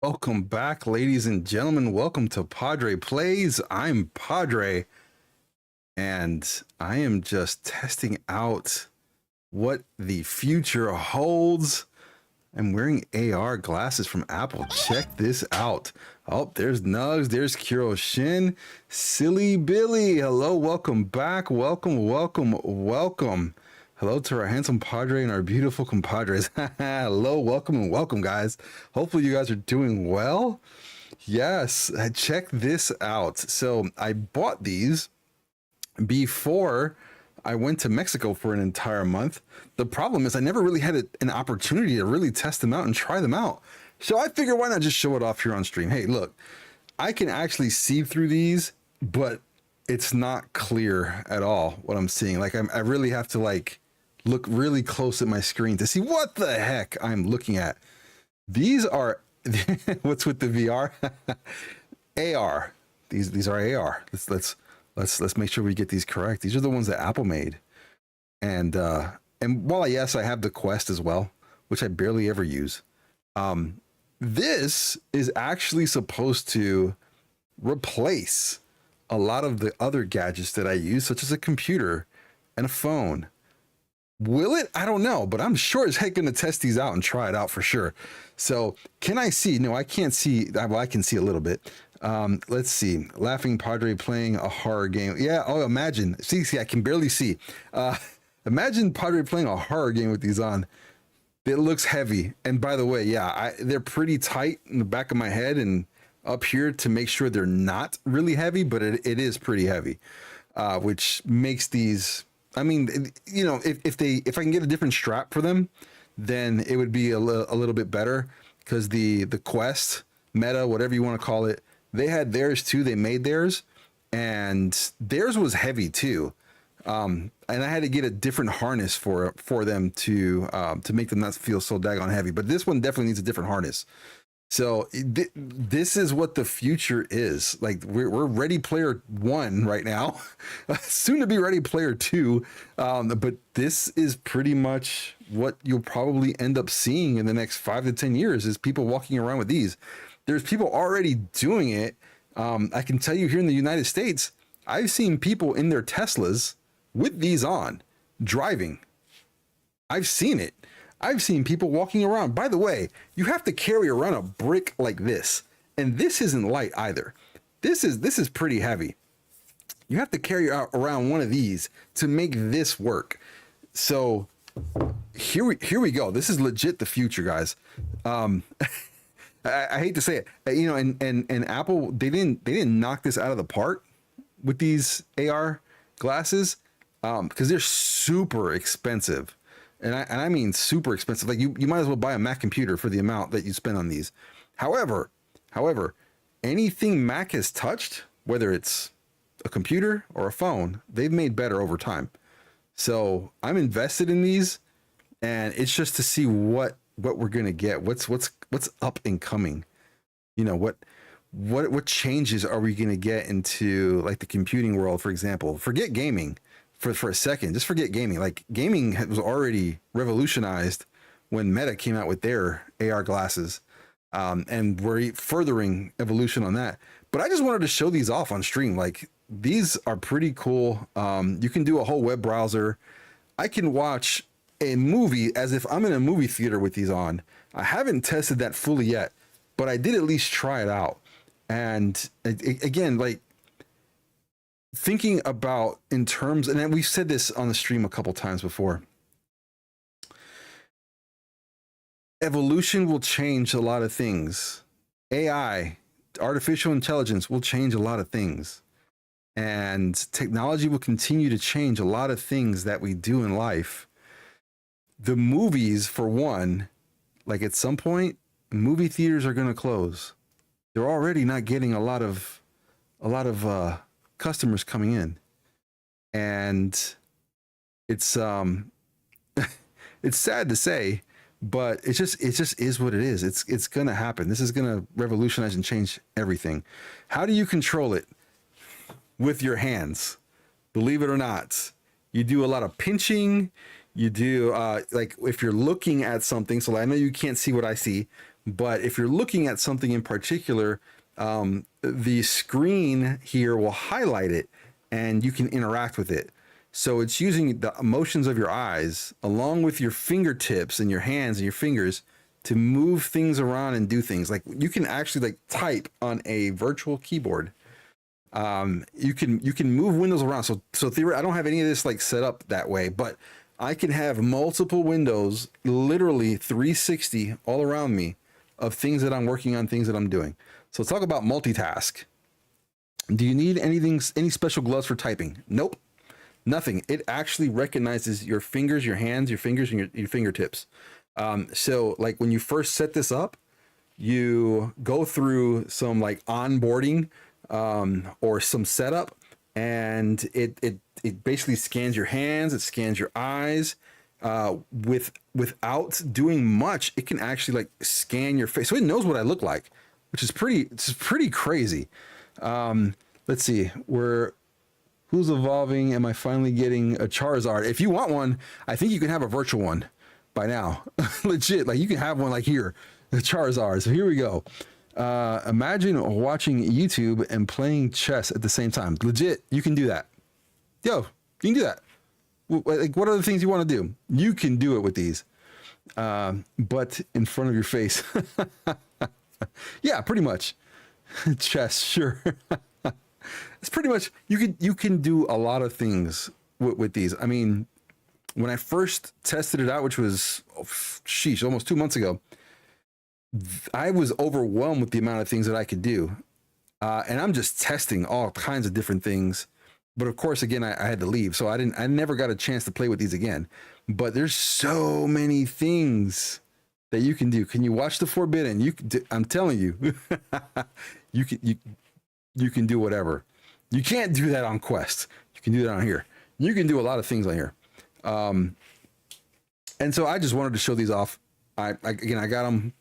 Welcome back, ladies and gentlemen. Welcome to Pawdre Plays. I'm Pawdre, and I am just testing out what the future holds. I'm wearing AR glasses from Apple. Check this out. Oh, there's Nugs, there's Kuroshin, Silly Billy. Hello, welcome back. Welcome. Hello to our handsome Pawdre and our beautiful compadres. Hello, welcome, guys. Hopefully you guys are doing well. Yes, check this out. So I bought these before I went to Mexico for an entire month. The problem is I never really had an opportunity to really test them out and try them out. So I figured, why not just show it off here on stream? Hey, look, I can actually see through these, but it's not clear at all what I'm seeing. Like I really have to look really close at my screen to see what the heck I'm looking at. These are what's with the VR? AR. These are AR. Let's make sure we get these correct. These are the ones that Apple made. And while yes, I have the Quest as well, which I barely ever use. This is actually supposed to replace a lot of the other gadgets that I use, such as a computer and a phone. Will it? I don't know, but I'm sure as heck going to test these out and try it out for sure. So can I see? No, I can't see. Well, I can see a little bit. Let's see. Laughing Pawdre playing a horror game. Yeah. Oh, imagine. See, I can barely see. Imagine Pawdre playing a horror game with these on. It looks heavy. And by the way, yeah, they're pretty tight in the back of my head and up here to make sure they're not really heavy, but it is pretty heavy, which makes these. I mean, you know, if I can get a different strap for them, then it would be a little bit better, because the Quest, Meta, whatever you want to call it, they had theirs too. They made theirs, and theirs was heavy too. And I had to get a different harness for them to make them not feel so daggone heavy. But this one definitely needs a different harness. So this is what the future is. Like we're Ready Player 1 right now, soon to be Ready Player 2. But this is pretty much what you'll probably end up seeing in the next 5 to 10 years is people walking around with these. There's people already doing it. I can tell you here in the United States, I've seen people in their Teslas with these on driving. I've seen it. I've seen people walking around. By the way, you have to carry around a brick like this, and this isn't light either. This is pretty heavy. You have to carry around one of these to make this work. So here we go. This is legit the future, guys. I hate to say it, you know, and Apple, they didn't knock this out of the park with these AR glasses, because they're super expensive. And I mean super expensive. Like you might as well buy a Mac computer for the amount that you spend on these. However, anything Mac has touched, whether it's a computer or a phone, they've made better over time. So I'm invested in these, and it's just to see what we're gonna get. What's up and coming. You know, what changes are we gonna get into, like the computing world, for example? Forget gaming. For a second, just forget gaming. Like gaming was already revolutionized when Meta came out with their AR glasses, and we're furthering evolution on that. But I just wanted to show these off on stream. Like these are pretty cool. You can do a whole web browser. I can watch a movie as if I'm in a movie theater with these on. I haven't tested that fully yet, but I did at least try it out. And again, like, thinking about in terms, and we've said this on the stream a couple times before, evolution will change a lot of things. AI, artificial intelligence, will change a lot of things. And technology will continue to change a lot of things that we do in life. The movies, for one, like at some point, movie theaters are going to close. They're already not getting a lot of customers coming in, and it's it's sad to say, but it just is what it is. It's gonna happen. This is gonna revolutionize and change everything. How do you control it? With your hands. Believe it or not, you do a lot of pinching. You do like if you're looking at something. So I know you can't see what I see, But if you're looking at something in particular, the screen here will highlight it and you can interact with it. So it's using the motions of your eyes along with your fingertips and your hands and your fingers to move things around and do things. Like you can actually like type on a virtual keyboard. You can move windows around. So theoretically, I don't have any of this like set up that way, but I can have multiple windows, literally 360 all around me of things that I'm working on, things that I'm doing. So let's talk about multitask. Do you need any special gloves for typing? Nope, nothing. It actually recognizes your fingers, your hands, your fingers, and your fingertips. So like when you first set this up, you go through some like onboarding or some setup, and it basically scans your hands, it scans your eyes. Without doing much, it can actually like scan your face, so it knows what I look like, which is pretty crazy. Let's see, who's evolving? Am I finally getting a Charizard? If you want one, I think you can have a virtual one by now. Legit, like you can have one like here, the Charizard. So here we go. Imagine watching YouTube and playing chess at the same time. Legit, you can do that. Yo, you can do that. Like, what are the things you want to do? You can do it with these, but in front of your face. Yeah, pretty much. Chess, sure. It's pretty much, you can do a lot of things with these. I mean, when I first tested it out, which was almost 2 months ago, I was overwhelmed with the amount of things that I could do. And I'm just testing all kinds of different things. But of course, again, I had to leave. So I never got a chance to play with these again. But there's so many things that you can do. Can you watch The Forbidden? I'm telling you, you can do whatever. You can't do that on Quest. You can do that on here. You can do a lot of things on here. And so I just wanted to show these off. I got them.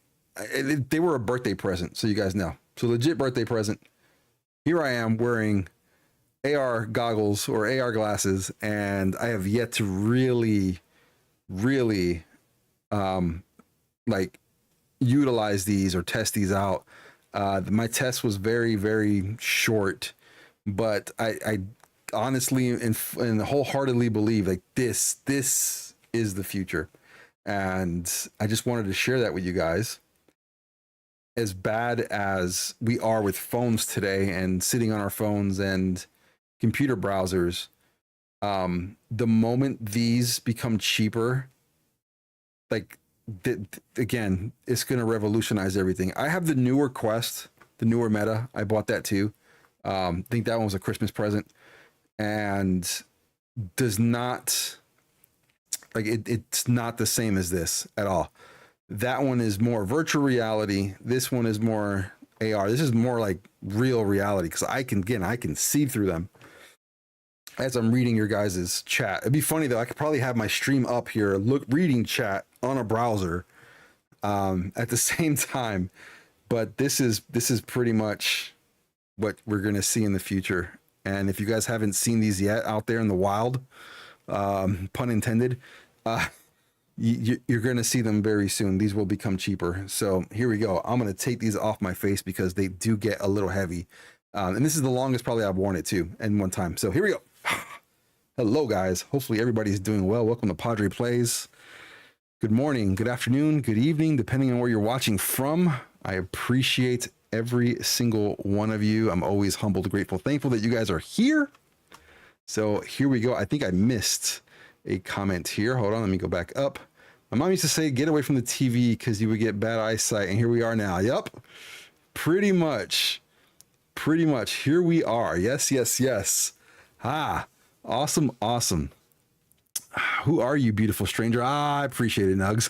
They were a birthday present, so you guys know. So legit birthday present. Here I am wearing AR goggles or AR glasses, and I have yet to really like utilize these or test these out. My test was very short, but I honestly and wholeheartedly believe like this is the future, and I just wanted to share that with you guys. As bad as we are with phones today and sitting on our phones and computer browsers, the moment these become cheaper, like again, it's going to revolutionize everything. I have the newer Quest, the newer Meta. I bought that too. I think that one was a Christmas present, and does not like it's not the same as this at all. That one is more virtual reality. This one is more AR. This is more like real reality, because I can see through them as I'm reading your guys' chat. It'd be funny though. I could probably have my stream up here, reading chat on a browser at the same time. But this is pretty much what we're gonna see in the future. And if you guys haven't seen these yet out there in the wild, pun intended, you're going to see them very soon. These will become cheaper. So here we go. I'm going to take these off my face because they do get a little heavy. And this is the longest probably I've worn it too in one time. So here we go. Hello guys. Hopefully everybody's doing well. Welcome to Pawdre Plays. Good morning, good afternoon, good evening, depending on where you're watching from. I appreciate every single one of you. I'm always humbled, grateful, thankful that you guys are here. So here we go. I think I missed a comment here. Hold on, let me go back up. My mom used to say, get away from the TV because you would get bad eyesight. And here we are now. Yep. Pretty much. Here we are. Yes. Awesome. Who are you, beautiful stranger? I appreciate it, Nugs.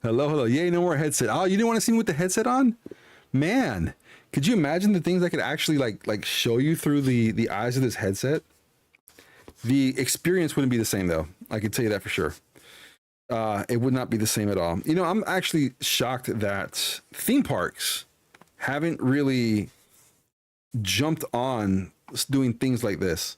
Hello. Yay, no more headset. Oh, you didn't want to see me with the headset on? Man, could you imagine the things I could actually like show you through the eyes of this headset? The experience wouldn't be the same though. I can tell you that for sure. It would not be the same at all. You know, I'm actually shocked that theme parks haven't really jumped on doing things like this.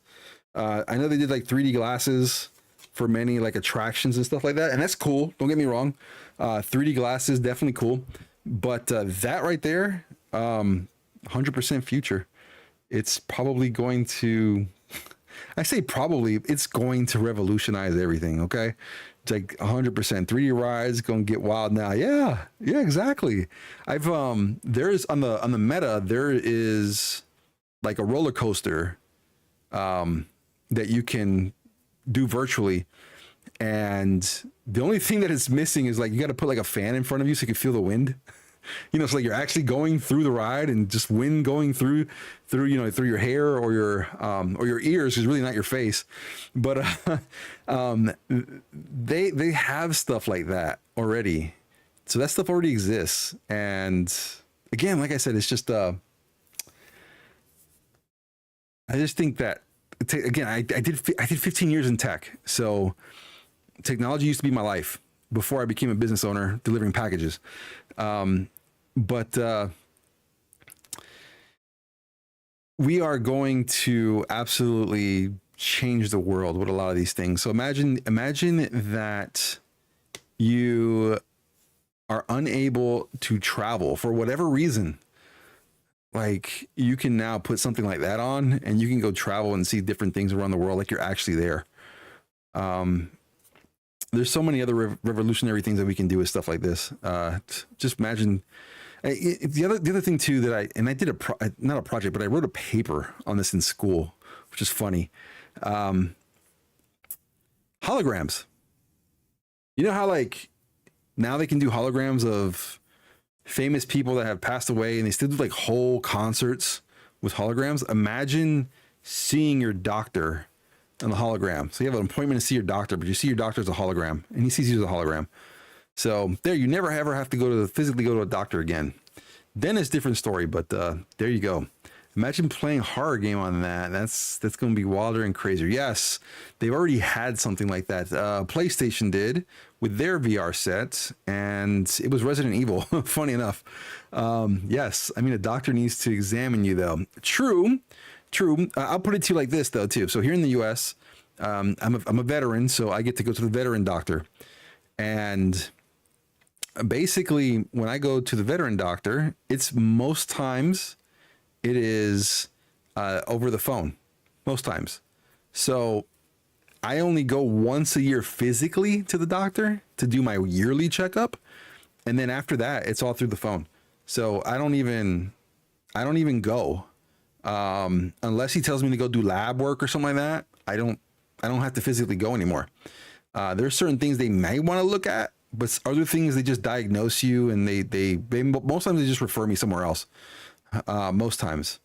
I know they did like 3D glasses for many like attractions and stuff like that. And that's cool. Don't get me wrong. 3D glasses, definitely cool. But that right there, 100% future. It's probably going to, I say probably, it's going to revolutionize everything. Okay. It's like 100% 3D rides going to get wild now. Yeah. Yeah, exactly. There's on the Meta, there is like a roller coaster, that you can do virtually. And the only thing that it's missing is like, you got to put like a fan in front of you so you can feel the wind. You know, it's like you're actually going through the ride and just wind going through, you know, through your hair or your ears is really not your face. But they have stuff like that already. So that stuff already exists. And again, like I said, it's just, I just think that, again, I did 15 years in tech. So technology used to be my life before I became a business owner delivering packages. But we are going to absolutely change the world with a lot of these things. So imagine that you are unable to travel for whatever reason. Like, you can now put something like that on and you can go travel and see different things around the world like you're actually there. There's so many other revolutionary things that we can do with stuff like this. Just imagine. The other thing too that I did not a project, but I wrote a paper on this in school, which is funny. Holograms. You know how like now they can do holograms of famous people that have passed away, and they still do like whole concerts with holograms. Imagine seeing your doctor on the hologram. So you have an appointment to see your doctor, but you see your doctor as a hologram, and he sees you as a hologram. So there, you never ever have to physically go to a doctor again. Then it's a different story, but there you go. Imagine playing a horror game on that. That's going to be wilder and crazier. Yes, they've already had something like that. PlayStation did with their VR set, and it was Resident Evil. Funny enough. Yes, I mean, a doctor needs to examine you, though. True. I'll put it to you like this, though, too. So here in the U.S., I'm a veteran, so I get to go to the veteran doctor. And basically, when I go to the veteran doctor, it's most times it is over the phone, most times. So I only go once a year physically to the doctor to do my yearly checkup. And then after that, it's all through the phone. So I don't even go, unless he tells me to go do lab work or something like that. I don't have to physically go anymore. There's certain things they might want to look at, but other things they just diagnose you, and they most times they just refer me somewhere else. Most times.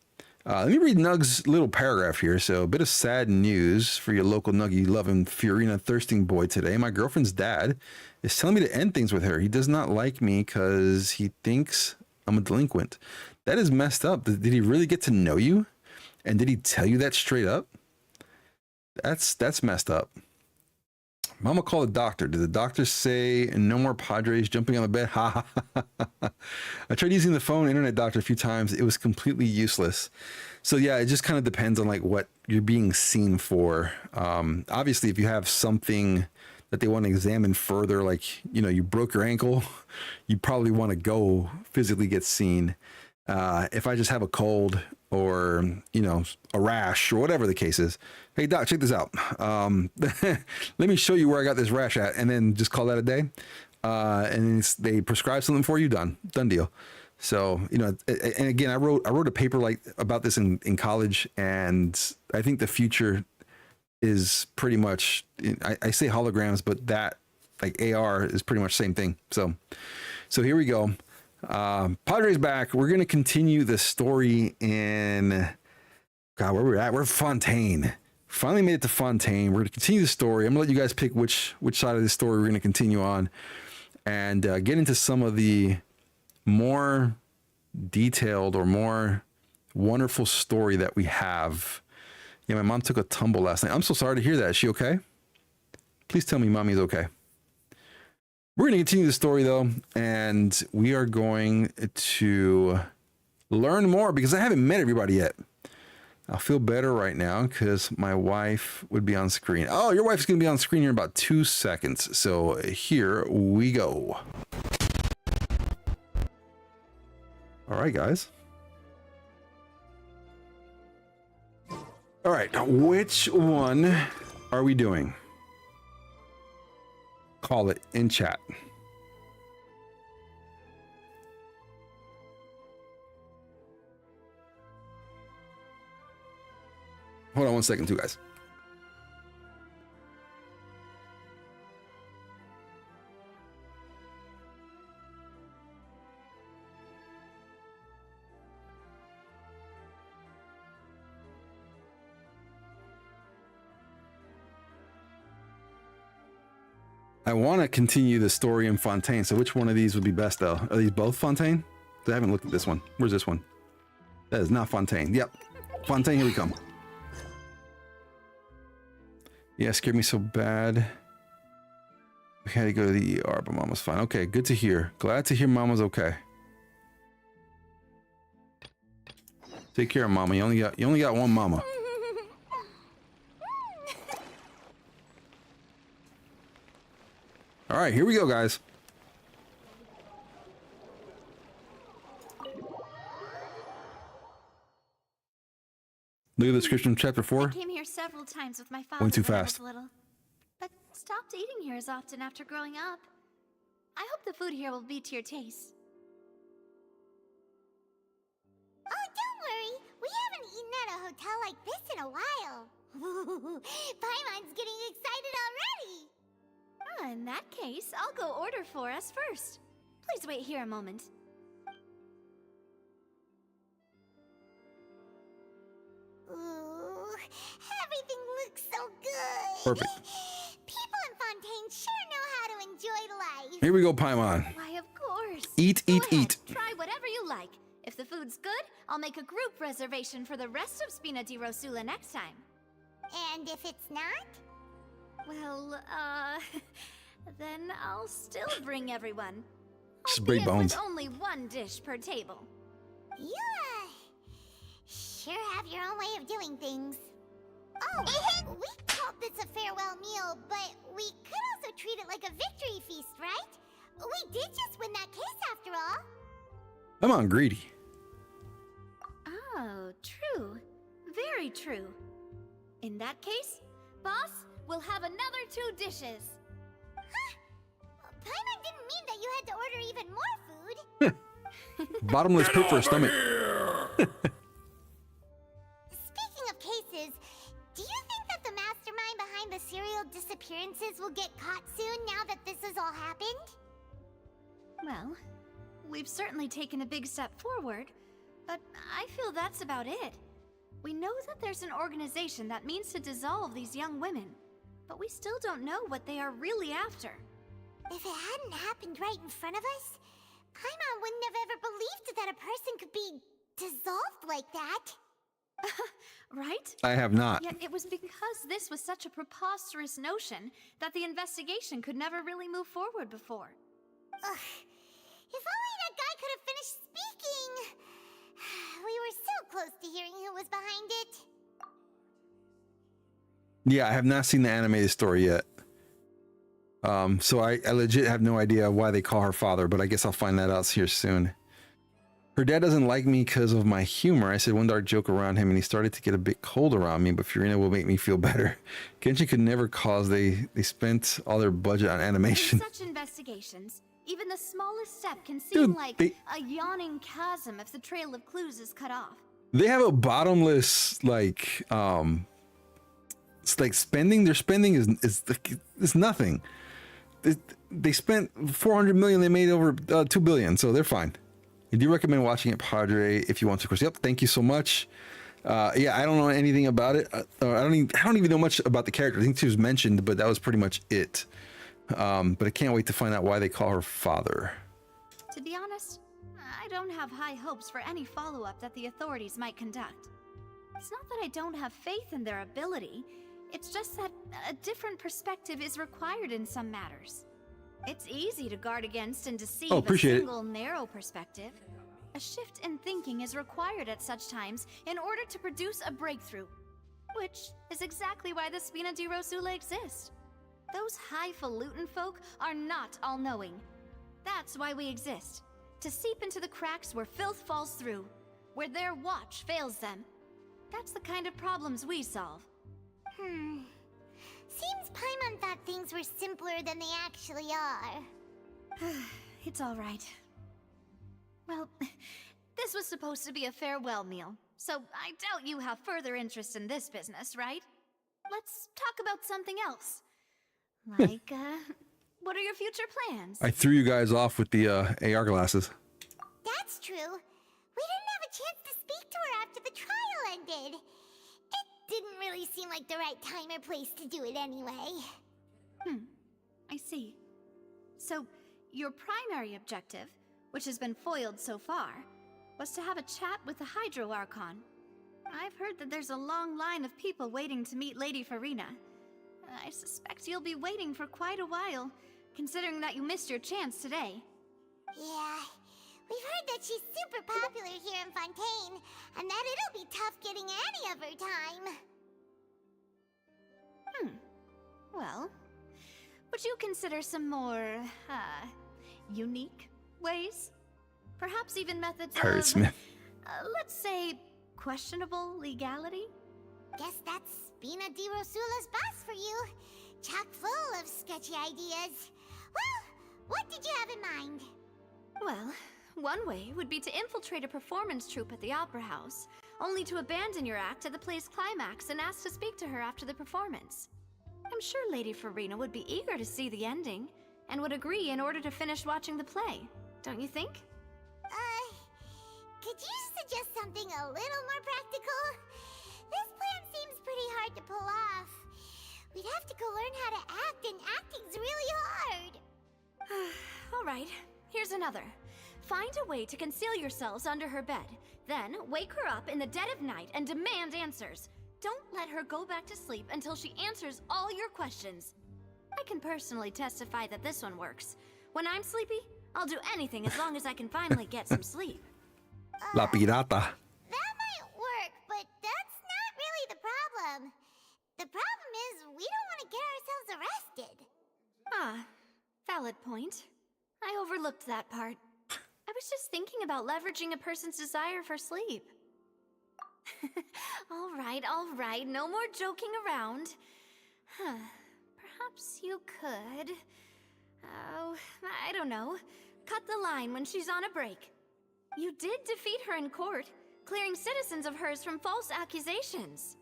Let me read Nug's little paragraph here. So a bit of sad news for your local Nuggy loving Fiorina thirsting boy today. My girlfriend's dad is telling me to end things with her. He does not like me because he thinks I'm a delinquent. That is messed up. Did he really get to know you? And did he tell you that straight up? That's messed up. Mama called the doctor. Did the doctor say no more Pawdres jumping on the bed? Ha ha ha. I tried using the phone internet doctor a few times. It was completely useless. So yeah, it just kind of depends on like what you're being seen for. Obviously, if you have something that they want to examine further, like, you know, you broke your ankle, you probably want to go physically get seen. If I just have a cold or, you know, a rash or whatever the case is, hey doc, check this out. Let me show you where I got this rash at, and then just call that a day. And they prescribe something for you, done deal. So, you know, and again, I wrote a paper like about this in college, and I think the future is pretty much, I say holograms, but that like AR is pretty much the same thing. So here we go. Pawdre's back. We're going to continue the story in, God, where we're at. We're Fontaine. Finally made it to Fontaine. We're going to continue the story. I'm going to let you guys pick which side of the story we're going to continue on, and get into some of the more detailed or more wonderful story that we have. Yeah, my mom took a tumble last night. I'm so sorry to hear that. Is she okay? Please tell me mommy's okay. We're going to continue the story, though, and we are going to learn more because I haven't met everybody yet. I'll feel better right now because my wife would be on screen. Oh, your wife's going to be on screen here in about 2 seconds. So here we go. All right, guys. All right, which one are we doing? Call it in chat. Hold on 1 second, too, guys. I want to continue the story in Fontaine. So which one of these would be best, though? Are these both Fontaine? I haven't looked at this one. Where's this one? That is not Fontaine. Yep. Fontaine, here we come. Yeah, scared me so bad. We had to go to the ER, but Mama's fine. Okay, good to hear. Glad to hear Mama's okay. Take care of Mama. You only got one Mama. All right, here we go, guys. Look at the description of chapter 4. I came here several times with my father Went too when I fast. was little, but stopped eating here as often after growing up. I hope the food here will be to your taste. Oh, don't worry. We haven't eaten at a hotel like this in a while. Paimon's getting excited already. Ah, in that case, I'll go order for us first. Please wait here a moment. Ooh, everything looks so good. Perfect. People in Fontaine sure know how to enjoy life. Here we go, Paimon. Why, of course. Eat, Go eat, ahead, eat. Try whatever you like. If the food's good, I'll make a group reservation for the rest of Spina di Rosula next time. And if it's not? Well, then I'll still bring everyone. Just break Albeit bones. with only one dish per table. You sure have your own way of doing things. Oh, we called this a farewell meal, but we could also treat it like a victory feast, right? We did just win that case after all. Come on, greedy. Oh, true. Very true. In that case, boss, we'll have another 2 dishes. Huh? Paimon didn't mean that you had to order even more food. Bottomless pit for a stomach. Speaking of cases, do you think that the mastermind behind the serial disappearances will get caught soon now that this has all happened? Well, we've certainly taken a big step forward, but I feel that's about it. We know that there's an organization that means to dissolve these young women, but we still don't know what they are really after. If it hadn't happened right in front of us, Paimon wouldn't have ever believed that a person could be dissolved like that. Right? I have not. Yet it was because this was such a preposterous notion that the investigation could never really move forward before. Ugh. If only that guy could have finished speaking. We were so close to hearing who was behind it. Yeah, I have not seen the animated story yet. So I legit have no idea why they call her father, but I guess I'll find that out here soon. Her dad doesn't like me because of my humor. I said one dark joke around him and he started to get a bit cold around me, but Furina will make me feel better. Genshin could never cause they spent all their budget on animation. In such investigations, even the smallest step can seem like a yawning chasm if the trail of clues is cut off. They have a bottomless like it's like spending. Their spending is nothing. They spent 400 million. They made over 2 billion, so they're fine. I do recommend watching it, Pawdre, if you want to. Of course, yep. Thank you so much. Yeah, I don't know anything about it. I don't even know much about the character. I think she was mentioned, but that was pretty much it. But I can't wait to find out why they call her father. To be honest, I don't have high hopes for any follow-up that the authorities might conduct. It's not that I don't have faith in their ability. It's just that a different perspective is required in some matters. It's easy to guard against and deceive a single narrow perspective. A shift in thinking is required at such times in order to produce a breakthrough, which is exactly why the Spina di Rosula exist. Those highfalutin folk are not all-knowing. That's why we exist, to seep into the cracks where filth falls through, where their watch fails them. That's the kind of problems we solve. Seems Paimon thought things were simpler than they actually are. It's all right. Well, this was supposed to be a farewell meal, so I doubt you have further interest in this business, right? Let's talk about something else. Like, what are your future plans? I threw you guys off with the AR glasses. That's true. We didn't have a chance to speak to her after the trial ended. It didn't really seem like the right time or place to do it anyway. I see. So, your primary objective, which has been foiled so far, was to have a chat with the Hydro Archon. I've heard that there's a long line of people waiting to meet Lady Farina. I suspect you'll be waiting for quite a while, considering that you missed your chance today. Yeah, we've heard that she's super popular here in Fontaine, and that it'll be tough getting any of her time. Well, would you consider some more, unique ways? Perhaps even methods Piratsmith. of, let's say, questionable legality? Guess that's Spina di Rosula's boss for you. Chock full of sketchy ideas. Well, what did you have in mind? Well, one way would be to infiltrate a performance troupe at the Opera House, only to abandon your act at the play's climax and ask to speak to her after the performance. I'm sure Lady Farina would be eager to see the ending, and would agree in order to finish watching the play, don't you think? Could you suggest something a little more practical? This plan seems pretty hard to pull off. We'd have to go learn how to act, and acting's really hard. Alright, here's another. Find a way to conceal yourselves under her bed, then wake her up in the dead of night and demand answers. Don't let her go back to sleep until she answers all your questions. I can personally testify that this one works. When I'm sleepy, I'll do anything as long as I can finally get some sleep. La pirata. That might work, but that's not really the problem. The problem is we don't want to get ourselves arrested. Ah, valid point. I overlooked that part. I was just thinking about leveraging a person's desire for sleep. All right, no more joking around. Perhaps you could... Oh, I don't know. Cut the line when she's on a break. You did defeat her in court, clearing citizens of hers from false accusations.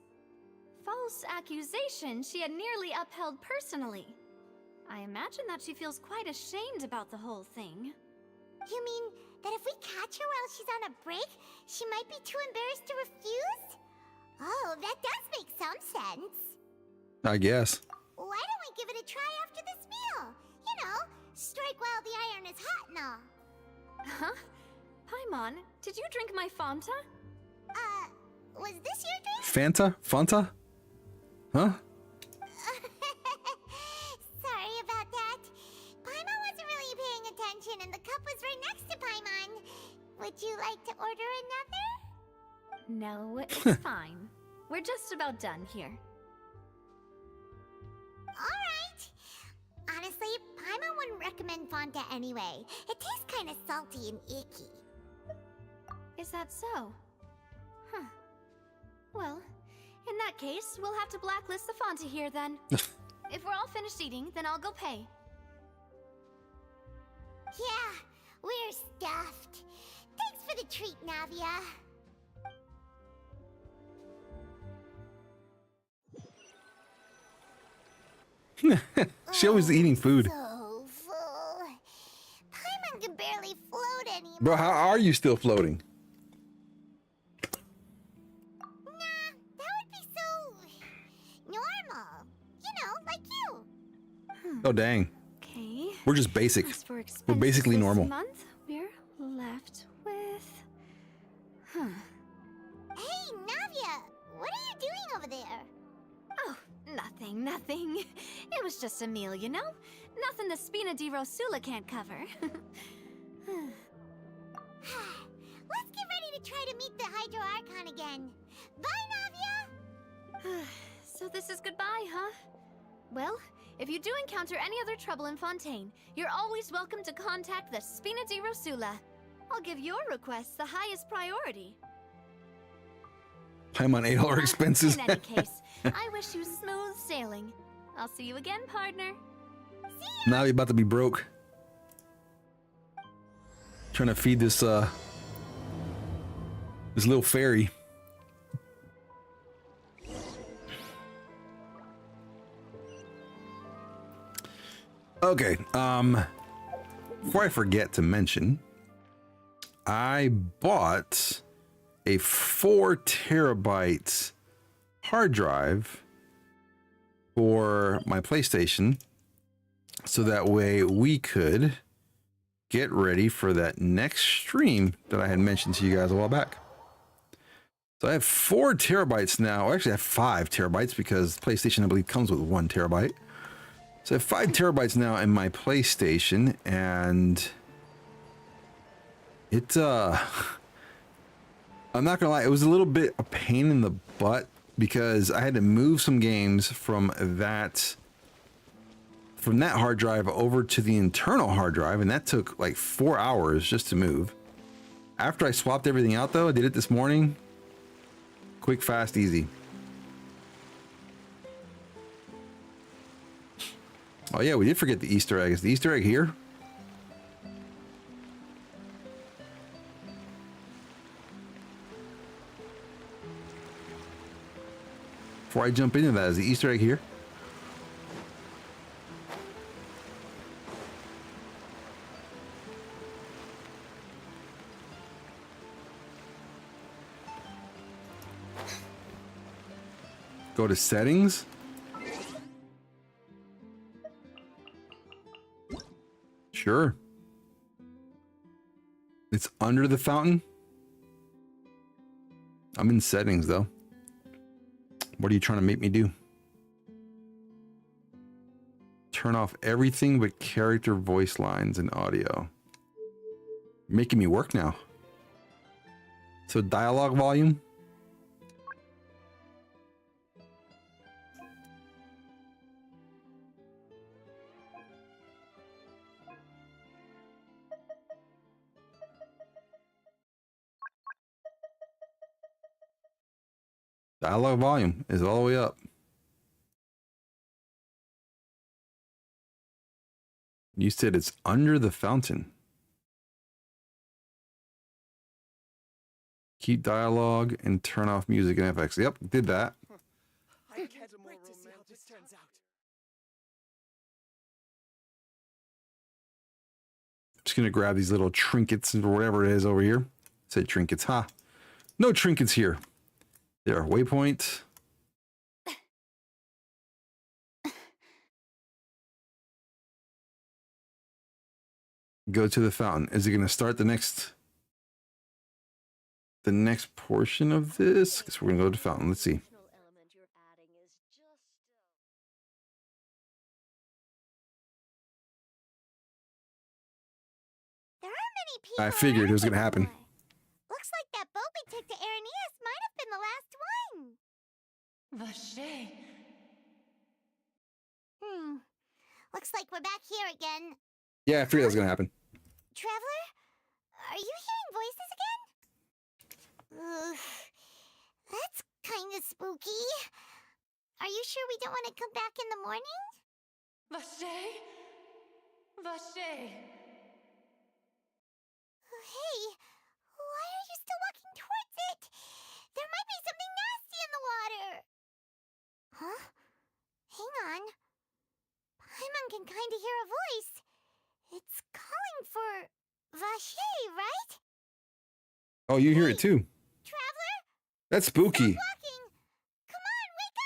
False accusations she had nearly upheld personally. I imagine that she feels quite ashamed about the whole thing. You mean that if we catch her while she's on a break, she might be too embarrassed to refuse? Oh, that does make some sense. I guess. Why don't we give it a try after this meal? You know, strike while the iron is hot and all. Huh? Paimon, did you drink my Fanta? Was this your drink? Fanta? Fanta? Huh? Sorry about that. Paimon wasn't really paying attention and the cup was right next to Paimon. Would you like to order another? No, it's fine. We're just about done here. Alright. Honestly, Paimon wouldn't recommend Fanta anyway. It tastes kind of salty and icky. Is that so? Huh. Well, in that case, we'll have to blacklist the Fanta here then. If we're all finished eating, then I'll go pay. Yeah, we're stuffed. Thanks for the treat, Navia. She always eating food. So full. Paimon can barely float anymore. Bro, how are you still floating? Nah, that would be so normal. You know, like you. Oh, dang. Okay. We're just basic. As for We're basically expenses normal. This month, we're left with... Hey, Navia, what are you doing over there? Oh, nothing. It was just a meal, you know? Nothing the Spina di Rosula can't cover. meet the Hydro Archon again. Bye, Navia! So this is goodbye, huh? Well, if you do encounter any other trouble in Fontaine, you're always welcome to contact the Spina di Rosula. I'll give your requests the highest priority. I'm on $8 expenses. In any case, I wish you smooth sailing. I'll see you again, partner. Now you're about to be broke. Trying to feed this this little fairy. Okay, before I forget to mention, I bought a 4 terabyte hard drive for my PlayStation, so that way we could get ready for that next stream that I had mentioned to you guys a while back. So I have 4 terabytes now. Actually, I have 5 terabytes because PlayStation, I believe, comes with 1 terabyte. So I have 5 terabytes now in my PlayStation, and it, I'm not gonna lie, it was a little bit a pain in the butt because I had to move some games from that hard drive over to the internal hard drive, and that took like 4 hours just to move. After I swapped everything out though, I did it this morning. Quick, fast, easy. Oh yeah, we did forget the Easter egg. Is the Easter egg here? Before I jump into that, is the Easter egg here? Go to settings. Sure. It's under the fountain. I'm in settings though. What are you trying to make me do? Turn off everything but character voice lines and audio. You're making me work now. So dialogue volume. Dialogue volume is all the way up. You said it's under the fountain. Keep dialogue and turn off music and FX. Yep, did that. I can't wait to see how this turns out. I'm just gonna grab these little trinkets or whatever it is over here. Said trinkets, huh? No trinkets here. There, waypoint. Go to the fountain. Is it going to start the next portion of this? Guess we're going to go to the fountain. Let's see. There aren't many people. I figured it was going to happen. Looks like that boat we took to Araneas might have been the last one. Vache. Looks like we're back here again. Yeah, I figured that was going to happen. Traveler? Are you hearing voices again? Ugh. That's kind of spooky. Are you sure we don't want to come back in the morning? Vache. Vache. Hey, why are you still walking towards it? There might be something nasty in the water. Huh? Hang on. Paimon can kind of hear a voice. It's calling for Vache, right? Oh, you hear it too. Traveler? That's spooky. Stop walking! Come on, wake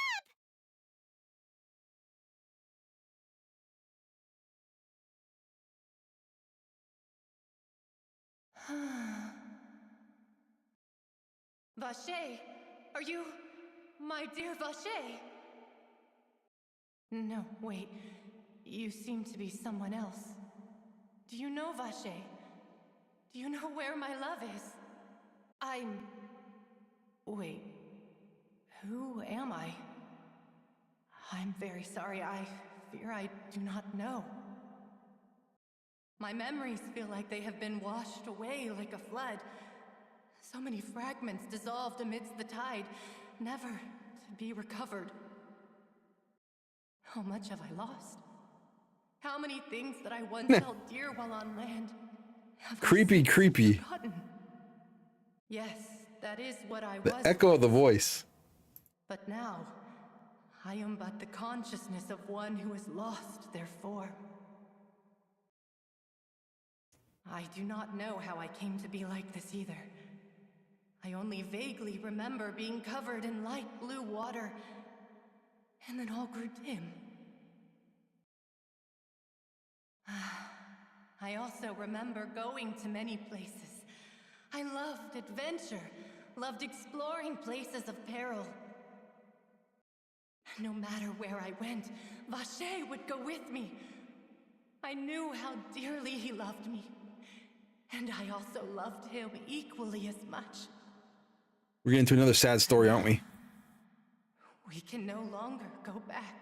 up! Vache, are you my dear Vache? No, wait. You seem to be someone else. Do you know Vache? Do you know where my love is? Wait. Who am I? I'm very sorry. I fear I do not know. My memories feel like they have been washed away like a flood. So many fragments dissolved amidst the tide, never to be recovered. How much have I lost? How many things that I once held dear while on land have Creepy, creepy. forgotten? Yes, that is what I The was. echo of the voice. But now, I am but the consciousness of one who has lost their form. I do not know how I came to be like this either. I only vaguely remember being covered in light blue water, and then all grew dim. I also remember going to many places. I loved adventure, loved exploring places of peril. No matter where I went, Vacher would go with me. I knew how dearly he loved me, and I also loved him equally as much. We're getting to another sad story, aren't we? We can no longer go back.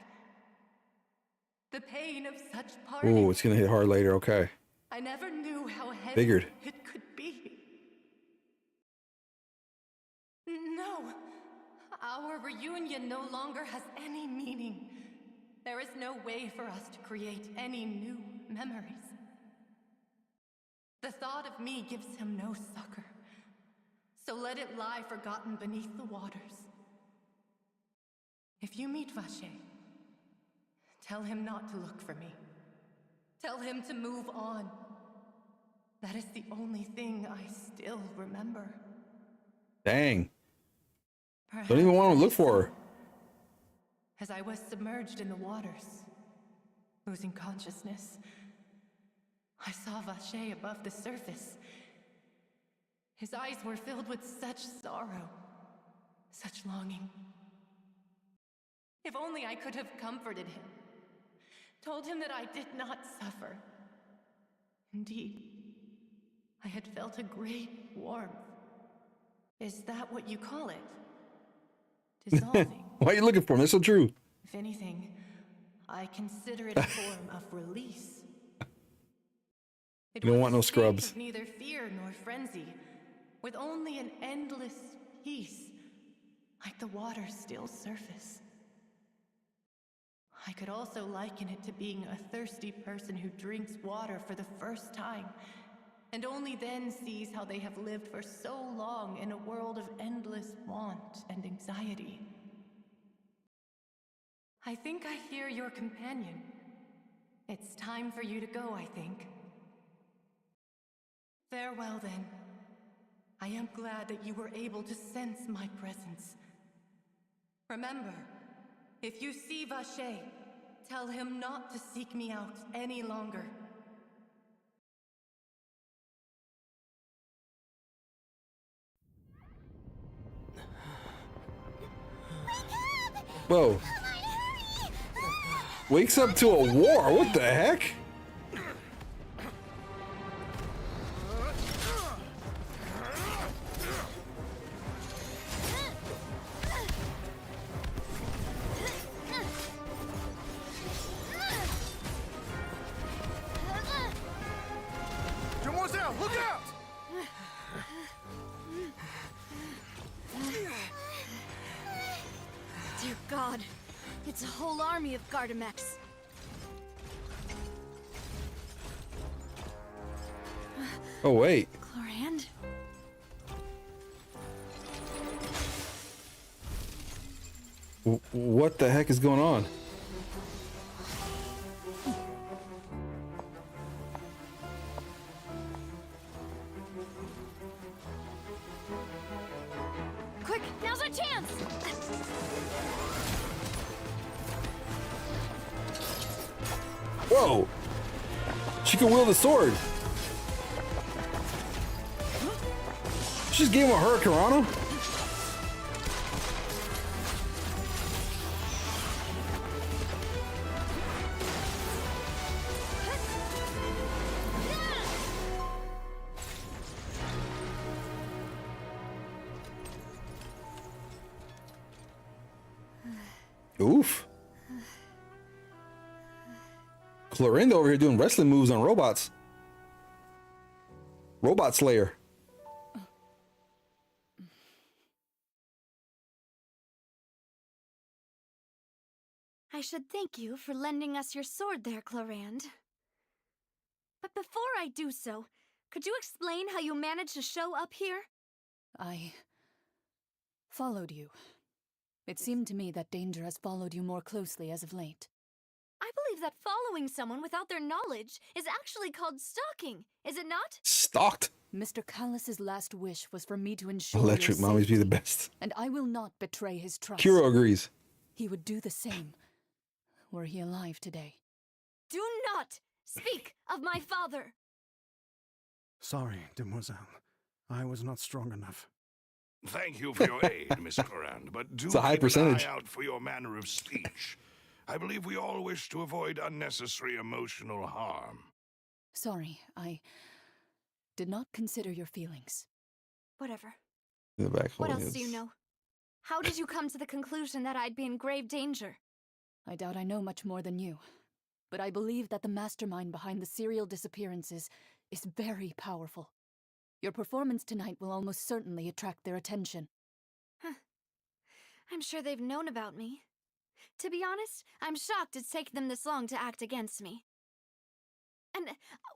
The pain of such parting. Ooh, it's gonna hit hard later. Okay. I never knew how heavy Figured. it could be. No, our reunion no longer has any meaning. There is no way for us to create any new memories. The thought of me gives him no succor, so let it lie forgotten beneath the waters. If you meet Vacher, tell him not to look for me. Tell him to move on. That is the only thing I still remember. Dang. Perhaps Don't even want to look for her. as I was submerged in the waters, losing consciousness, I saw Vacher above the surface. His eyes were filled with such sorrow, such longing. If only I could have comforted him, told him that I did not suffer. Indeed, I had felt a great warmth. Is that what you call it? Dissolving. Why are you looking for him? That's so true. If anything, I consider it a form of release. It You don't was want a no state scrubs. of neither fear nor frenzy, with only an endless peace, like the water's still surface. I could also liken it to being a thirsty person who drinks water for the first time, and only then sees how they have lived for so long in a world of endless want and anxiety. I think I hear your companion. It's time for you to go, I think. Farewell, then. I am glad that you were able to sense my presence. Remember, if you see Vacher, tell him not to seek me out any longer. Whoa. Wakes up to a war. What the heck? Demoiselle, look out! Dear God, it's a whole army of Gardamex. Oh, wait. Chlorand? What the heck is going on? Quick, now's our chance! Whoa! She can wield a sword. She just gave him a hurricanrana. Oof. Clorinda over here doing wrestling moves on robots. Robot Slayer. I should thank you for lending us your sword there, Clorinde. But before I do so, could you explain how you managed to show up here? I followed you. It seemed to me that danger has followed you more closely as of late. I believe that following someone without their knowledge is actually called stalking, is it not? Stalked. Mr. Callus's last wish was for me to ensure Electric your mommies be the safety, best. and I will not betray his trust. Kiro agrees. He would do the same, were he alive today. Do not speak of my father! Sorry, demoiselle. I was not strong enough. Thank you for your aid, Miss Corand, but do It's a high keep percentage. an eye out for your manner of speech. I believe we all wish to avoid unnecessary emotional harm. Sorry, I did not consider your feelings. Whatever. In the back. What else do you know? How did you come to the conclusion that I'd be in grave danger? I doubt I know much more than you, but I believe that the mastermind behind the serial disappearances is very powerful. Your performance tonight will almost certainly attract their attention. I'm sure they've known about me. To be honest, I'm shocked it's taken them this long to act against me. And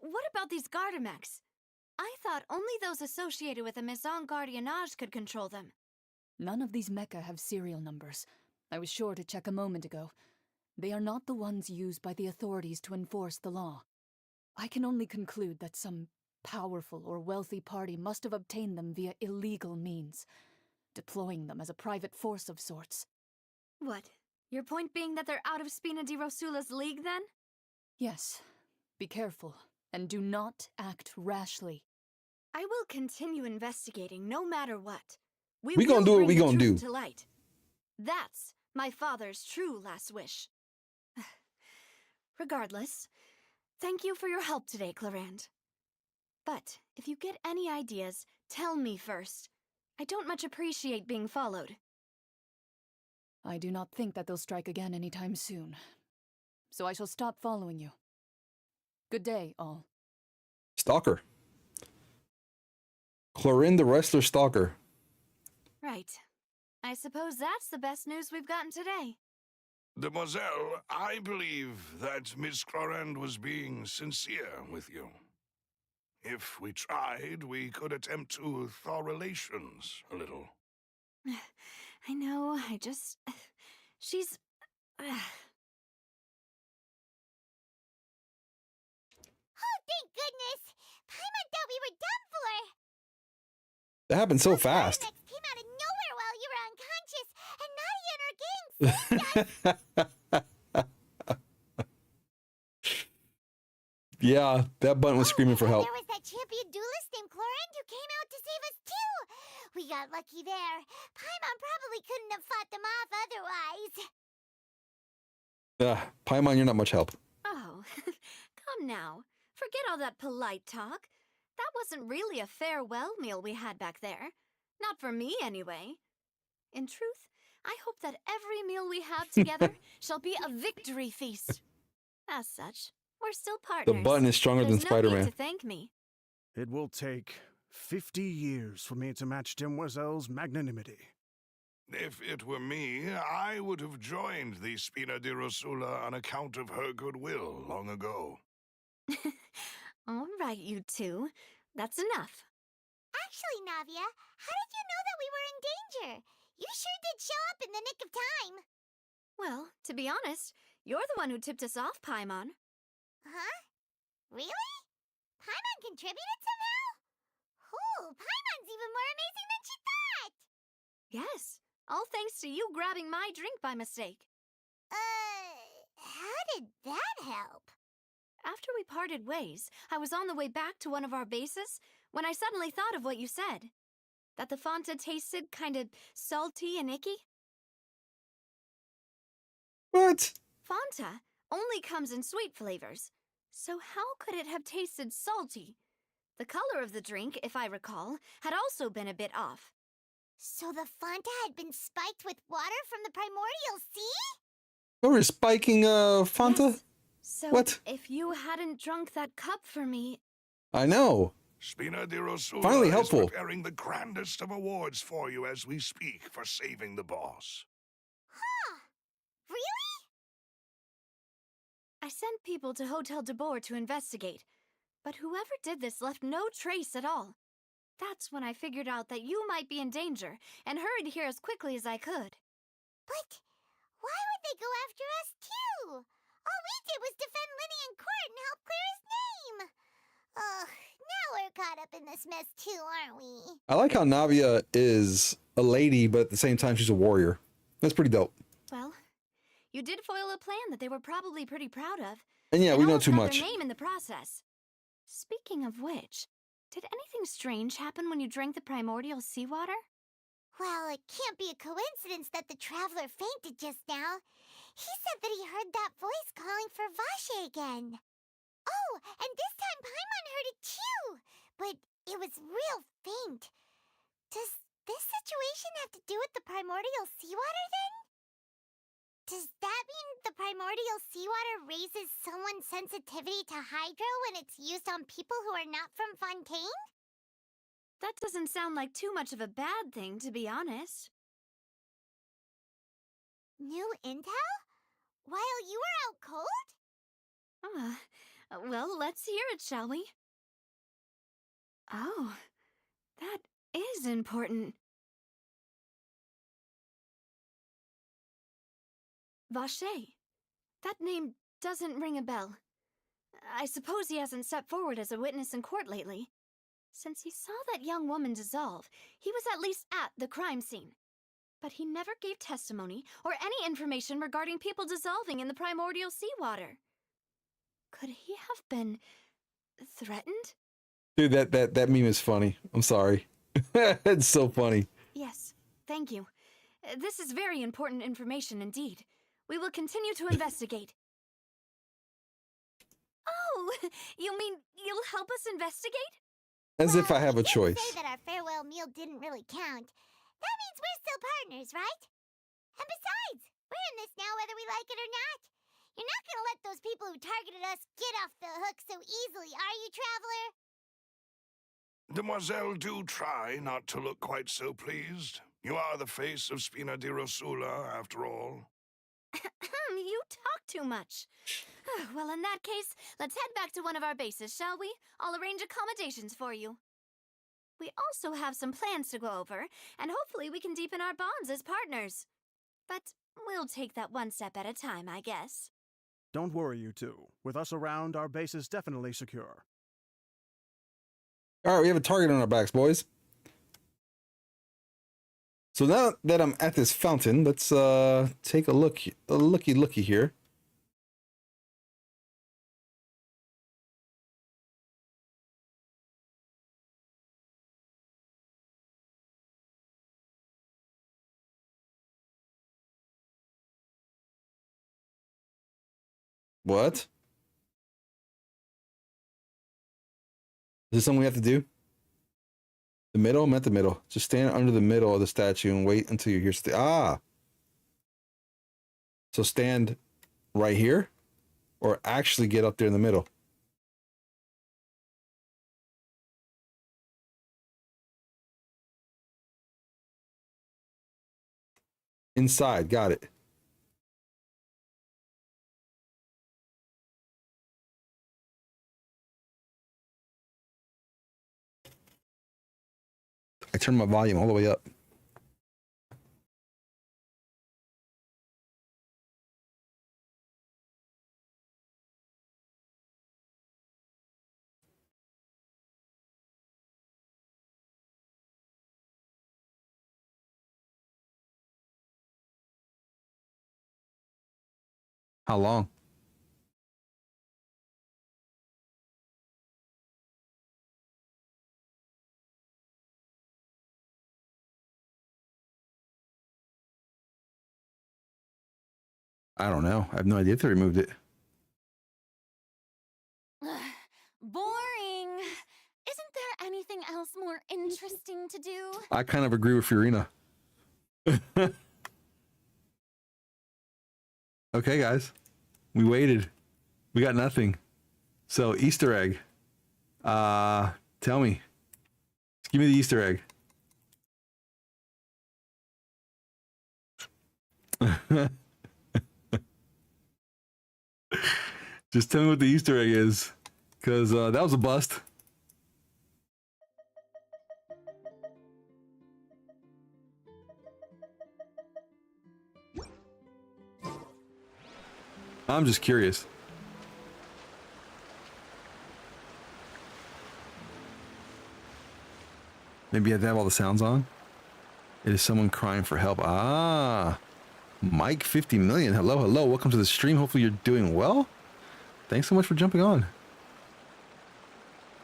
what about these Gardamex? I thought only those associated with the Maison Gardiennage could control them. None of these mecha have serial numbers. I was sure to check a moment ago. They are not the ones used by the authorities to enforce the law. I can only conclude that some powerful or wealthy party must have obtained them via illegal means, deploying them as a private force of sorts. What? Your point being that they're out of Spina di Rosula's league, then? Yes. Be careful, and do not act rashly. I will continue investigating no matter what. We will gonna do what bring we the gonna truth do. to light. That's my father's true last wish. Regardless, thank you for your help today, Clorinde. But if you get any ideas, tell me first. I don't much appreciate being followed. I do not think that they'll strike again anytime soon. So I shall stop following you. Good day, all. Stalker. Clorinda the wrestler stalker. Right. I suppose that's the best news we've gotten today. Demoiselle, I believe that Miss Corand was being sincere with you. If we tried, we could attempt to thaw relations a little. I know, she's... Oh, thank goodness! Paimon thought we were done for! That happened so fast. Climax came out of nowhere while you were unconscious, and Nadia and her gang saved us! Yeah, that button was screaming for help. There was that champion duelist named Clorinde who came out to save us too! We got lucky there. Paimon probably couldn't have fought them off otherwise. Paimon, you're not much help. Oh, come now. Forget all that polite talk. That wasn't really a farewell meal we had back there. Not for me, anyway. In truth, I hope that every meal we have together shall be a victory feast. As such, we're still partners. The button is stronger than There's no need Spider-Man. to thank me. It will take 50 years for me to match Demoiselle's magnanimity. If it were me, I would have joined the Spina di Rosula on account of her goodwill long ago. All right, you two. That's enough. Actually, Navia, how did you know that we were in danger? You sure did show up in the nick of time. Well, to be honest, you're the one who tipped us off, Paimon. Huh? Really? Paimon contributed somehow? Ooh, Paimon's even more amazing than she thought! Yes, all thanks to you grabbing my drink by mistake. How did that help? After we parted ways, I was on the way back to one of our bases when I suddenly thought of what you said. That the Fanta tasted kind of salty and icky. What? Fanta only comes in sweet flavors, so how could it have tasted salty? The color of the drink, if I recall, had also been a bit off. So the Fanta had been spiked with water from the primordial sea? Oh, we're spiking Fanta? Yes. So, What? if you hadn't drunk that cup for me... I know. Spina di Rosula Finally is helpful. preparing the grandest of awards for you as we speak for saving the boss. Huh. Really? I sent people to Hotel de Boer to investigate, but whoever did this left no trace at all. That's when I figured out that you might be in danger, and hurried here as quickly as I could. But why would they go after us too? All we did was defend Linny in court and help clear his name. Ugh, now we're caught up in this mess too, aren't we? I like how Navia is a lady, but at the same time she's a warrior. That's pretty dope. Well, you did foil a plan that they were probably pretty proud of. And yeah, and we know almost too got much. their name in the process. Speaking of which, did anything strange happen when you drank the primordial seawater? Well, it can't be a coincidence that the traveler fainted just now. He said that he heard that voice calling for Vache again. Oh, and this time Paimon heard it too, but it was real faint. Does this situation have to do with the primordial seawater then? Does that mean the primordial seawater raises someone's sensitivity to hydro when it's used on people who are not from Fontaine? That doesn't sound like too much of a bad thing, to be honest. New intel? While you were out cold? Well, let's hear it, shall we? Oh, that is important. Vache. That name doesn't ring a bell. I suppose he hasn't stepped forward as a witness in court lately. Since he saw that young woman dissolve, he was at least at the crime scene. But he never gave testimony or any information regarding people dissolving in the primordial seawater. Could he have been threatened? Dude, that meme is funny. I'm sorry. It's so funny. Yes, thank you. This is very important information indeed. We will continue to investigate. Oh, you mean you'll help us investigate? As if I have a you choice. say that our farewell meal didn't really count. That means we're still partners, right? And besides, we're in this now whether we like it or not. You're not gonna let those people who targeted us get off the hook so easily, are you, Traveler? Demoiselle, do try not to look quite so pleased. You are the face of Spina di Rosula, after all. You talk too much. Well, in that case, let's head back to one of our bases, shall we? I'll arrange accommodations for you. We also have some plans to go over, and hopefully we can deepen our bonds as partners. But we'll take that one step at a time, I guess. Don't worry, you two. With us around, our base is definitely secure. All right, we have a target on our backs, boys. So now that I'm at this fountain, let's take a looky here. What? Is this something we have to do? The middle? I'm at the middle. Just stand under the middle of the statue and wait until you hear So stand right here? Or actually get up there in the middle? Inside. Got it. I turned my volume all the way up. How long? I don't know. I have no idea if they removed it. Boring. Isn't there anything else more interesting to do? I kind of agree with Fiorina. Okay, guys. We waited. We got nothing. So, Easter egg. Tell me. Just give me the Easter egg. Just tell me what the Easter egg is. Because that was a bust. I'm just curious. Maybe I have to have all the sounds on. It is someone crying for help. Ah, Mike 50 million. Hello, hello. Welcome to the stream. Hopefully you're doing well. Thanks so much for jumping on.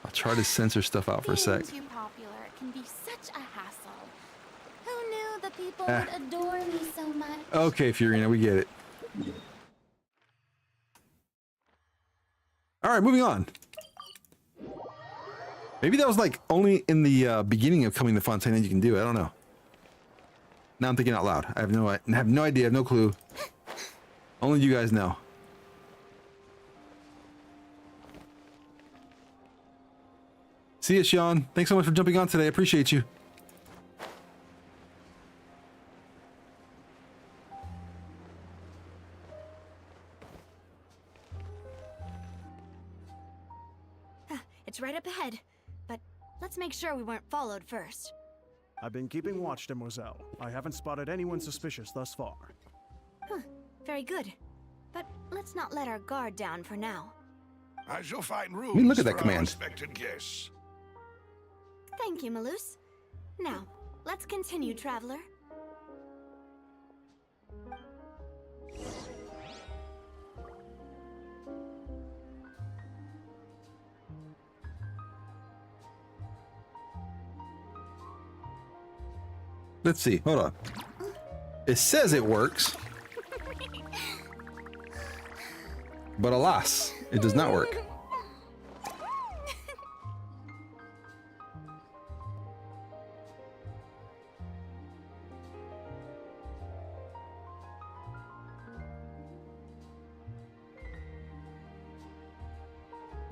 I'll try to censor stuff out for a sec. Being too popular can be such a hassle. Who knew the people would adore me so much? Okay, Fiorina, we get it. All right, moving on. Maybe that was like only in the beginning of coming to Fontaine that you can do it. I don't know. Now I'm thinking out loud. I have no idea. I have no clue. Only you guys know. See ya, Sean. Thanks so much for jumping on today. I appreciate you. It's right up ahead, but let's make sure we weren't followed first. I've been keeping watch, Demoiselle. I haven't spotted anyone suspicious thus far. Huh, very good. But let's not let our guard down for now. I shall find rooms mean, look at that for our command. expected guests. Thank you, Malus. Now, let's continue, traveler. Let's see. Hold on. It says it works. But alas, it does not work.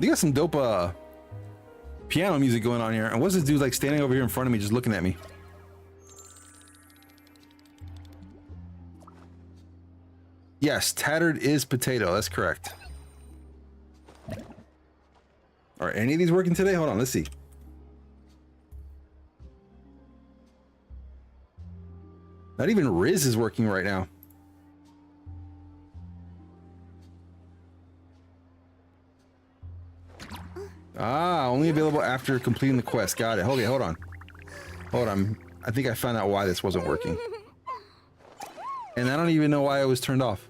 You got some dope piano music going on here. And what's this dude like standing over here in front of me just looking at me? Yes, tattered is potato. That's correct. Are any of these working today? Hold on, let's see. Not even Riz is working right now. Ah, only available after completing the quest. Got it. Hold on. Hold on. I think I found out why this wasn't working. And I don't even know why it was turned off.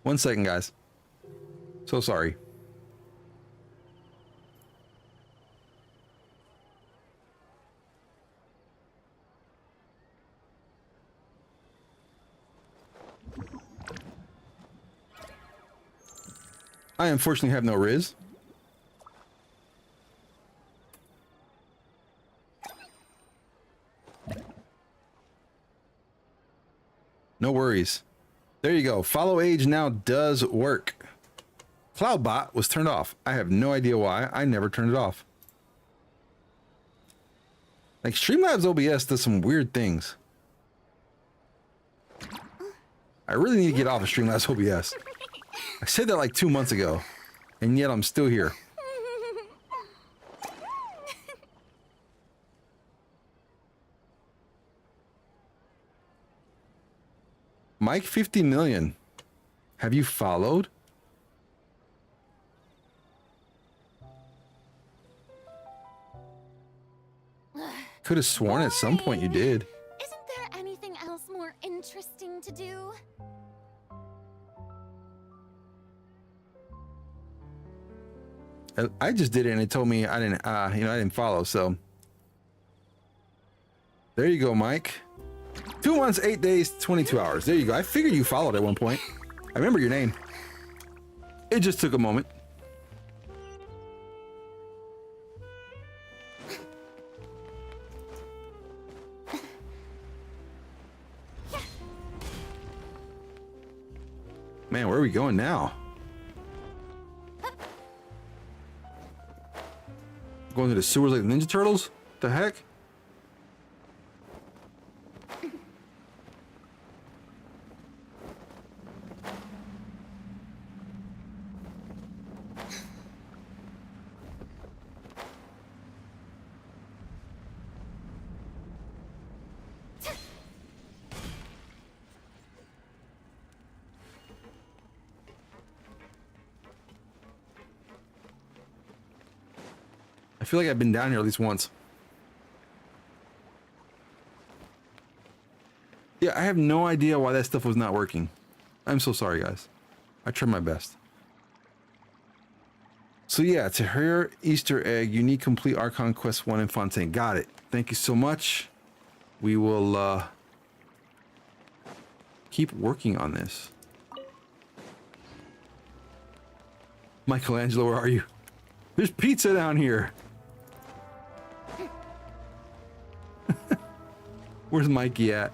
1 second, guys. So sorry. I unfortunately have no Riz. No worries. There you go. Follow age now does work. Cloudbot was turned off. I have no idea why. I never turned it off. Like Streamlabs OBS does some weird things. I really need to get off of Streamlabs OBS. I said that like 2 months ago, and yet I'm still here. Mike 50 million. Have you followed? Could have sworn at some point you did. Isn't there anything else more interesting to do? I just did it and it told me I didn't follow, so. There you go, Mike. 2 months, 8 days, 22 hours. There you go. I figured you followed at one point. I remember your name. It just took a moment. Man, where are we going now? Going to the sewers like the Ninja Turtles? The heck? I feel like I've been down here at least once. Yeah, I have no idea why that stuff was not working. I'm so sorry, guys. I tried my best. So yeah, it's a rare Easter egg. You need complete Archon Quest 1 in Fontaine. Got it. Thank you so much. We will keep working on this. Michelangelo, where are you? There's pizza down here. Where's Mikey at?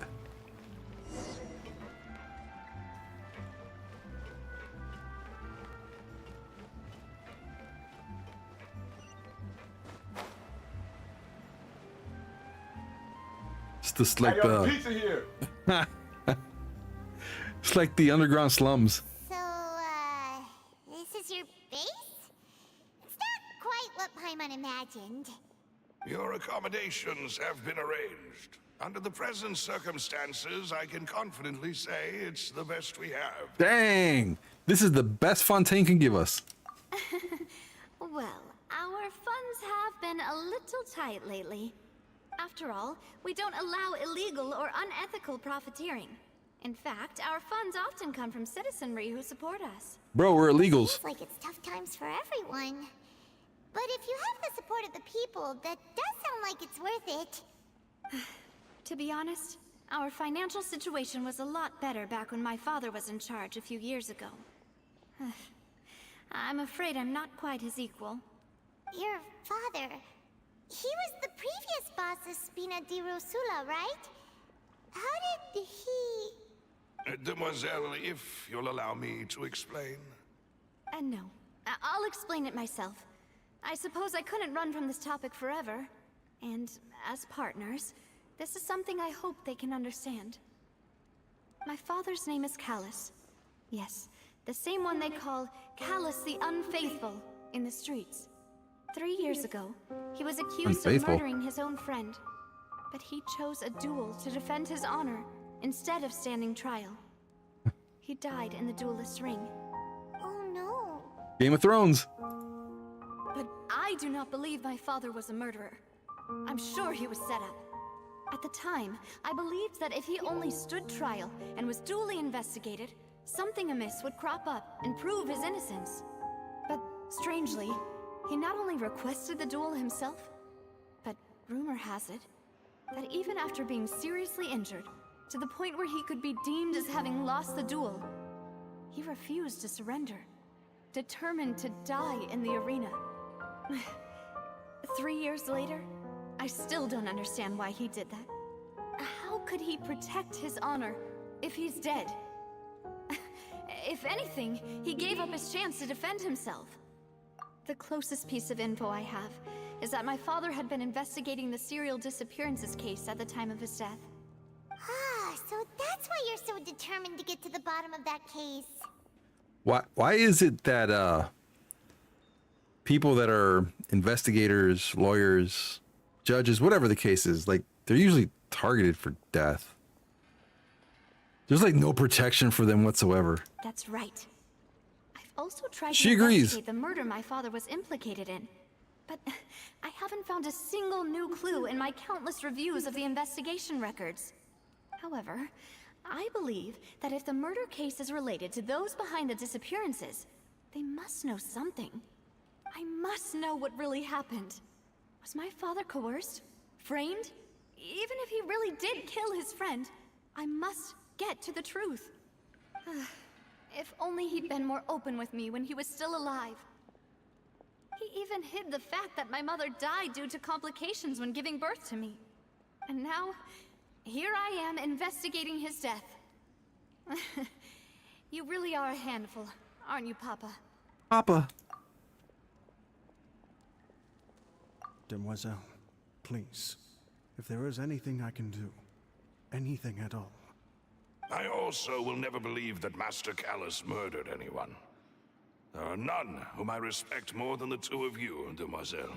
It's just like the pizza here. it's like the underground slums. So, this is your base? It's not quite what Paimon imagined. Your accommodations have been arranged. Under the present circumstances, I can confidently say it's the best we have. Dang! This is the best Fontaine can give us. Well, our funds have been a little tight lately. After all, we don't allow illegal or unethical profiteering. In fact, our funds often come from citizenry who support us. Bro, we're illegals. Seems like it's tough times for everyone. But if you have the support of the people, that does sound like it's worth it. To be honest, our financial situation was a lot better back when my father was in charge a few years ago. I'm afraid I'm not quite his equal. Your father... He was the previous boss of Spina di Rosula, right? How did he... Demoiselle, if you'll allow me to explain. No. I'll explain it myself. I suppose I couldn't run from this topic forever. And as partners, this is something I hope they can understand. My father's name is Callus. Yes, the same one they call Callus the Unfaithful in the streets. 3 years ago, he was accused of murdering his own friend. But he chose a duel to defend his honor instead of standing trial. He died in the duelist's ring. Oh no. Game of Thrones. But I do not believe my father was a murderer. I'm sure he was set up. At the time, I believed that if he only stood trial and was duly investigated, something amiss would crop up and prove his innocence. But strangely, he not only requested the duel himself, but rumor has it that even after being seriously injured, to the point where he could be deemed as having lost the duel, he refused to surrender, determined to die in the arena. 3 years later, I still don't understand why he did that. How could he protect his honor if he's dead? If anything, he gave up his chance to defend himself. The closest piece of info I have is that my father had been investigating the serial disappearances case at the time of his death. Ah, so that's why you're so determined to get to the bottom of that case. Why is it that people that are investigators, lawyers, judges, whatever the case is, like they're usually targeted for death? There's like no protection for them whatsoever. That's right. I've also tried She to agrees. investigate the murder my father was implicated in, but I haven't found a single new clue in my countless reviews of the investigation records. However, I believe that if the murder case is related to those behind the disappearances, they must know something. I must know what really happened. Was my father coerced? Framed? Even if he really did kill his friend, I must get to the truth. If only he'd been more open with me when he was still alive. He even hid the fact that my mother died due to complications when giving birth to me. And now, here I am investigating his death. You really are a handful, aren't you, Papa? Papa. Demoiselle, please, if there is anything I can do, anything at all. I also will never believe that Master Callus murdered anyone. There are none whom I respect more than the two of you, Demoiselle.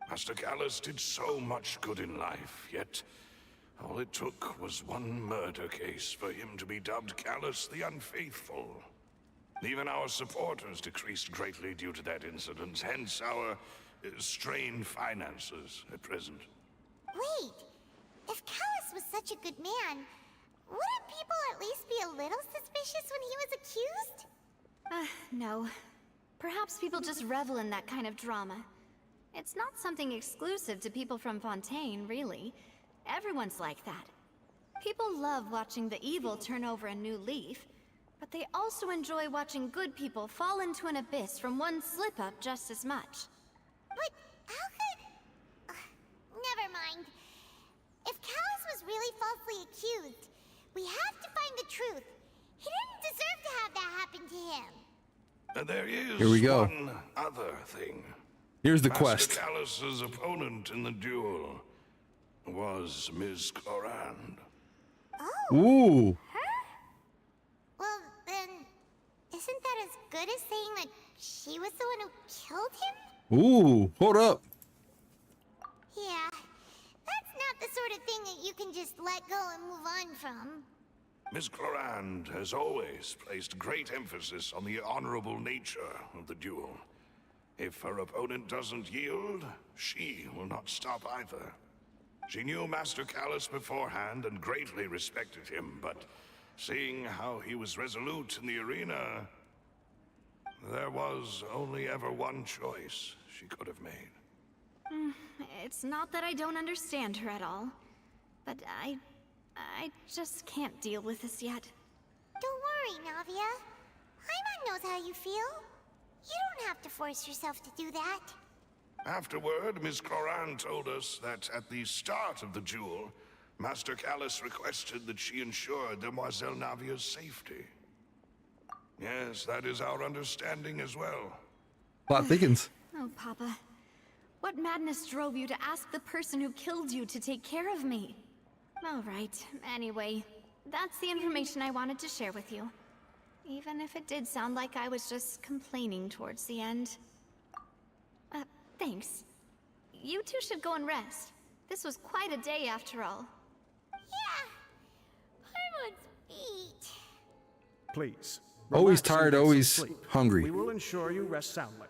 Master Callus did so much good in life, yet all it took was one murder case for him to be dubbed Callus the Unfaithful. Even our supporters decreased greatly due to that incident, hence our strained finances at present. Wait, if Callus was such a good man, wouldn't people at least be a little suspicious when he was accused? No. Perhaps people just revel in that kind of drama. It's not something exclusive to people from Fontaine, really. Everyone's like that. People love watching the evil turn over a new leaf, but they also enjoy watching good people fall into an abyss from one slip-up just as much. But how could... never mind. If Callus was really falsely accused, we have to find the truth. He didn't deserve to have that happen to him. And there is Here we go. one other thing. Here's the Master quest. Callus's opponent in the duel was Ms. Clorand. Ooh. Well, then, isn't that as good as saying that she was the one who killed him? Ooh. Hold up. Yeah, that's not the sort of thing that you can just let go and move on from. Ms. Clorand has always placed great emphasis on the honorable nature of the duel. If her opponent doesn't yield, she will not stop either. She knew Master Callus beforehand and greatly respected him, but seeing how he was resolute in the arena, there was only ever one choice she could have made. It's not that I don't understand her at all, but I just can't deal with this yet. Don't worry, Navia. Paimon knows how you feel. You don't have to force yourself to do that. Afterward, Ms. Clorand told us that at the start of the duel, Master Callus requested that she ensure Demoiselle Navia's safety. Yes, that is our understanding as well. Plot thickens. Oh, Papa. What madness drove you to ask the person who killed you to take care of me? All right, anyway, that's the information I wanted to share with you. Even if it did sound like I was just complaining towards the end. Thanks. You two should go and rest. This was quite a day after all. Yeah, Paimon's beat. Please. Always relax and tired, get some always sleep. hungry. We will ensure you rest soundly.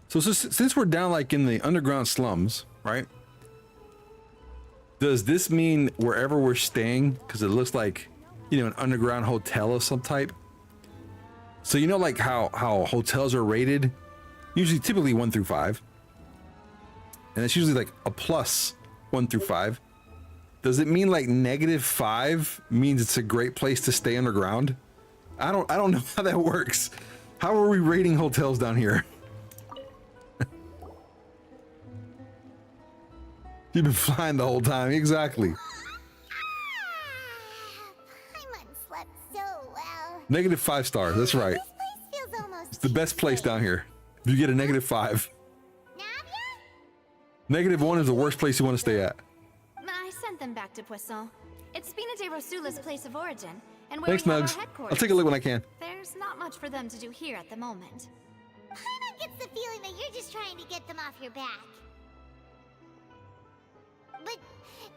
So since we're down like in the underground slums, right? Does this mean wherever we're staying, because it looks like, you know, an underground hotel of some type? So you know like how hotels are rated? Usually typically 1 through 5. And it's usually like a plus 1 through 5. Does it mean like -5 means it's a great place to stay underground? I don't know how that works. How are we rating hotels down here? You've been flying the whole time, exactly. Paimon slept so well. -5 stars, that's right. This place feels almost It's the best place down here. If you get a -5. Navia? -1 is the worst place you want to stay at. I sent them back to Poisson. It's Spina de Rosula's place of origin, and where Thanks, we have Nugs. our headquarters. I'll take a look when I can. There's not much for them to do here at the moment. Paimon gets the feeling that you're just trying to get them off your back. But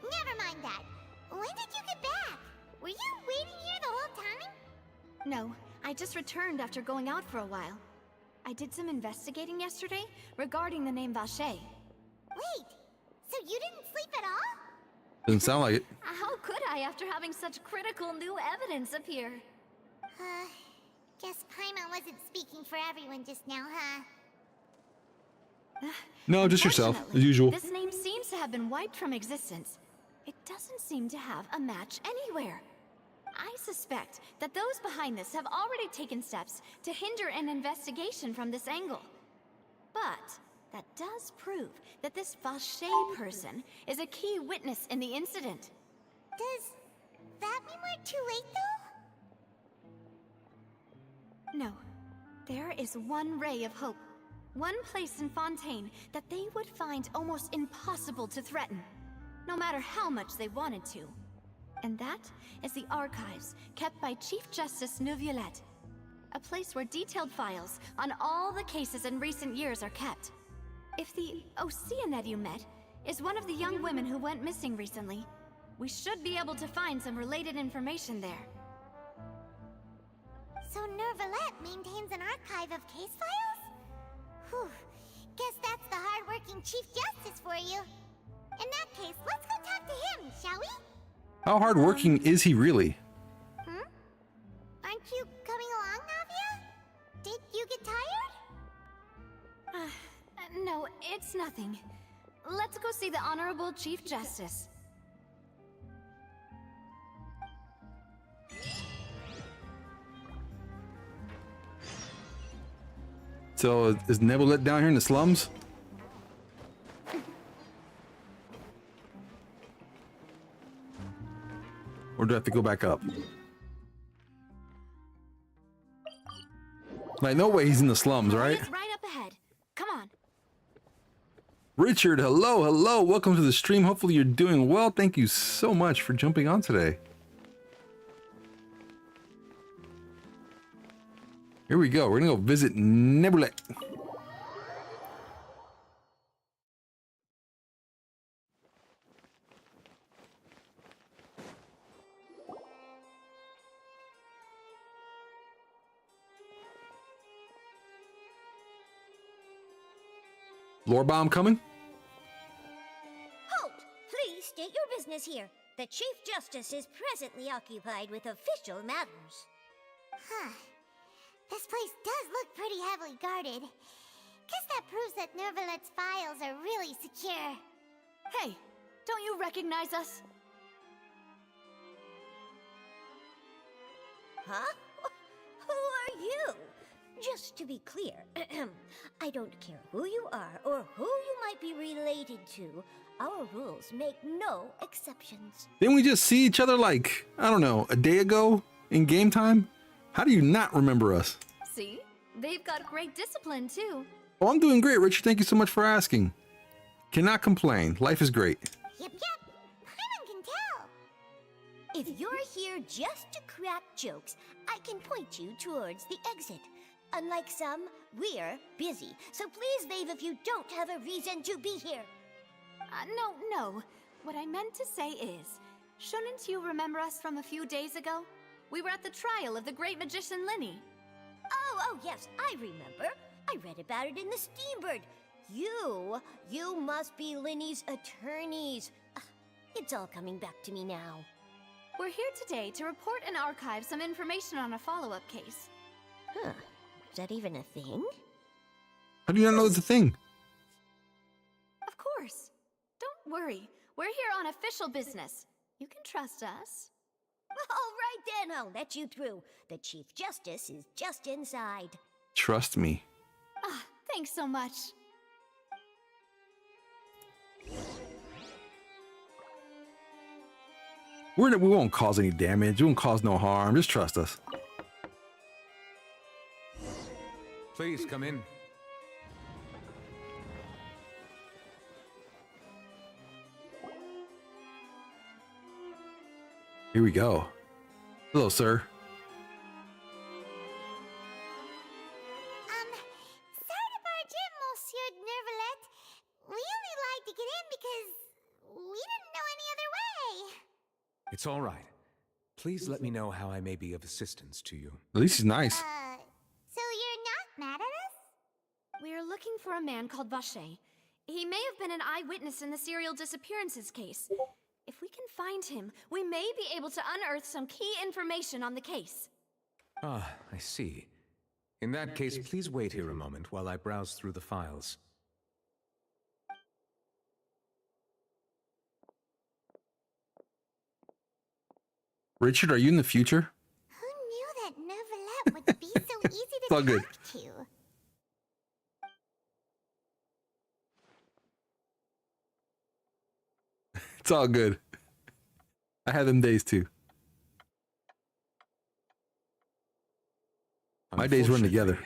never mind that. When did you get back? Were you waiting here the whole time? No, I just returned after going out for a while. I did some investigating yesterday regarding the name Vache. Wait, so you didn't sleep at all? Doesn't sound like it. How could I after having such critical new evidence appear? Guess Paimon wasn't speaking for everyone just now, huh? No, just yourself, as Unfortunately, usual. This name seems to have been wiped from existence. It doesn't seem to have a match anywhere. I suspect that those behind this have already taken steps to hinder an investigation from this angle. But that does prove that this Vache person is a key witness in the incident. Does that mean we're too late, though? No. There is one ray of hope. One place in Fontaine that they would find almost impossible to threaten, no matter how much they wanted to. And that is the archives kept by Chief Justice Neuvillette. A place where detailed files on all the cases in recent years are kept. If the Oceanette you met is one of the young women who went missing recently, we should be able to find some related information there. So Neuvillette maintains an archive of case files? Whew. Guess that's the hard-working Chief Justice for you. In that case, let's go talk to him, shall we? How hardworking is he really? Aren't you coming along, Navia? Did you get tired? No, it's nothing. Let's go see the Honorable Chief Justice. So is Neuvillette down here in the slums? Or do I have to go back up? Like, no way he's in the slums, right? It's right up ahead. Come on. Richard, hello, hello. Welcome to the stream. Hopefully you're doing well. Thank you so much for jumping on today. Here we go. We're gonna go visit Neuvillette. Lore bomb coming? Halt! Please state your business here. The Chief Justice is presently occupied with official matters. Huh. This place does look pretty heavily guarded. Guess that proves that Neuvillette's files are really secure. Hey, don't you recognize us? Huh? Who are you? Just to be clear, I don't care who you are or who you might be related to. Our rules make no exceptions. Didn't we just see each other like, I don't know, a day ago in game time? How do you not remember us? See? They've got great discipline, too. Oh, I'm doing great, Richard. Thank you so much for asking. Cannot complain. Life is great. Yep. Paimon can tell. If you're here just to crack jokes, I can point you towards the exit. Unlike some, we're busy, so please leave if you don't have a reason to be here. No. What I meant to say is, shouldn't you remember us from a few days ago? We were at the trial of the great magician Linny. Oh, yes, I remember. I read about it in the Steambird. You must be Linny's attorneys. It's all coming back to me now. We're here today to report and archive some information on a follow-up case. Huh. Is that even a thing? How do you not know it's a thing? Of course. Don't worry. We're here on official business. You can trust us. All right then, I'll let you through. The Chief Justice is just inside. Trust me. Thanks so much. We won't cause any damage. We won't cause no harm. Just trust us. Please come in. Here we go. Hello, sir. Sorry to barge in, Monsieur Neuvillette. We only lied to get in because we didn't know any other way. It's all right. Please let me know how I may be of assistance to you. At least he's nice. So you're not mad at us? We're looking for a man called Vache. He may have been an eyewitness in the serial disappearances case. If we can find him, we may be able to unearth some key information on the case. Ah, I see. In that case, please wait here a moment while I browse through the files. Richard, are you in the future? Who knew that Neuvillette would be so easy It's to all good. talk to? It's all good. I had them days too. My days run together.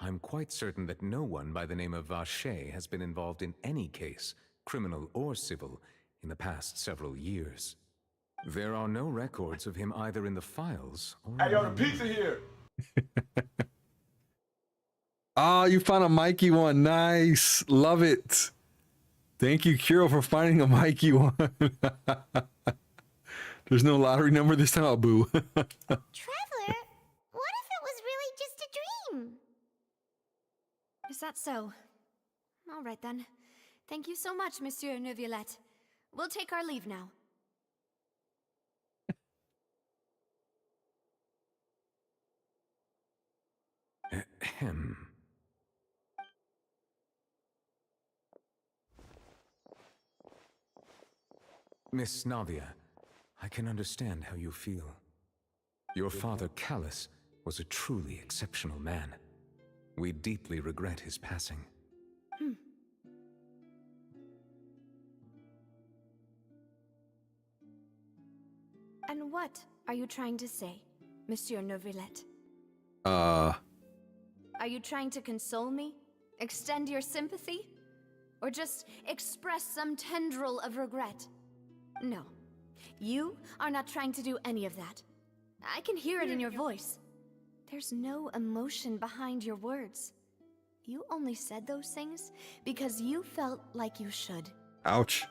I'm quite certain that no one by the name of Vache has been involved in any case, criminal or civil, in the past several years. There are no records of him either in the files or... Hey, yo, the pizza here! Oh, you found a Mikey one. Nice. Love it. Thank you, Kiro, for finding a Mikey one. There's no lottery number this time, boo. Traveler, what if it was really just a dream? Is that so? All right then. Thank you so much, Monsieur Neuvillette. We'll take our leave now. Ahem. Miss Navia, I can understand how you feel. Your father, Callus, was a truly exceptional man. We deeply regret his passing. And what are you trying to say, Monsieur Neuvillette? Uh, Are you trying to console me? Extend your sympathy? Or just express some tendril of regret? No. You are not trying to do any of that. I can hear it in your voice. There's no emotion behind your words. You only said those things because you felt like you should. Ouch.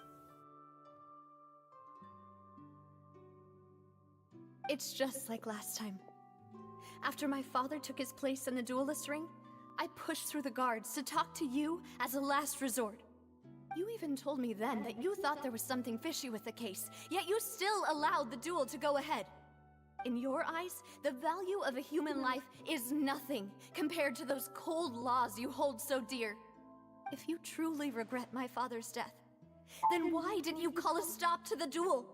It's just like last time. After my father took his place in the duelist ring, I pushed through the guards to talk to you as a last resort. You even told me then that you thought there was something fishy with the case, yet you still allowed the duel to go ahead. In your eyes, the value of a human life is nothing compared to those cold laws you hold so dear. If you truly regret my father's death, then why didn't you call a stop to the duel?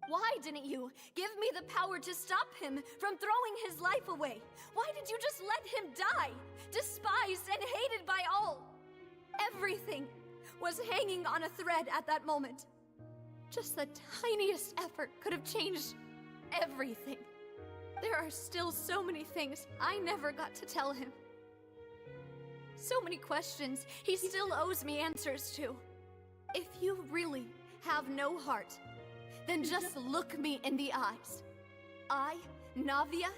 Why didn't you give me the power to stop him from throwing his life away? Why did you just let him die, despised and hated by all? Everything was hanging on a thread at that moment. Just the tiniest effort could have changed everything. There are still so many things I never got to tell him. So many questions he still owes me answers to. If you really have no heart, then just look me in the eyes. I, Navia,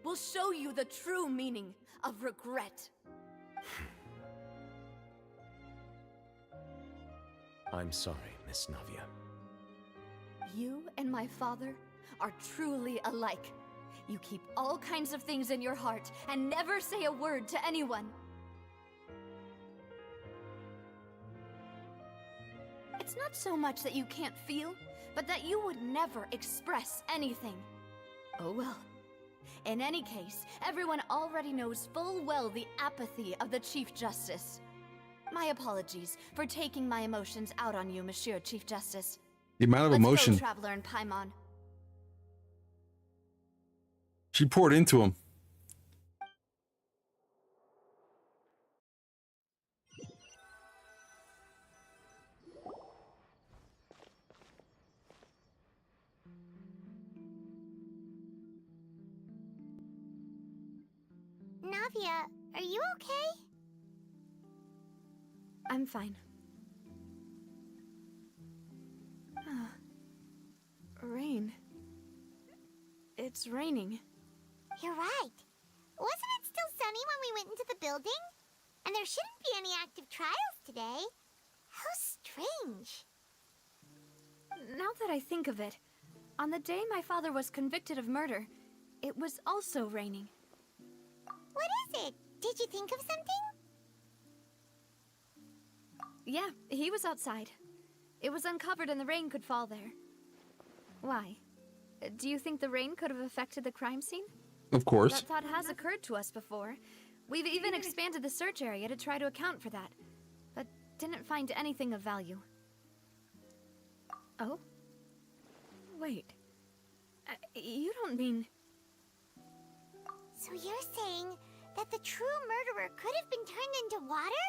will show you the true meaning of regret. I'm sorry, Miss Navia. You and my father are truly alike. You keep all kinds of things in your heart and never say a word to anyone. It's not so much that you can't feel, but that you would never express anything. Oh well. In any case, everyone already knows full well the apathy of the Chief Justice. My apologies for taking my emotions out on you, Monsieur Chief Justice. The amount of Let's emotion go, Traveler and Paimon. she poured into him. Navia, are you okay? I'm fine. Rain. It's raining. You're right. Wasn't it still sunny when we went into the building? And there shouldn't be any active trials today. How strange. Now that I think of it, on the day my father was convicted of murder, it was also raining. What is it? Did you think of something? Yeah, he was outside. It was uncovered and the rain could fall there. Why? Do you think the rain could have affected the crime scene? Of course. That thought has occurred to us before. We've even expanded the search area to try to account for that, but didn't find anything of value. Oh? Wait. You don't mean... So you're saying that the true murderer could have been turned into water?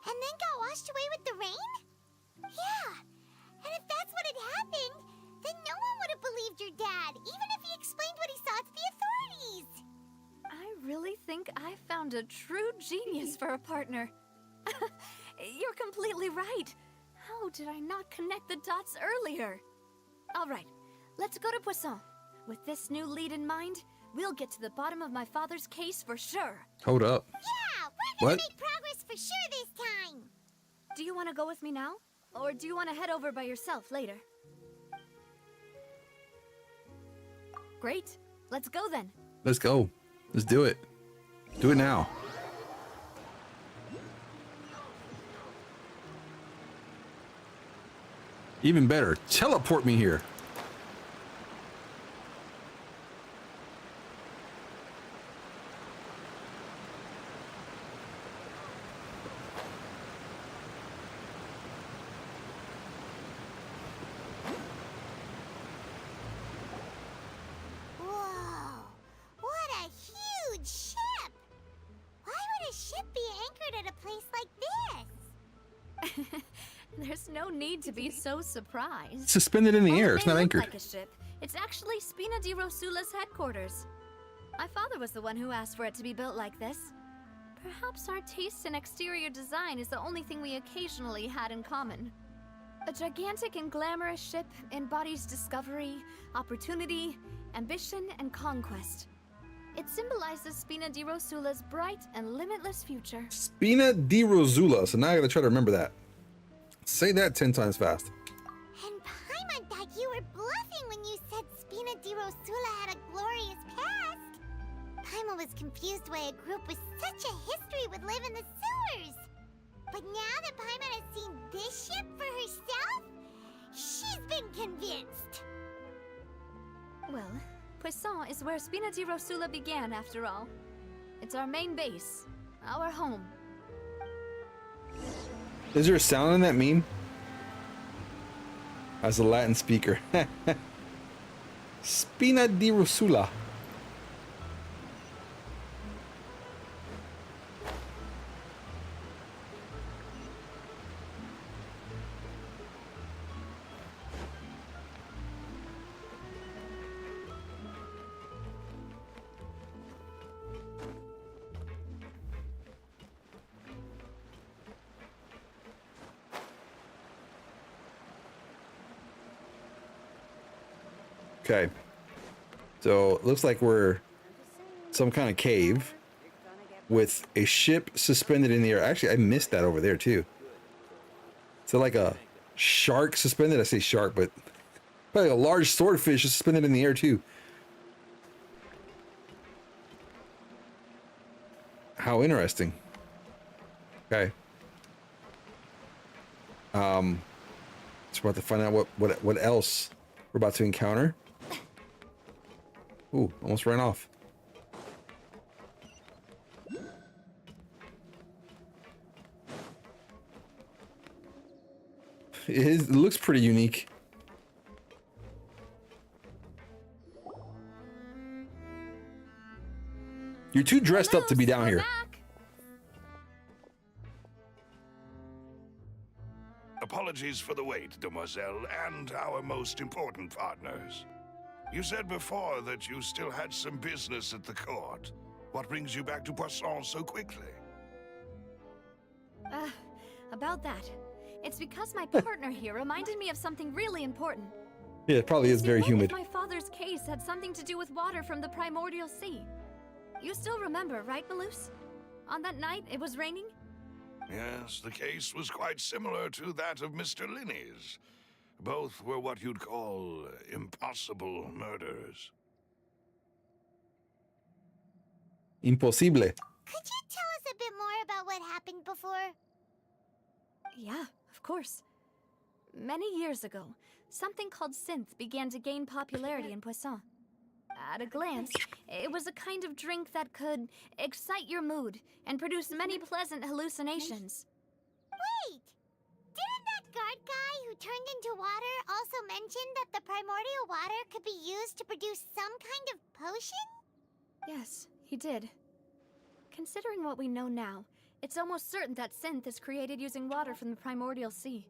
And then got washed away with the rain? Yeah. And if that's what had happened, Then no one would have believed your dad, even if he explained what he saw to the authorities. I really think I found a true genius for a partner. You're completely right. How did I not connect the dots earlier? All right, let's go to Poisson. With this new lead in mind, we'll get to the bottom of my father's case for sure. Hold up. Yeah, we're gonna What? make progress for sure this time. Do you want to go with me now? Or do you want to head over by yourself later? Great. Let's go then. Let's go. Let's do it. Do it now. Even better, teleport me here. Whoa, what a huge ship! Why would a ship be anchored at a place like this? There's no need to be so surprised. Suspended in the While air. it It's may not look anchored. like a ship, it's actually Spina di Rosula's headquarters. My father was the one who asked for it to be built like this. Perhaps our taste in exterior design is the only thing we occasionally had in common. A gigantic and glamorous ship embodies discovery, opportunity, ambition, and conquest. It symbolizes Spina di Rosula's bright and limitless future. Spina di Rosula. So now I gotta try to remember that. Say that 10 times fast. And Paimon thought you were bluffing when you said Spina di Rosula had a glorious past. Paimon was confused why a group with such a history would live in the sewers. But now that Paimon has seen this ship for herself, she's been convinced. Well, Poisson is where Spina di Rosula began, after all. It's our main base, our home. Is there a sound in that meme? As a Latin speaker. Spina di Rosula. Okay. So it looks like we're some kind of cave with a ship suspended in the air. Actually, I missed that over there too. So like a shark suspended. I say shark, but probably a large swordfish is suspended in the air too. How interesting. Okay. So we're about to find out what else we're about to encounter. Ooh, almost ran off. It looks pretty unique. You're too dressed up to be down here. Apologies for the wait, demoiselle, and our most important partners. You said before that you still had some business at the court. What brings you back to Poisson so quickly? About that. It's because my partner here reminded me of something really important. Yeah, it probably is very What humid. if my father's case had something to do with water from the primordial sea? You still remember, right, Malus? On that night, it was raining? Yes, the case was quite similar to that of Mr. Linney's. Both were what you'd call impossible murders. Imposible. Could you tell us a bit more about what happened before? Yeah, of course. Many years ago, something called synth began to gain popularity in Poisson. At a glance, it was a kind of drink that could excite your mood and produce many pleasant hallucinations. Wait! Didn't that guard guy who turned into water also mention that the primordial water could be used to produce some kind of potion? Yes, he did. Considering what we know now, it's almost certain that synth is created using water from the primordial sea.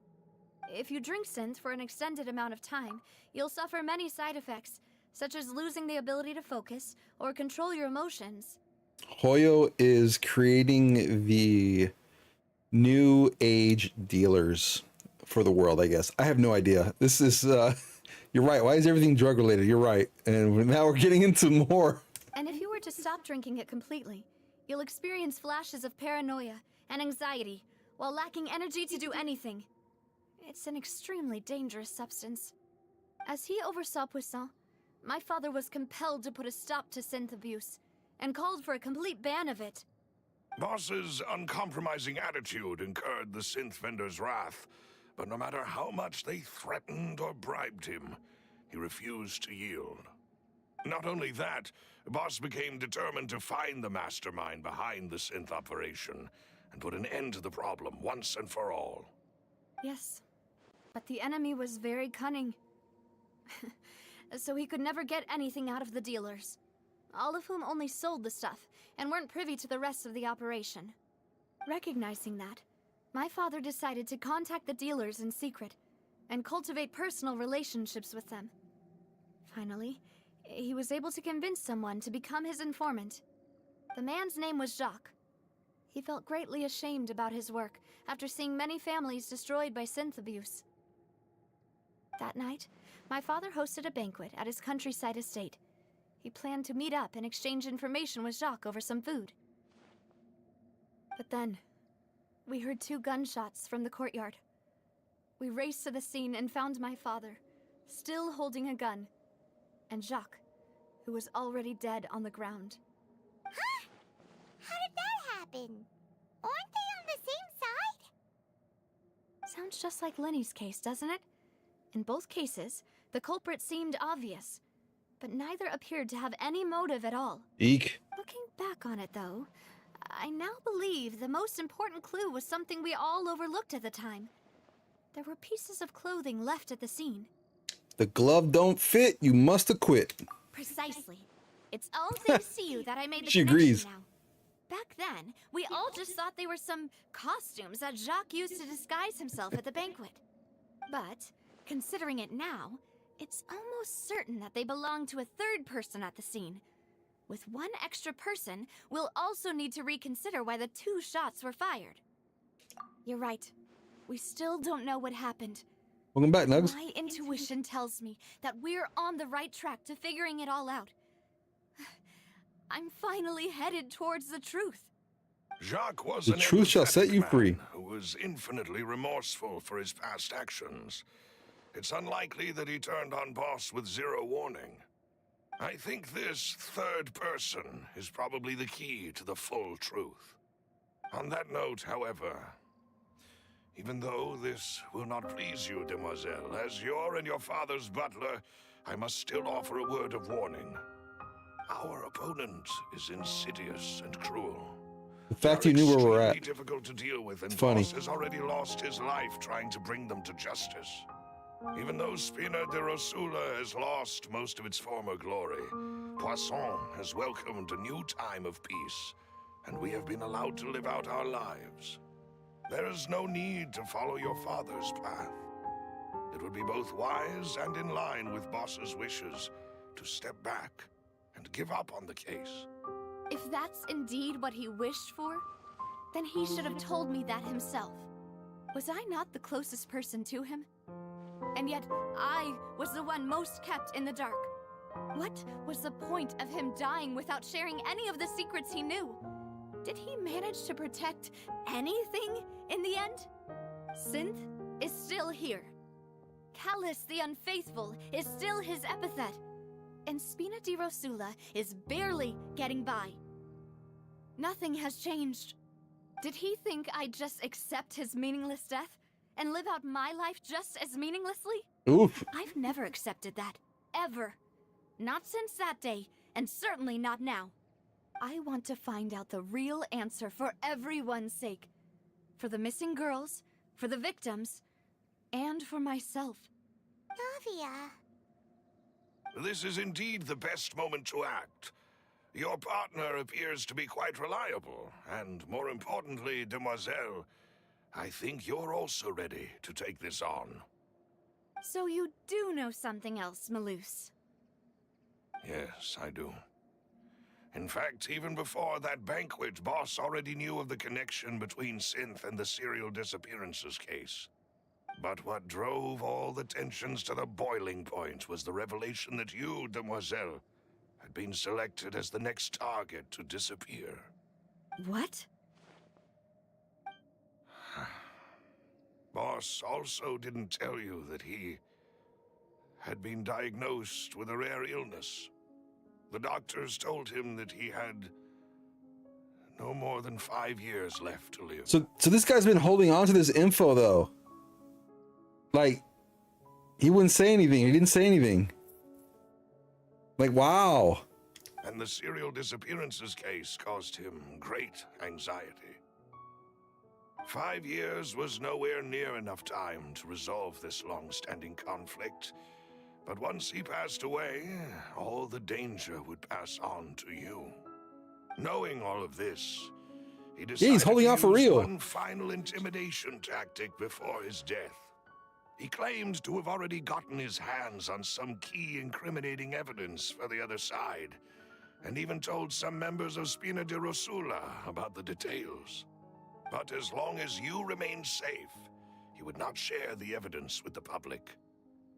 If you drink synth for an extended amount of time, you'll suffer many side effects, such as losing the ability to focus or control your emotions. Hoyo is creating the new age dealers for the world, I guess. I have no idea. This is, you're right. Why is everything drug related? You're right. And now we're getting into more. And if you were to stop drinking it completely, you'll experience flashes of paranoia and anxiety while lacking energy to do anything. It's an extremely dangerous substance. As he oversaw Poisson, my father was compelled to put a stop to synth abuse and called for a complete ban of it. Boss's uncompromising attitude incurred the synth vendor's wrath, but no matter how much they threatened or bribed him, he refused to yield. Not only that, Boss became determined to find the mastermind behind the synth operation and put an end to the problem once and for all. Yes, but the enemy was very cunning. So he could never get anything out of the dealers, all of whom only sold the stuff and weren't privy to the rest of the operation. Recognizing that, my father decided to contact the dealers in secret and cultivate personal relationships with them. Finally, he was able to convince someone to become his informant. The man's name was Jacques. He felt greatly ashamed about his work after seeing many families destroyed by synth abuse. That night, my father hosted a banquet at his countryside estate. He planned to meet up and exchange information with Jacques over some food. But then, we heard 2 gunshots from the courtyard. We raced to the scene and found my father, still holding a gun, and Jacques, who was already dead on the ground. Huh? How did that happen? Aren't they on the same side? Sounds just like Lenny's case, doesn't it? In both cases, the culprit seemed obvious, but neither appeared to have any motive at all. Eek. Looking back on it, though, I now believe the most important clue was something we all overlooked at the time. There were pieces of clothing left at the scene. The glove don't fit, you must acquit. Precisely. It's all thanks to you that I made the She connection agrees. now. Back then, we all just thought they were some costumes that Jacques used to disguise himself at the banquet. But, considering it now, it's almost certain that they belong to a third person at the scene. With one extra person, we'll also need to reconsider why the 2 shots were fired. You're right. We still don't know what happened. Welcome back, Nugs. My intuition tells me that we're on the right track to figuring it all out. I'm finally headed towards the truth. Jacques was The an truth shall set you empathetic free. man who was infinitely remorseful for his past actions. It's unlikely that he turned on Boss with 0 warning. I think this third person is probably the key to the full truth. On that note, however, even though this will not please you, demoiselle, as your and your father's butler, I must still offer a word of warning. Our opponent is insidious and cruel. The fact you knew where we're at. Extremely difficult to deal with, and It's funny. Boss has already lost his life trying to bring them to justice. Even though Spina de Rosula has lost most of its former glory, Poisson has welcomed a new time of peace, and we have been allowed to live out our lives. There is no need to follow your father's path. It would be both wise and in line with Boss's wishes to step back and give up on the case. If that's indeed what he wished for, then he should have told me that himself. Was I not the closest person to him? And yet, I was the one most kept in the dark. What was the point of him dying without sharing any of the secrets he knew? Did he manage to protect anything in the end? Synth is still here. Callus the Unfaithful is still his epithet. And Spina di Rosula is barely getting by. Nothing has changed. Did he think I'd just accept his meaningless death and live out my life just as meaninglessly? Oof. I've never accepted that. Ever. Not since that day, and certainly not now. I want to find out the real answer for everyone's sake. For the missing girls, for the victims, and for myself. Navia. This is indeed the best moment to act. Your partner appears to be quite reliable, and more importantly, demoiselle, I think you're also ready to take this on. So you do know something else, Maloose? Yes, I do. In fact, even before that banquet, Boss already knew of the connection between Synth and the serial disappearances case. But what drove all the tensions to the boiling point was the revelation that you, Demoiselle, had been selected as the next target to disappear. What? Boss also didn't tell you that he had been diagnosed with a rare illness. The doctors told him that he had no more than 5 years left to live. So this guy's been holding on to this info though. Like, he wouldn't say anything. He didn't say anything. Like, wow. And the serial disappearances case caused him great anxiety. 5 years was nowhere near enough time to resolve this long-standing conflict. But once he passed away, all the danger would pass on to you. Knowing all of this, he decided he's holding to out for use real. one final intimidation tactic before his death. He claimed to have already gotten his hands on some key incriminating evidence for the other side, and even told some members of Spina di Rosula about the details. But as long as you remained safe, he would not share the evidence with the public.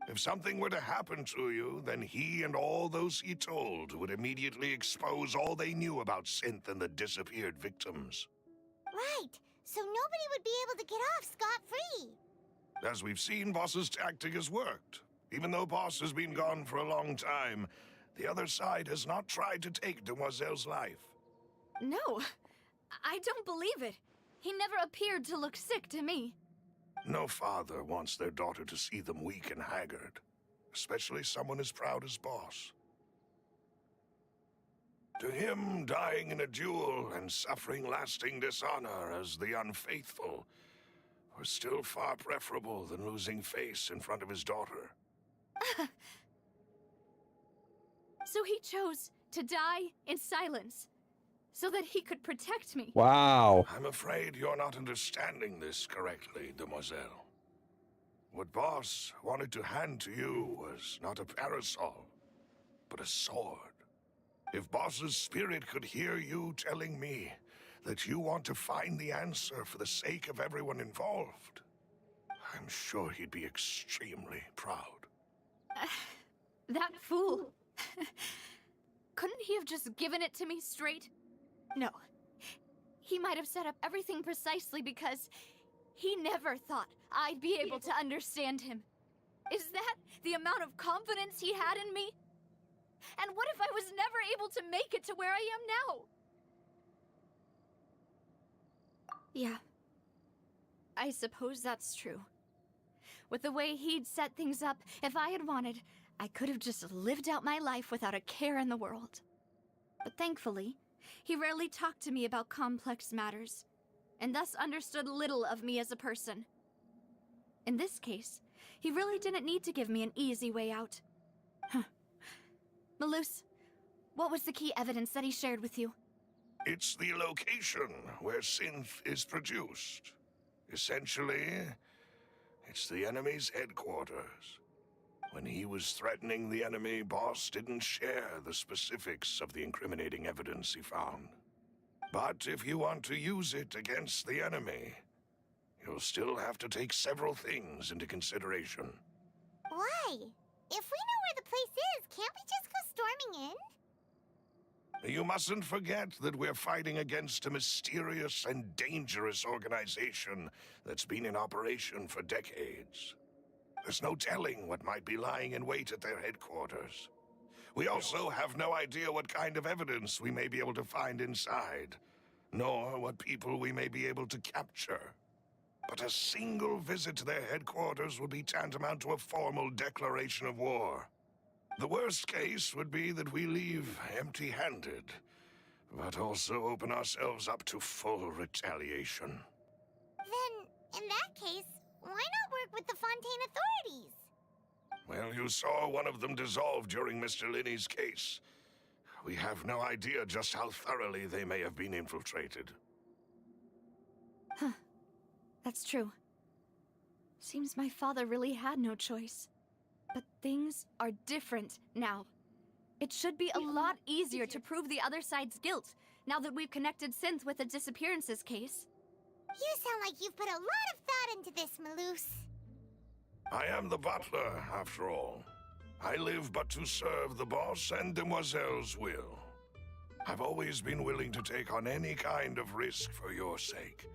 If something were to happen to you, then he and all those he told would immediately expose all they knew about Synth and the disappeared victims. Right, so nobody would be able to get off scot-free. As we've seen, Boss's tactic has worked. Even though Boss has been gone for a long time, the other side has not tried to take Demoiselle's life. No, I don't believe it. He never appeared to look sick to me. No father wants their daughter to see them weak and haggard, especially someone as proud as Boss. To him, dying in a duel and suffering lasting dishonor as the unfaithful was still far preferable than losing face in front of his daughter. So he chose to die in silence, so that he could protect me. Wow. I'm afraid you're not understanding this correctly, Demoiselle. What Boss wanted to hand to you was not a parasol, but a sword. If Boss's spirit could hear you telling me that you want to find the answer for the sake of everyone involved, I'm sure he'd be extremely proud. That fool. Couldn't he have just given it to me straight? No. He might have set up everything precisely because he never thought I'd be able to understand him. Is that the amount of confidence he had in me? And what if I was never able to make it to where I am now? Yeah. I suppose that's true. With the way he'd set things up, if I had wanted, I could have just lived out my life without a care in the world. But thankfully, he rarely talked to me about complex matters, and thus understood little of me as a person. In this case, he really didn't need to give me an easy way out. Huh. Maloose, what was the key evidence that he shared with you? It's the location where Synth is produced. Essentially, it's the enemy's headquarters. When he was threatening the enemy, Boss didn't share the specifics of the incriminating evidence he found. But if you want to use it against the enemy, you'll still have to take several things into consideration. Why? If we know where the place is, can't we just go storming in? You mustn't forget that we're fighting against a mysterious and dangerous organization that's been in operation for decades. There's no telling what might be lying in wait at their headquarters. We also have no idea what kind of evidence we may be able to find inside, nor what people we may be able to capture. But a single visit to their headquarters would be tantamount to a formal declaration of war. The worst case would be that we leave empty-handed, but also open ourselves up to full retaliation. Then, in that case, why not work with the Fontaine authorities? Well, you saw one of them dissolve during Mr. Linney's case. We have no idea just how thoroughly they may have been infiltrated. That's true. Seems my father really had no choice. But things are different now. It should be a lot easier to prove the other side's guilt, now that we've connected Synth with the disappearances case. You sound like you've put a lot of thought into this, Maloose. I am the butler, after all. I live but to serve the boss and Demoiselle's will. I've always been willing to take on any kind of risk for your sake.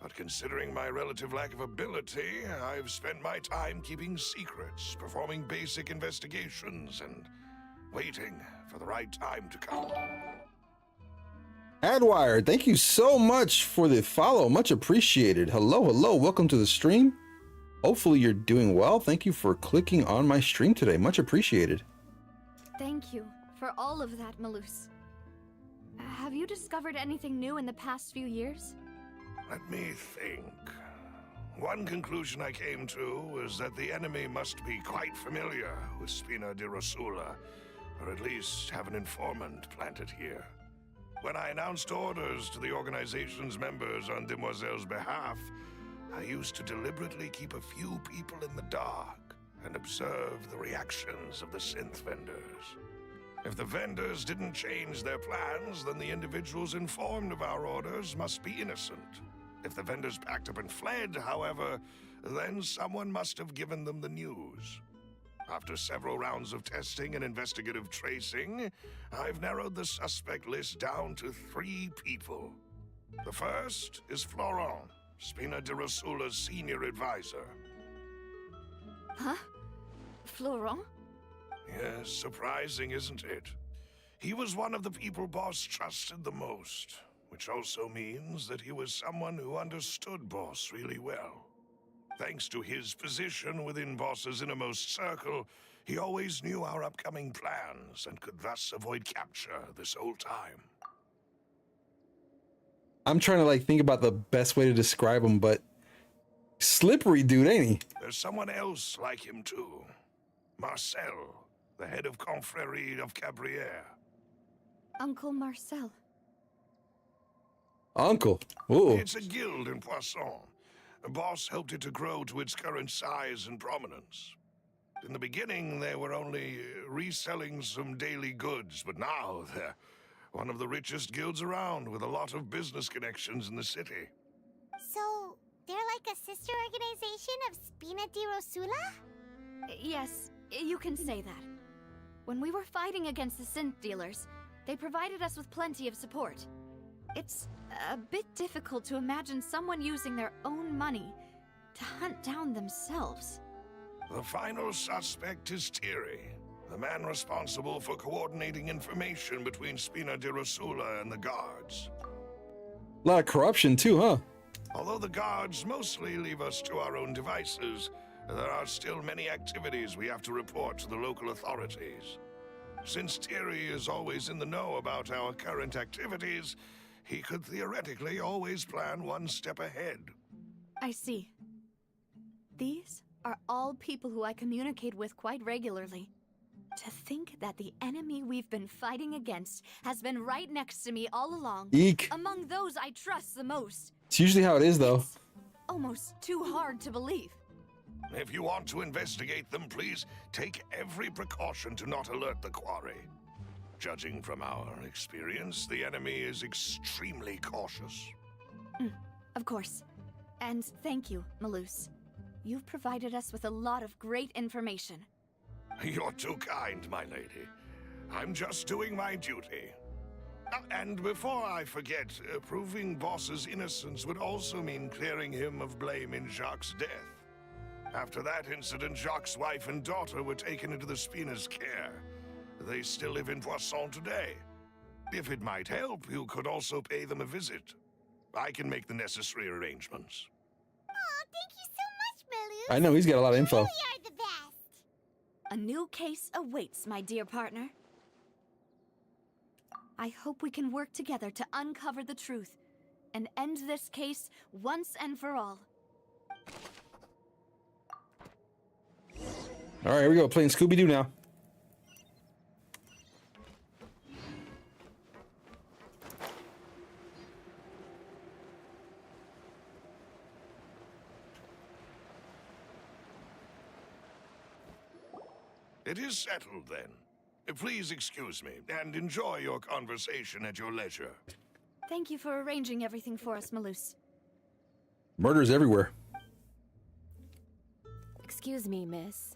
But considering my relative lack of ability, I've spent my time keeping secrets, performing basic investigations, and waiting for the right time to come. Adwire, thank you so much for the follow. Much appreciated. Hello, hello. Welcome to the stream. Hopefully you're doing well. Thank you for clicking on my stream today. Much appreciated. Thank you for all of that, Maloose. Have you discovered anything new in the past few years? Let me think. One conclusion I came to was that the enemy must be quite familiar with Spina di Rosula, or at least have an informant planted here. When I announced orders to the organization's members on Demoiselle's behalf, I used to deliberately keep a few people in the dark and observe the reactions of the synth vendors. If the vendors didn't change their plans, then the individuals informed of our orders must be innocent. If the vendors packed up and fled, however, then someone must have given them the news. After several rounds of testing and investigative tracing, I've narrowed the suspect list down to 3 people. The first is Florent, Spina di Rosula's senior advisor. Huh? Florent? Yes, surprising, isn't it? He was one of the people Boss trusted the most, which also means that he was someone who understood Boss really well. Thanks to his position within Boss's innermost circle, he always knew our upcoming plans and could thus avoid capture this whole time. I'm trying to think about the best way to describe him, but slippery dude, ain't he? There's someone else like him too. Marcel, the head of Confrérie of Cabrières. Uncle Marcel. Uncle. Ooh. It's a guild in Poisson. Boss helped it to grow to its current size and prominence. In the beginning, they were only reselling some daily goods, but now they're one of the richest guilds around, with a lot of business connections in the city. So, they're like a sister organization of Spina di Rosula? Yes, you can say that. When we were fighting against the synth dealers, they provided us with plenty of support. It's a bit difficult to imagine someone using their own money to hunt down themselves. The final suspect is Thierry, the man responsible for coordinating information between Spina di Rosula and the guards. A lot of corruption too, huh? Although the guards mostly leave us to our own devices, there are still many activities we have to report to the local authorities. Since Thierry is always in the know about our current activities, he could theoretically always plan one step ahead. I see. These are all people who I communicate with quite regularly. To think that the enemy we've been fighting against has been right next to me all along, Eek. among those I trust the most. It's usually how it is, though. It's almost too hard to believe. If you want to investigate them, please take every precaution to not alert the quarry. Judging from our experience, the enemy is extremely cautious. Of course. And thank you, Maloose. You've provided us with a lot of great information. You're too kind, my lady. I'm just doing my duty. And before I forget, proving Boss's innocence would also mean clearing him of blame in Jacques' death. After that incident, Jacques' wife and daughter were taken into the Spina's care. They still live in Poisson today. If it might help, you could also pay them a visit. I can make the necessary arrangements. Oh, thank you so much, Maloose. I know, he's got a lot of info. You really are the best. A new case awaits, my dear partner. I hope we can work together to uncover the truth and end this case once and for all. All right, here we go. Playing Scooby-Doo now. It is settled then. Please excuse me, and enjoy your conversation at your leisure. Thank you for arranging everything for us, Malus. Murders everywhere. Excuse me, miss.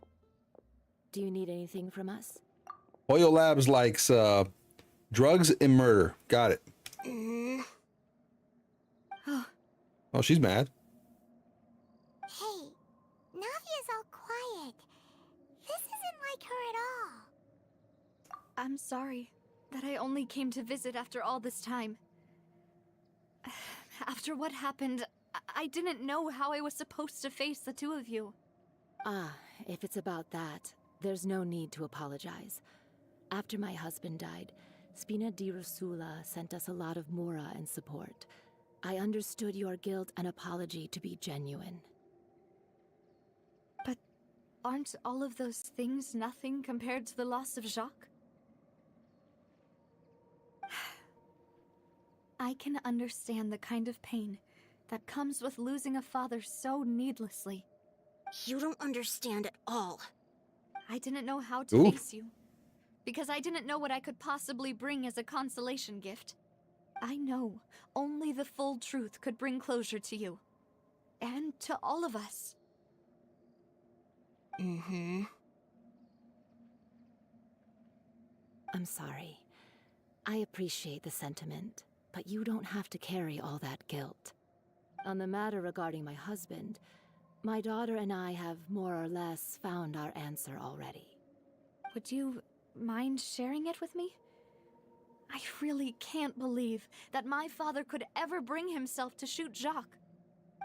Do you need anything from us? Oil Labs likes drugs and murder. Got it. Oh, she's mad. Hey, Navia's all quiet. This isn't like her at all. I'm sorry that I only came to visit after all this time. After what happened, I didn't know how I was supposed to face the two of you. Ah, if it's about that, there's no need to apologize. After my husband died, Spina di Rosula sent us a lot of mora and support. I understood your guilt and apology to be genuine. But aren't all of those things nothing compared to the loss of Jacques? I can understand the kind of pain that comes with losing a father so needlessly. You don't understand at all. I didn't know how to face you, because I didn't know what I could possibly bring as a consolation gift. I know only the full truth could bring closure to you. And to all of us. I'm sorry. I appreciate the sentiment, but you don't have to carry all that guilt. On the matter regarding my husband, my daughter and I have more or less found our answer already. Would you mind sharing it with me? I really can't believe that my father could ever bring himself to shoot Jacques.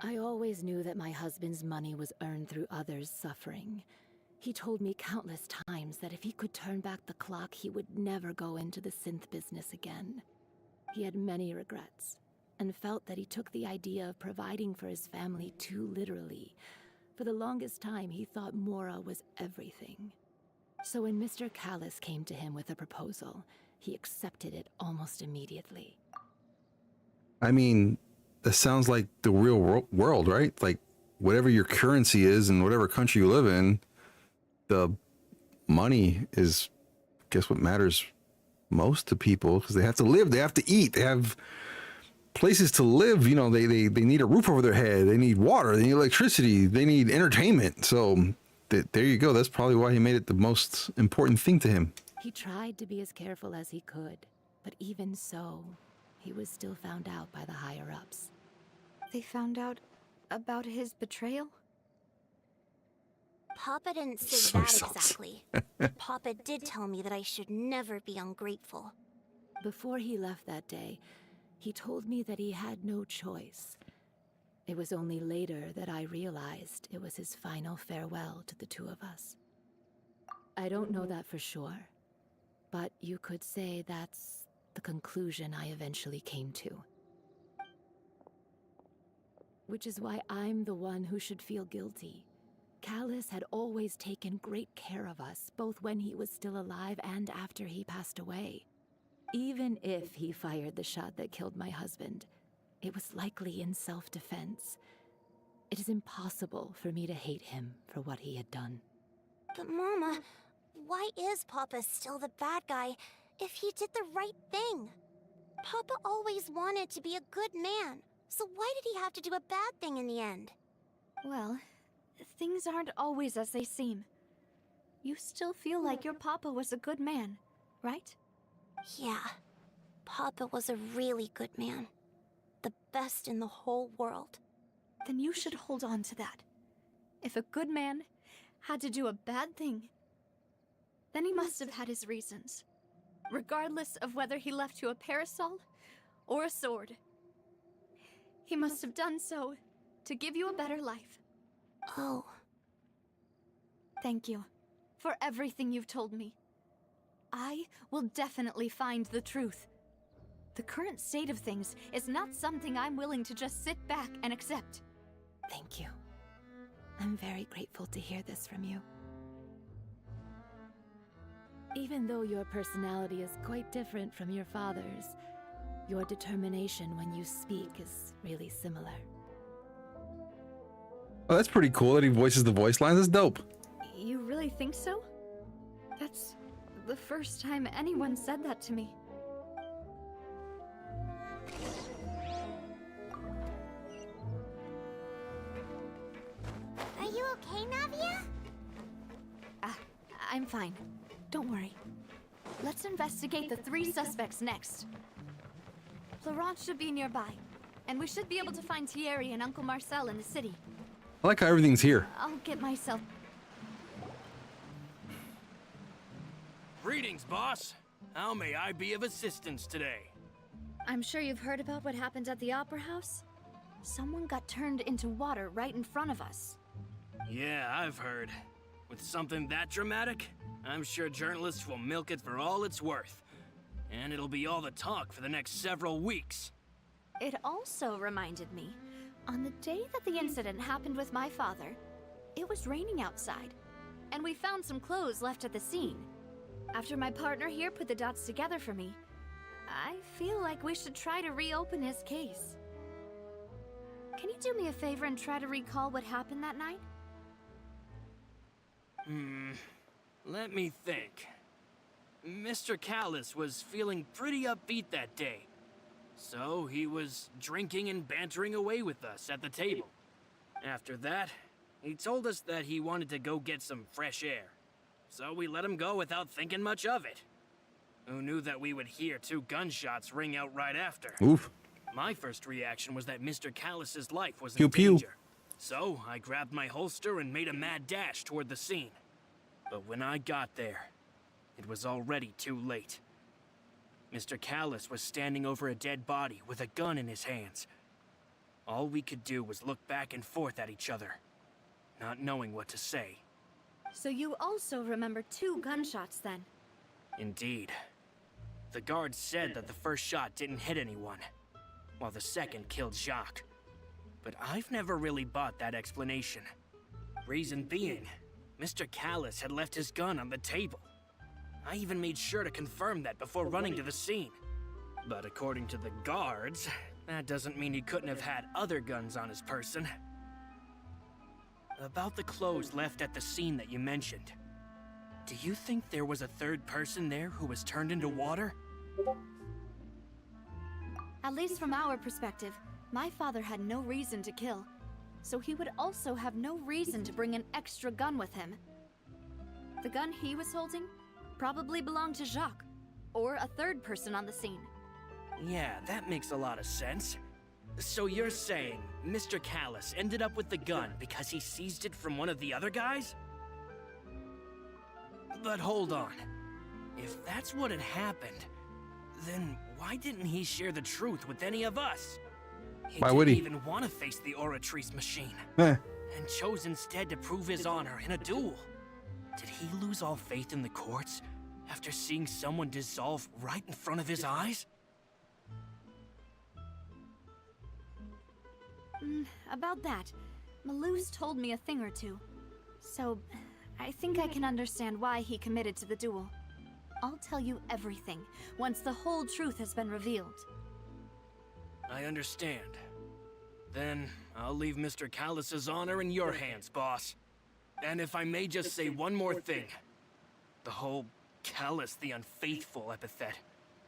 I always knew that my husband's money was earned through others' suffering. He told me countless times that if he could turn back the clock, he would never go into the synth business again. He had many regrets, and felt that he took the idea of providing for his family too literally. For the longest time, he thought mora was everything. So when Mr. Callis came to him with a proposal, he accepted it almost immediately. I mean, that sounds like the real world, right? Like, whatever your currency is in whatever country you live in, the money is, guess what matters most to people, because they have to live, they have to eat, they have places to live. You know, they need a roof over their head, they need water, they need electricity, they need entertainment. So there you go. That's probably why he made it the most important thing to him. He tried to be as careful as he could, but even so, he was still found out by the higher-ups. They found out about his betrayal? Papa didn't say Soy that sauce. exactly. Papa did tell me that I should never be ungrateful. Before he left that day, he told me that he had no choice. It was only later that I realized it was his final farewell to the two of us. I don't know that for sure, but you could say that's the conclusion I eventually came to. Which is why I'm the one who should feel guilty. Callis had always taken great care of us, both when he was still alive and after he passed away. Even if he fired the shot that killed my husband, it was likely in self-defense. It is impossible for me to hate him for what he had done. But Mama, why is Papa still the bad guy if he did the right thing? Papa always wanted to be a good man, so why did he have to do a bad thing in the end? Well, things aren't always as they seem. You still feel like your papa was a good man, right? Yeah, Papa was a really good man. The best in the whole world. Then you should hold on to that. If a good man had to do a bad thing, then he must have had his reasons. Regardless of whether he left you a parasol or a sword. He must have done so to give you a better life. Oh. Thank you for everything you've told me. I will definitely find the truth. The current state of things is not something I'm willing to just sit back and accept. Thank you. I'm very grateful to hear this from you. Even though your personality is quite different from your father's, your determination when you speak is really similar. Oh, that's pretty cool that he voices the voice lines. That's dope. You really think so? That's the first time anyone said that to me. Are you okay, Navia? I'm fine. Don't worry. Let's investigate the 3 suspects next. Florence should be nearby, and we should be able to find Thierry and Uncle Marcel in the city. I like how everything's here. I'll get myself... Greetings, boss. How may I be of assistance today? I'm sure you've heard about what happened at the Opera House? Someone got turned into water right in front of us. Yeah, I've heard. With something that dramatic, I'm sure journalists will milk it for all it's worth. And it'll be all the talk for the next several weeks. It also reminded me, on the day that the incident happened with my father, it was raining outside, and we found some clothes left at the scene. After my partner here put the dots together for me, I feel like we should try to reopen his case. Can you do me a favor and try to recall what happened that night? Let me think. Mr. Callis was feeling pretty upbeat that day. So he was drinking and bantering away with us at the table. After that, he told us that he wanted to go get some fresh air. So we let him go without thinking much of it. Who knew that we would hear 2 gunshots ring out right after? Oof. My first reaction was that Mr. Callis's life was Pew in pew. danger. So I grabbed my holster and made a mad dash toward the scene. But when I got there, it was already too late. Mr. Callis was standing over a dead body with a gun in his hands. All we could do was look back and forth at each other, not knowing what to say. So you also remember 2 gunshots then? Indeed. The guard said that the first shot didn't hit anyone, while the second killed Jacques. But I've never really bought that explanation. Reason being, Mr. Callis had left his gun on the table. I even made sure to confirm that before running to the scene. But according to the guards, that doesn't mean he couldn't have had other guns on his person. About the clothes left at the scene that you mentioned, do you think there was a 3rd person there who was turned into water? At least from our perspective, my father had no reason to kill, so he would also have no reason to bring an extra gun with him. The gun he was holding probably belonged to Jacques, or a 3rd person on the scene. Yeah, that makes a lot of sense. So you're saying Mr. Callis ended up with the gun because he seized it from one of the other guys? But hold on. If that's what had happened, then why didn't he share the truth with any of us? Why would he? Didn't even want to face the Oratrice machine, Eh. and chose instead to prove his honor in a duel. Did he lose all faith in the courts after seeing someone dissolve right in front of his eyes? About that, Malouse told me a thing or two. So, I think I can understand why he committed to the duel. I'll tell you everything once the whole truth has been revealed. I understand. Then I'll leave Mr. Callis's honor in your hands, boss. And if I may just say one more thing. The whole Callis the Unfaithful epithet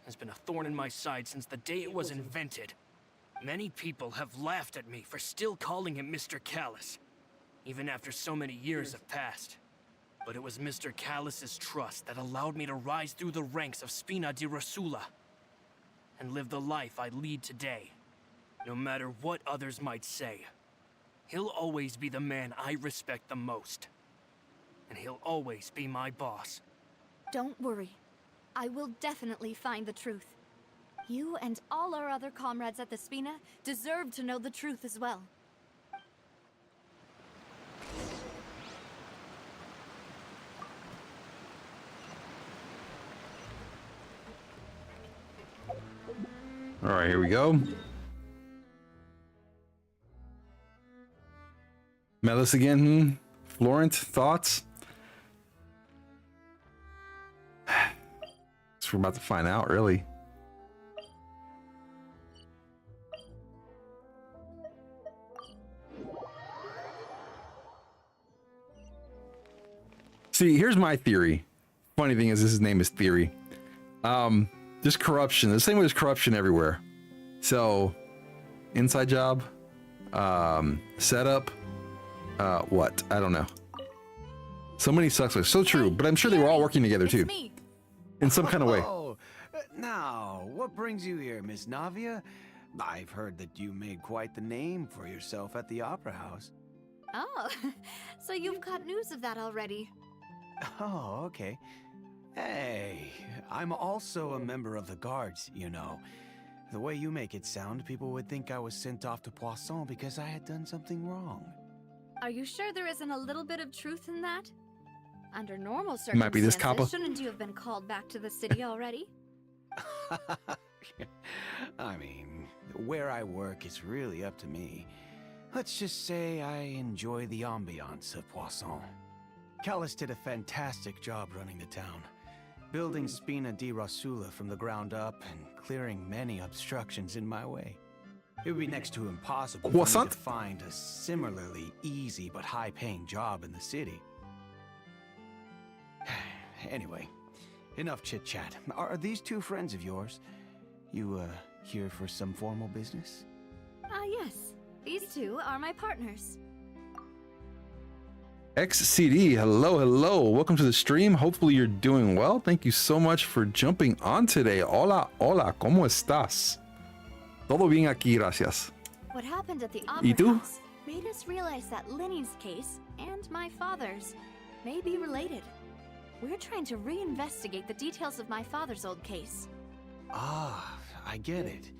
has been a thorn in my side since the day it was invented. Many people have laughed at me for still calling him Mr. Callis, even after so many years have passed. But it was Mr. Callis's trust that allowed me to rise through the ranks of Spina di Rosula and live the life I lead today. No matter what others might say, he'll always be the man I respect the most. And he'll always be my boss. Don't worry. I will definitely find the truth. You and all our other comrades at the Spina deserve to know the truth as well. All right, here we go. Melis again. Florent, thoughts? So we're about to find out, really. See, here's my theory. Funny thing is, his name is Theory. There's corruption. The same way there's corruption everywhere. So, inside job, setup, what? I don't know. So many suspects. So true, but I'm sure they were all working together too. In some kind of way. Oh, now, what brings you here, Miss Navia? I've heard that you made quite the name for yourself at the Opera House. Oh, so you've got news of that already. Oh, okay. Hey, I'm also a member of the guards, you know. The way you make it sound, people would think I was sent off to Poisson because I had done something wrong. Are you sure there isn't a little bit of truth in that? Under normal Might be this circumstances, copper. shouldn't you have been called back to the city already? I mean, where I work is really up to me. Let's just say I enjoy the ambiance of Poisson. Callus did a fantastic job running the town, building Spina di Rosula from the ground up and clearing many obstructions in my way. It would be next to impossible for me Croissant? to find a similarly easy but high-paying job in the city. Anyway, enough chit-chat. Are these two friends of yours? You, here for some formal business? Yes. These two are my partners. XCD, hello, hello. Welcome to the stream. Hopefully you're doing well. Thank you so much for jumping on today. Hola, hola, ¿cómo estás? Todo bien aquí, gracias. What happened at the ¿Y Opera tú? House made us realize that Lenny's case and my father's may be related. We're trying to reinvestigate the details of my father's old case. Ah, I get it.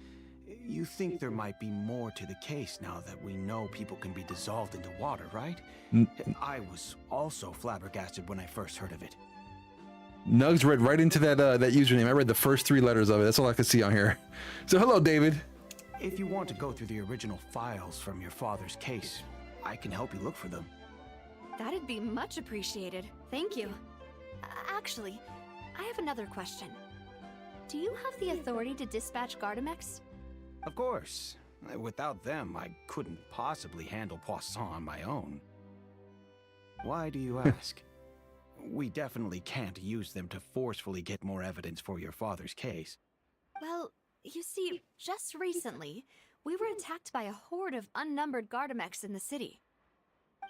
You think there might be more to the case now that we know people can be dissolved into water, right? I was also flabbergasted when I first heard of it. Nugs read right into that that username. I read the first 3 letters of it. That's all I could see on here. So hello, David. If you want to go through the original files from your father's case, I can help you look for them. That'd be much appreciated. Thank you. Actually, I have another question. Do you have the authority to dispatch Gardamex? Of course. Without them, I couldn't possibly handle Poisson on my own. Why do you ask? We definitely can't use them to forcefully get more evidence for your father's case. Well, you see, just recently, we were attacked by a horde of unnumbered Gardamex in the city.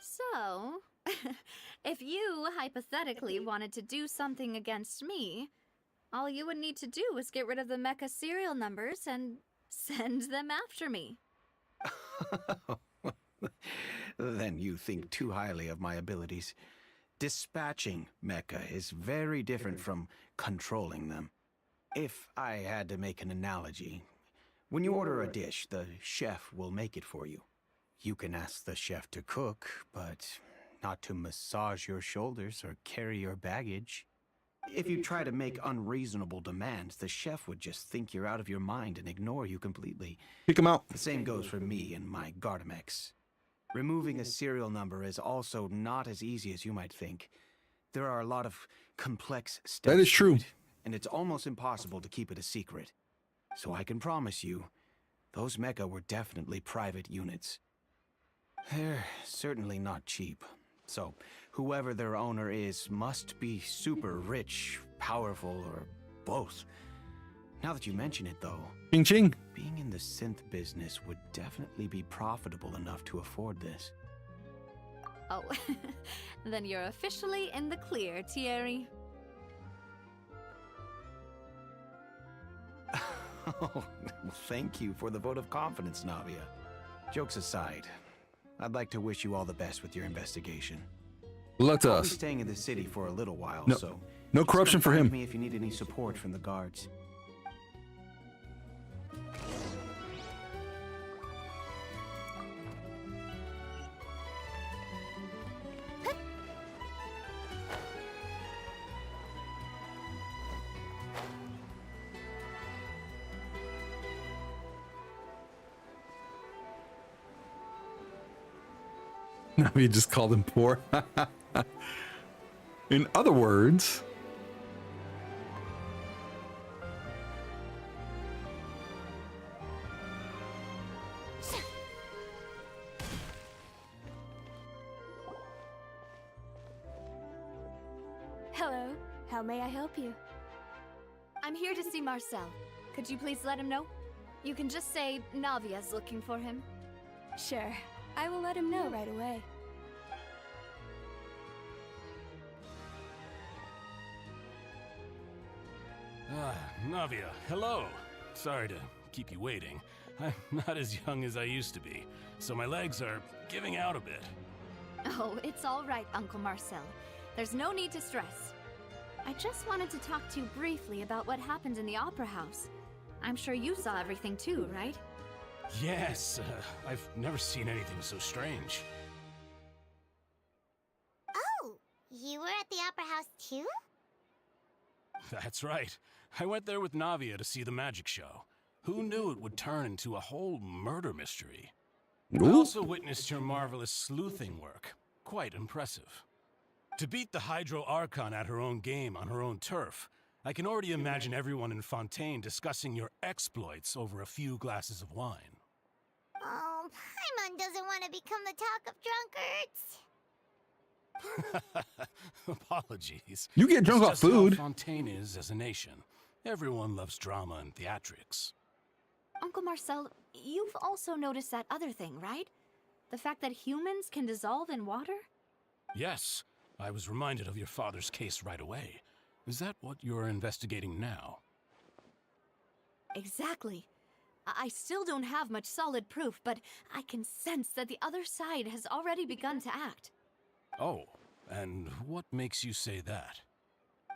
So, if you hypothetically wanted to do something against me, all you would need to do is get rid of the mecha serial numbers and send them after me. Then you think too highly of my abilities. Dispatching mecha is very different from controlling them. If I had to make an analogy, when you order a dish, the chef will make it for you. You can ask the chef to cook, but not to massage your shoulders or carry your baggage. If you try to make unreasonable demands, the chef would just think you're out of your mind and ignore you completely. Kick him out. The same goes for me and my Gardamex. Removing a serial number is also not as easy as you might think. There are a lot of complex steps. That is to true. it, and it's almost impossible to keep it a secret. So I can promise you, those mecha were definitely private units. They're certainly not cheap. So, whoever their owner is must be super rich, powerful, or both. Now that you mention it, though, Ching ching. being in the synth business would definitely be profitable enough to afford this. Oh, then you're officially in the clear, Thierry. Oh, well, thank you for the vote of confidence, Navia. Jokes aside, I'd like to wish you all the best with your investigation. Good luck to I'll be us. staying in the city for a little while, No- so no just corruption come for find him. me if you need any support from the guards. No, you just called him poor. In other words, Hello. How may I help you? I'm here to see Marcel. Could you please let him know? You can just say Navia's looking for him. Sure. I will let him know right away. Navia, hello. Sorry to keep you waiting. I'm not as young as I used to be, so my legs are giving out a bit. Oh, it's all right, Uncle Marcel. There's no need to stress. I just wanted to talk to you briefly about what happened in the Opera House. I'm sure you saw everything too, right? Yes, I've never seen anything so strange. Oh, you were at the Opera House too? That's right. I went there with Navia to see the magic show. Who knew it would turn into a whole murder mystery? I also witnessed your marvelous sleuthing work. Quite impressive. To beat the Hydro Archon at her own game on her own turf, I can already imagine everyone in Fontaine discussing your exploits over a few glasses of wine. Oh, Paimon doesn't want to become the talk of drunkards. Apologies. You get drunk It's off just food. How Fontaine is as a nation. Everyone loves drama and theatrics. Uncle Marcel, you've also noticed that other thing, right? The fact that humans can dissolve in water? Yes, I was reminded of your father's case right away. Is that what you're investigating now? Exactly. I still don't have much solid proof, but I can sense that the other side has already begun to act. Oh, and what makes you say that?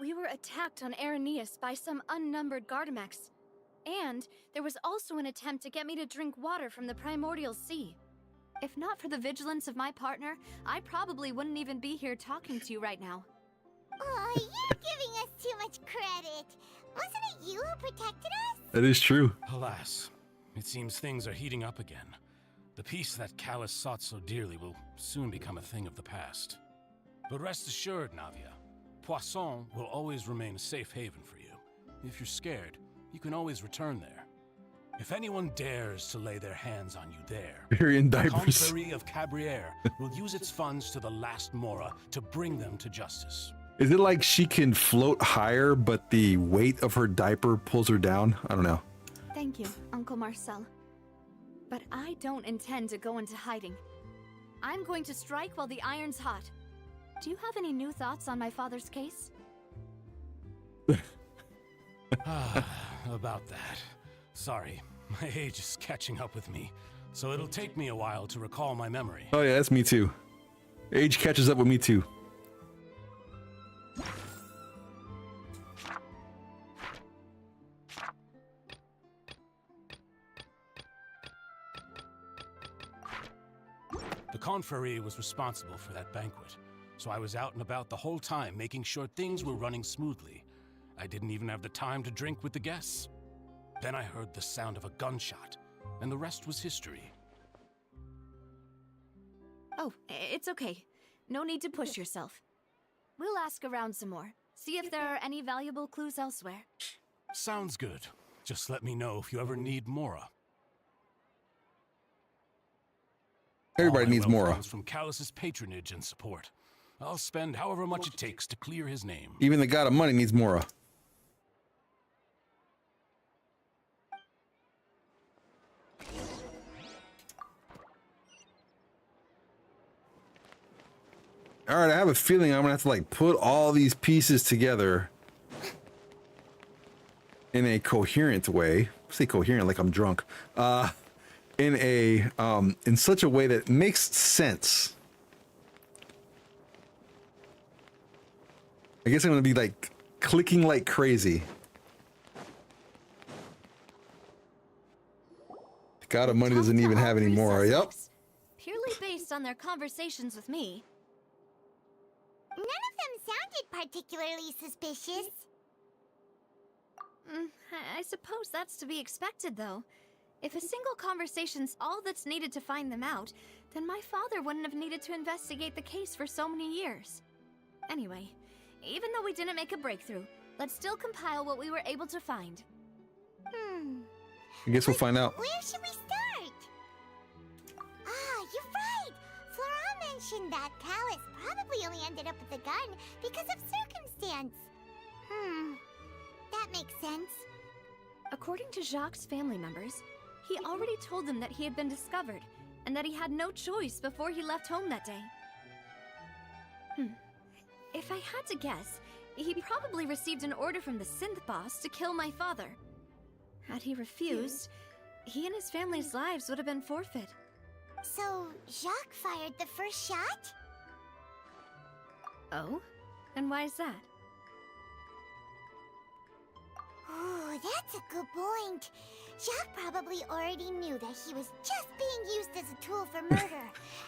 We were attacked on Araneus by some unnumbered Gardamex. And there was also an attempt to get me to drink water from the primordial sea. If not for the vigilance of my partner, I probably wouldn't even be here talking to you right now. Oh, you're giving us too much credit. Wasn't it you who protected us? That is true. Alas, it seems things are heating up again. The peace that Callus sought so dearly will soon become a thing of the past. But rest assured, Navia, Poisson will always remain a safe haven for you. If you're scared, you can always return there. If anyone dares to lay their hands on you there, You're in the diapers. Confrérie of Cabriere will use its funds to the last Mora to bring them to justice. Is it like she can float higher, but the weight of her diaper pulls her down? I don't know. Thank you, Uncle Marcel. But I don't intend to go into hiding. I'm going to strike while the iron's hot. Do you have any new thoughts on my father's case? About that. Sorry, my age is catching up with me, so it'll take me a while to recall my memory. Oh yeah, that's me too. Age catches up with me too. The Confrérie was responsible for that banquet, so I was out and about the whole time making sure things were running smoothly. I didn't even have the time to drink with the guests. Then I heard the sound of a gunshot, and the rest was history. Oh, it's okay. No need to push yourself. We'll ask around some more. See if there are any valuable clues elsewhere. Sounds good. Just let me know if you ever need Mora. Everybody All my needs wealth Mora. comes from Callus's patronage and support. I'll spend however much it takes to clear his name. Even the god of money needs Mora. All right, I have a feeling I'm gonna have to like put all these pieces together in a coherent way. Say coherent like I'm drunk. In such a way that makes sense. I guess I'm gonna be like clicking like crazy. The god of money doesn't even have any more. Yep. Purely based on their conversations with me. None of them sounded particularly suspicious. I suppose that's to be expected, though. If a single conversation's all that's needed to find them out, then my father wouldn't have needed to investigate the case for so many years. Anyway, even though we didn't make a breakthrough, let's still compile what we were able to find. I guess we'll find out. Where should we start? Ah, you're right! Flora mentioned that Callus probably only ended up with the gun because of circumstance. That makes sense. According to Jacques' family members, he already told them that he had been discovered, and that he had no choice before he left home that day. If I had to guess, he probably received an order from the synth boss to kill my father. Had he refused, he and his family's lives would have been forfeit. So, Jacques fired the first shot? Oh? And why is that? Ooh, that's a good point. Jacques probably already knew that he was just being used as a tool for murder.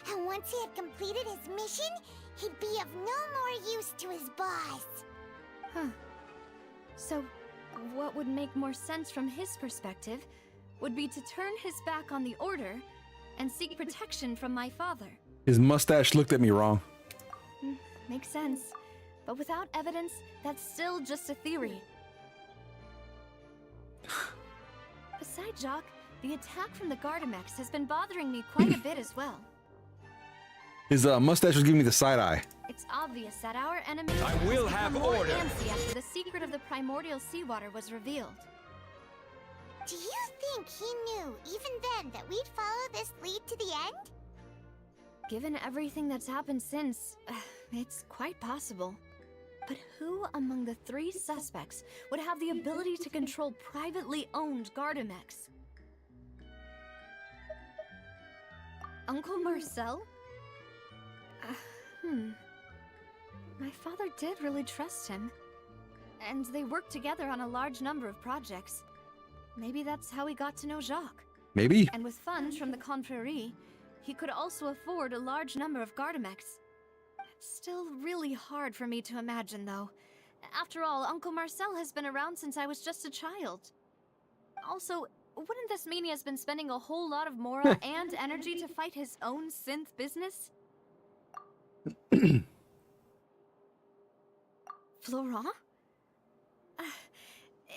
And once he had completed his mission, he'd be of no more use to his boss. Huh. So, what would make more sense from his perspective would be to turn his back on the order and seek protection from my father. His mustache looked at me wrong. Makes sense. But without evidence, that's still just a theory. Besides Jacques, the attack from the Gardamex has been bothering me quite a bit as well. His mustache was giving me the side eye. It's obvious that our enemy I will have more order. antsy after the secret of the primordial seawater was revealed. Do you think he knew, even then, that we'd follow this lead to the end? Given everything that's happened since, it's quite possible. But who among the three suspects would have the ability to control privately owned Gardamex? Uncle Marcel? My father did really trust him. And they worked together on a large number of projects. Maybe that's how he got to know Jacques. Maybe. And with funds from the Confrérie, he could also afford a large number of Gardamex. It's still really hard for me to imagine, though. After all, Uncle Marcel has been around since I was just a child. Also, wouldn't this mean he has been spending a whole lot of moral and energy to fight his own synth business? Florent?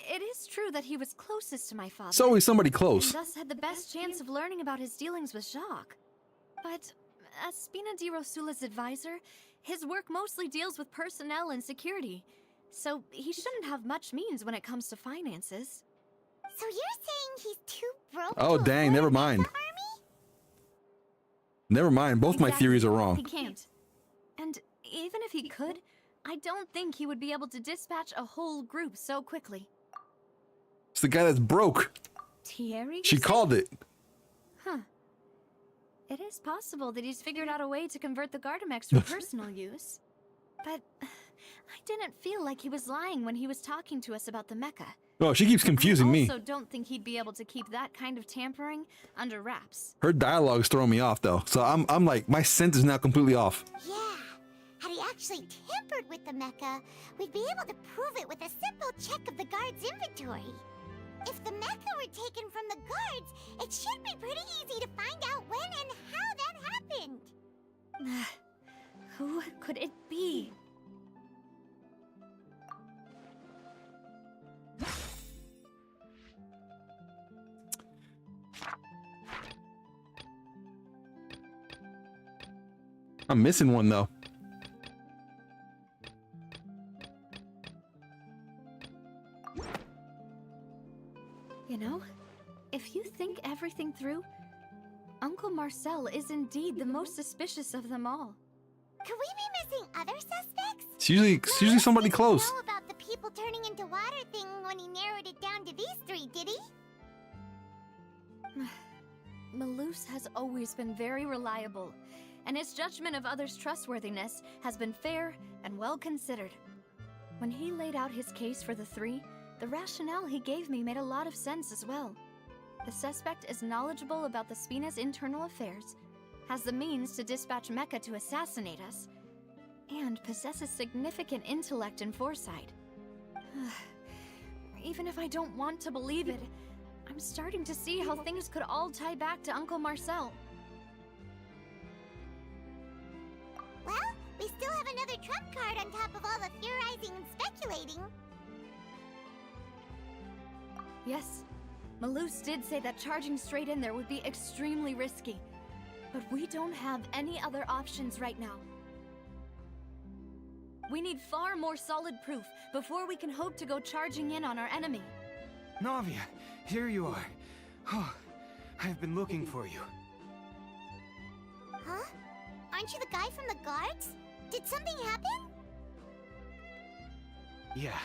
It is true that he was closest to my father. It's always somebody close. And thus had the best chance of learning about his dealings with Jacques. But as Spina di Rosula's advisor, his work mostly deals with personnel and security. So he shouldn't have much means when it comes to finances. So you're saying he's too broke Oh, to dang, afford never a mind. mecha army? Never mind, both my theories are wrong. He can't. And even if he could, I don't think he would be able to dispatch a whole group so quickly. It's the guy that's broke. Thierry? She called it. Huh. It is possible that he's figured out a way to convert the Gardamex for personal use. But I didn't feel like he was lying when he was talking to us about the mecha. Oh, she keeps confusing me. I also don't think he'd be able to keep that kind of tampering under wraps. Her dialogue's throwing me off though. So I'm like, my sense is now completely off. Yeah. Had he actually tampered with the mecha, we'd be able to prove it with a simple check of the guard's inventory. If the mecha were taken from the guards, it should be pretty easy to find out when and how that happened. Who could it be? I'm missing one though. You know, if you think everything through, Uncle Marcel is indeed the most suspicious of them all. Could we be missing other suspects? It's usually somebody close. Know about the people turning into water thing when he narrowed it down to these three, did he? Malus has always been very reliable, and his judgment of others' trustworthiness has been fair and well considered. When he laid out his case for the three, the rationale he gave me made a lot of sense as well. The suspect is knowledgeable about the Spina's internal affairs, has the means to dispatch Mecha to assassinate us, and possesses significant intellect and foresight. Even if I don't want to believe it, I'm starting to see how things could all tie back to Uncle Marcel. Well, we still have another trump card on top of all the theorizing and speculating. Yes, Malus did say that charging straight in there would be extremely risky. But we don't have any other options right now. We need far more solid proof before we can hope to go charging in on our enemy. Navia, here you are. Oh, I've been looking for you. Huh? Aren't you the guy from the guards? Did something happen? Yeah.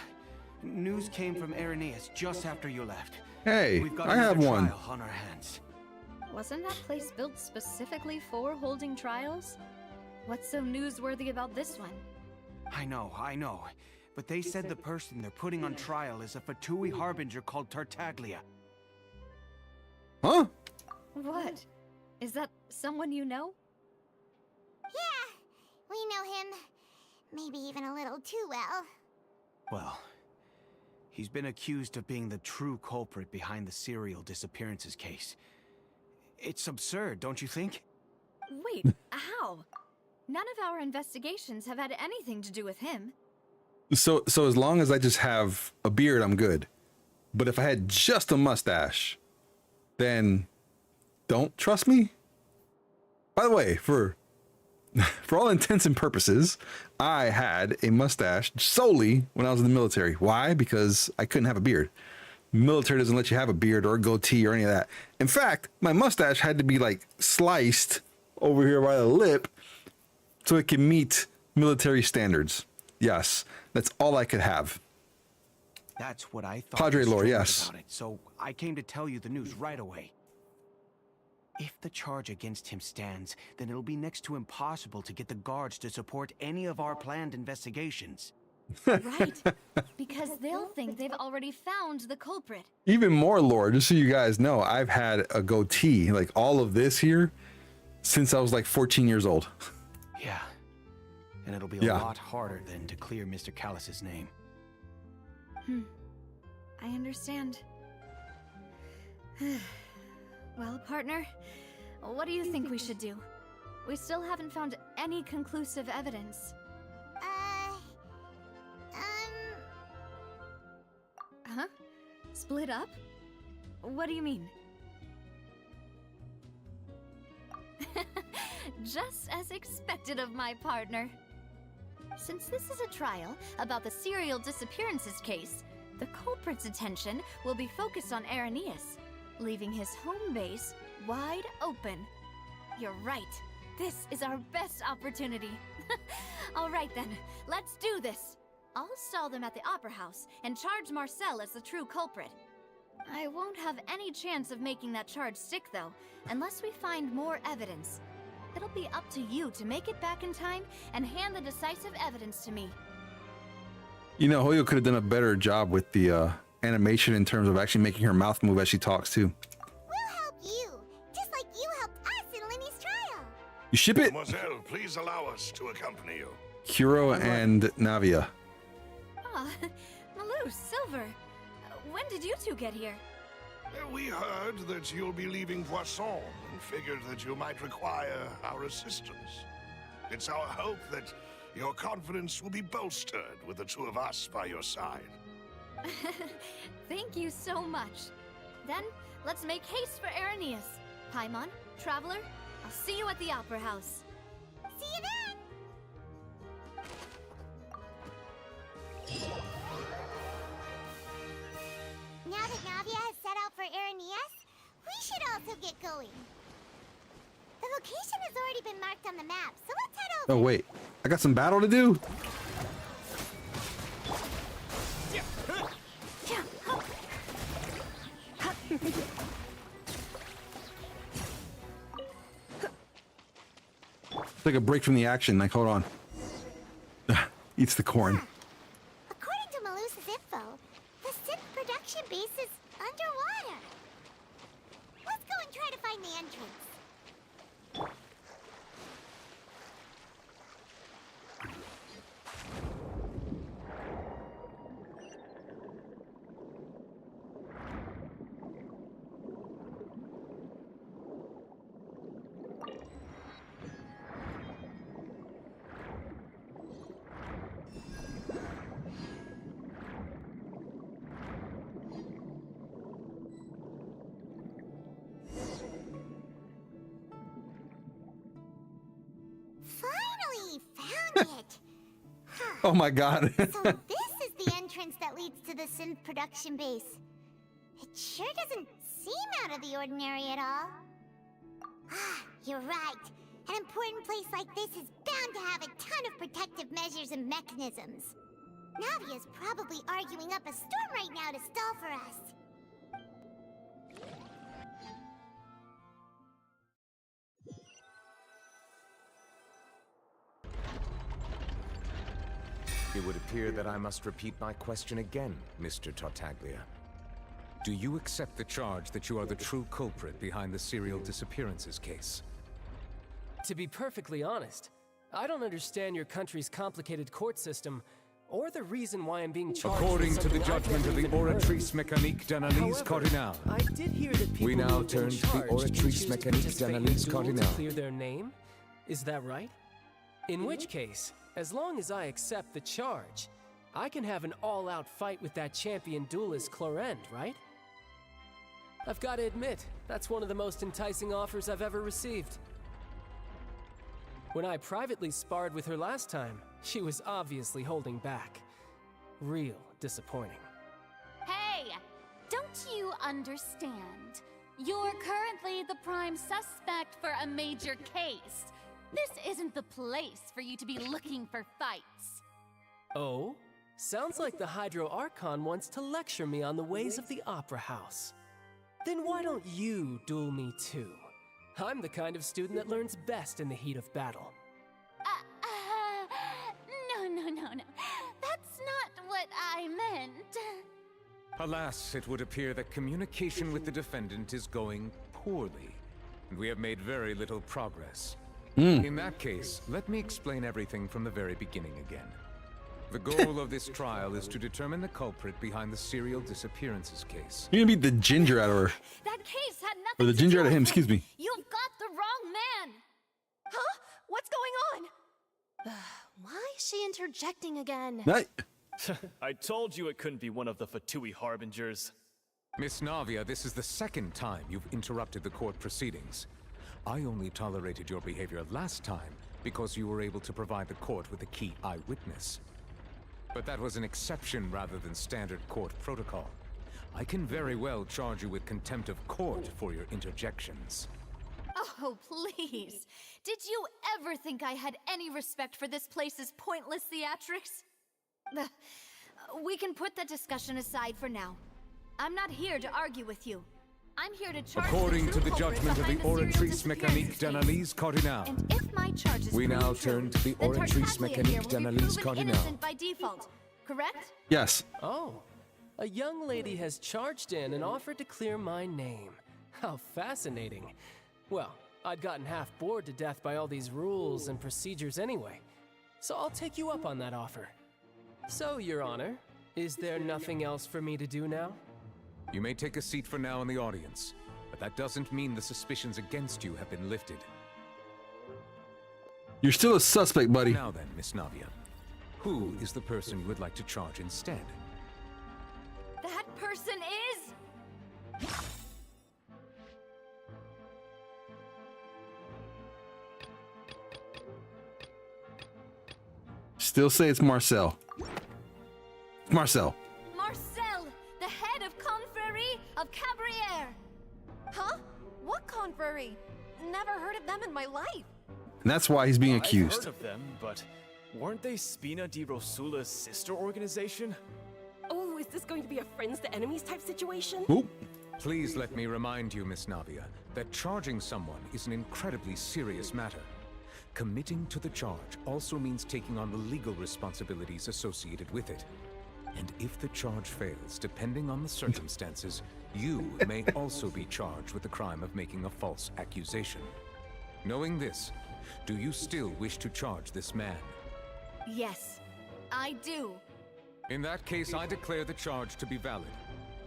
News came from Irenaeus just after you left. Hey, We've got I have another one. trial on our hands. Wasn't that place built specifically for holding trials? What's so newsworthy about this one? I know. But they said the person they're putting on trial is a Fatui harbinger called Tartaglia. Huh? What? Is that someone you know? Yeah, we know him. Maybe even a little too well. Well, he's been accused of being the true culprit behind the serial disappearances case. It's absurd, don't you think? Wait, how? None of our investigations have had anything to do with him. So as long as I just have a beard, I'm good. But if I had just a mustache, then don't trust me? By the way, for all intents and purposes, I had a mustache solely when I was in the military. Why? Because I couldn't have a beard. Military doesn't let you have a beard or a goatee or any of that. In fact, my mustache had to be like sliced over here by the lip so it can meet military standards. Yes, that's all I could have. That's what I thought. Pawdre was lore, strange yes. about it, so I came to tell you the news right away. If the charge against him stands, then it'll be next to impossible to get the guards to support any of our planned investigations. Right, because they'll think they've already found the culprit. Even more lore, just so you guys know, I've had a goatee, like all of this here, since I was like 14 years old. Yeah. And it'll be a lot harder then to clear Mr. Callus's name. I understand. Well, partner, what do you think we should do? We still haven't found any conclusive evidence. Huh? Split up? What do you mean? Just as expected of my partner. Since this is a trial about the serial disappearances case, the culprit's attention will be focused on Irenaeus, leaving his home base wide open. You're right. This is our best opportunity. All right then, let's do this. I'll stall them at the Opera House and charge Marcel as the true culprit. I won't have any chance of making that charge stick, though, unless we find more evidence. It'll be up to you to make it back in time and hand the decisive evidence to me. You know, Hoyo could have done a better job with the animation in terms of actually making her mouth move as she talks, too. We'll help you, just like you helped us in Lenny's trial. You ship it? Mademoiselle, please allow us to accompany you. Kuro and Navia. Ah, Malou, Silver. When did you two get here? We heard that you'll be leaving Poisson and figured that you might require our assistance. It's our hope that your confidence will be bolstered with the two of us by your side. Thank you so much. Then, let's make haste for Irenaeus. Paimon, Traveler, I'll see you at the Opera House. See you then! Now that Navia has set out for Irenaeus, we should also get going. The location has already been marked on the map, so let's head over. Oh, wait. I got some battle to do? Take a break from the action. Like, hold on. Eats the corn. According to Malusa's info, the synth production base is underwater. Let's go and try to find the entrance. Oh my god. So this is the entrance that leads to the synth production base. It sure doesn't seem out of the ordinary at all. Ah, you're right. An important place like this is bound to have a ton of protective measures and mechanisms. Navia's probably arguing up a storm right now to stall for us. It would appear that I must repeat my question again, Mr. Tartaglia. Do you accept the charge that you are the true culprit behind the serial disappearances case? To be perfectly honest, I don't understand your country's complicated court system, or the reason why I'm being charged. According with to the something I've judgment of never the even heard. Oratrice Mécanique d'Analyse However, Cardinale, I did hear that people we now who've been turn to the charged can Oratrice choose to Mécanique participate in a d'Analyse duel to Cardinale. clear their name. Is that right? In which case, as long as I accept the charge, I can have an all-out fight with that champion duelist Clorend, right? I've got to admit, that's one of the most enticing offers I've ever received. When I privately sparred with her last time, she was obviously holding back. Real disappointing. Hey! Don't you understand? You're currently the prime suspect for a major case. This isn't the place for you to be looking for fights. Oh? Sounds like the Hydro Archon wants to lecture me on the ways of the Opera House. Then why don't you duel me too? I'm the kind of student that learns best in the heat of battle. No. That's not what I meant. Alas, it would appear that communication with the defendant is going poorly, and we have made very little progress. In that case, let me explain everything from the very beginning again. The goal of this trial is to determine the culprit behind the serial disappearances case. You're gonna beat the ginger out of her. That case had nothing Or the to ginger do out of him, with excuse it. me. You've got the wrong man. Huh? What's going on? Why is she interjecting again? I told you it couldn't be one of the Fatui harbingers. Miss Navia, this is the second time you've interrupted the court proceedings. I only tolerated your behavior last time because you were able to provide the court with a key eyewitness. But that was an exception rather than standard court protocol. I can very well charge you with contempt of court for your interjections. Oh, please. Did you ever think I had any respect for this place's pointless theatrics? We can put that discussion aside for now. I'm not here to argue with you. I'm here to charge According to the judgment of the Oratrice Mécanique Mécanique d'Analyse Cardinale, And if my charges we now prove true, turn to the then Oratrice Tartaglia here Mécanique will be d'Analyse proven Cardinale. innocent by default, correct? Yes. Oh, a young lady has charged in and offered to clear my name. How fascinating. Well, I'd gotten half bored to death by all these rules and procedures anyway, so I'll take you up on that offer. So, Your Honor, is there nothing else for me to do now? You may take a seat for now in the audience, but that doesn't mean the suspicions against you have been lifted. You're still a suspect, buddy. Now then, Miss Navia, who is the person you would like to charge instead? That person is... Still say it's Marcel. Marcel. Marcel, the head of Confrérie of Cabrières. Huh? What confrérie? Never heard of them in my life. And that's why he's being I've accused. heard of them, but weren't they Spina di Rosula's sister organization? Oh, is this going to be a friends to enemies type situation? Please let me remind you, Miss Navia, that charging someone is an incredibly serious matter. Committing to the charge also means taking on the legal responsibilities associated with it. And if the charge fails, depending on the circumstances, you may also be charged with the crime of making a false accusation. Knowing this, do you still wish to charge this man? Yes, I do. In that case, I declare the charge to be valid.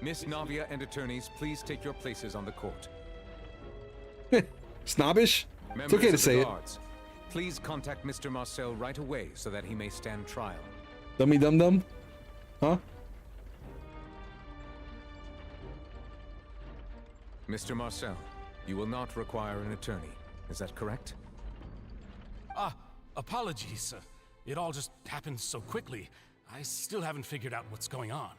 Miss Navia and attorneys, please take your places on the court. Snobbish? Members It's okay to of the say it. guards, please contact Mr. Marcel right away so that he may stand trial. Dummy dum dum? Huh? Mr. Marcel, you will not require an attorney. Is that correct? Apologies. It all just happened so quickly, I still haven't figured out what's going on.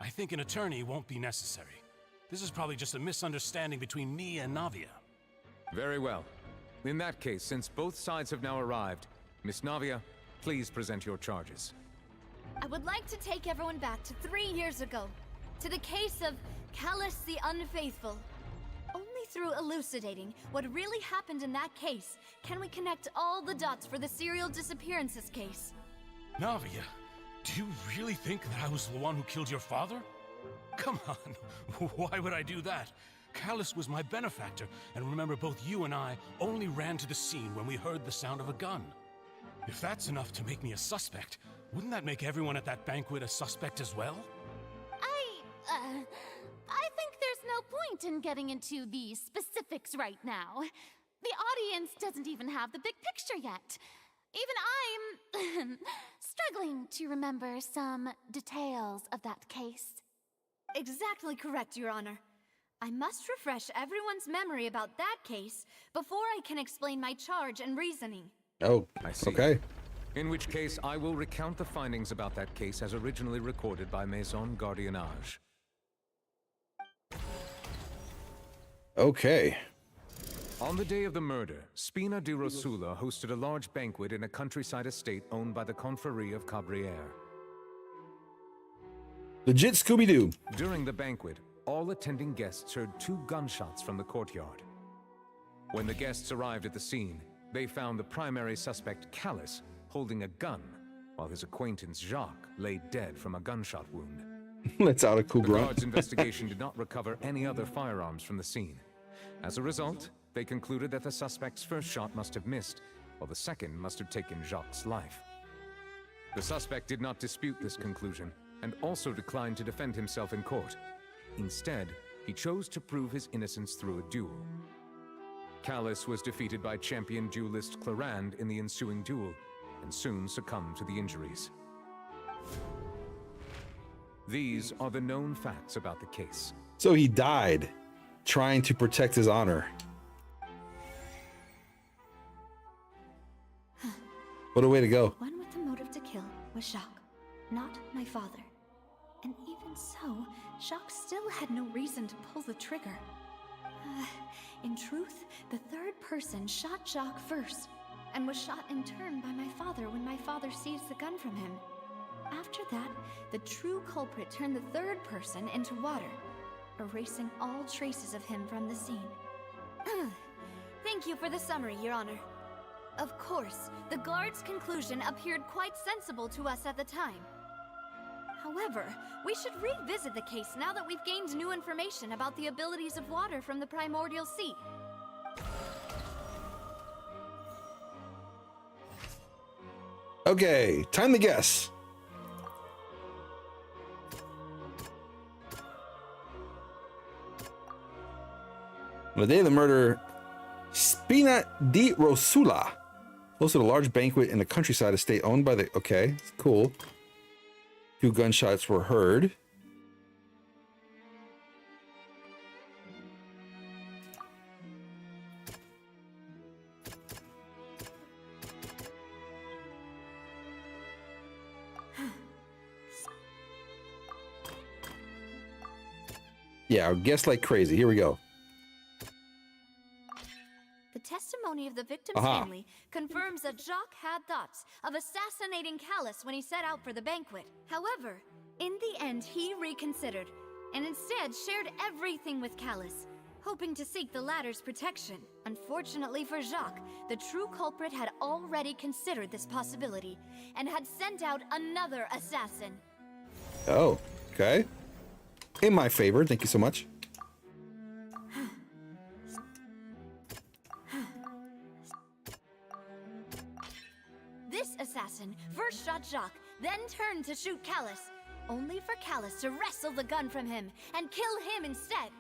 I think an attorney won't be necessary. This is probably just a misunderstanding between me and Navia. Very well. In that case, since both sides have now arrived, Miss Navia, please present your charges. I would like to take everyone back to 3 years ago, to the case of Callus the Unfaithful. Only through elucidating what really happened in that case can we connect all the dots for the serial disappearances case. Navia, do you really think that I was the one who killed your father? Come on, why would I do that? Callus was my benefactor, and remember both you and I only ran to the scene when we heard the sound of a gun. If that's enough to make me a suspect, wouldn't that make everyone at that banquet a suspect as well? I think there's no point in getting into the specifics right now. The audience doesn't even have the big picture yet. Even I'm struggling to remember some details of that case. Exactly correct, Your Honor. I must refresh everyone's memory about that case before I can explain my charge and reasoning. Oh, I see. Okay. In which case, I will recount the findings about that case as originally recorded by Maison Gardiennage. Okay. On the day of the murder, Spina di Rosula hosted a large banquet in a countryside estate owned by the Confrérie of Cabrières. Legit Scooby-Doo. During the banquet, all attending guests heard 2 gunshots from the courtyard. When the guests arrived at the scene, they found the primary suspect, Callus, holding a gun, while his acquaintance, Jacques, lay dead from a gunshot wound. Let's out a cool The grunt. guards' investigation did not recover any other firearms from the scene. As a result, they concluded that the suspect's first shot must have missed, while the second must have taken Jacques' life. The suspect did not dispute this conclusion, and also declined to defend himself in court. Instead, he chose to prove his innocence through a duel. Callus was defeated by champion duelist Clarand in the ensuing duel, and soon succumbed to the injuries. These are the known facts about the case. So he died trying to protect his honor. What a way to go. One with the motive to kill was Jacques, not my father. And even so, Jacques still had no reason to pull the trigger. In truth, the third person shot Jacques first, and was shot in turn by my father when my father seized the gun from him. After that, the true culprit turned the third person into water, erasing all traces of him from the scene. Thank you for the summary, Your Honor. Of course, the guard's conclusion appeared quite sensible to us at the time. However, we should revisit the case now that we've gained new information about the abilities of water from the primordial sea. Okay, time to guess. On the day of the murder, Spina di Rosula hosted a large banquet in a countryside estate owned by the... Okay, cool. 2 gunshots were heard. Yeah, guess like crazy. Here we go. The testimony of the victim's Aha. family confirms that Jacques had thoughts of assassinating Callus when he set out for the banquet. However, in the end, he reconsidered and instead shared everything with Callus, hoping to seek the latter's protection. Unfortunately for Jacques, the true culprit had already considered this possibility and had sent out another assassin. Oh, okay. In my favor, thank you so much. This assassin first shot Jacques, then turned to shoot Callus, only for Callus to wrestle the gun from him and kill him instead.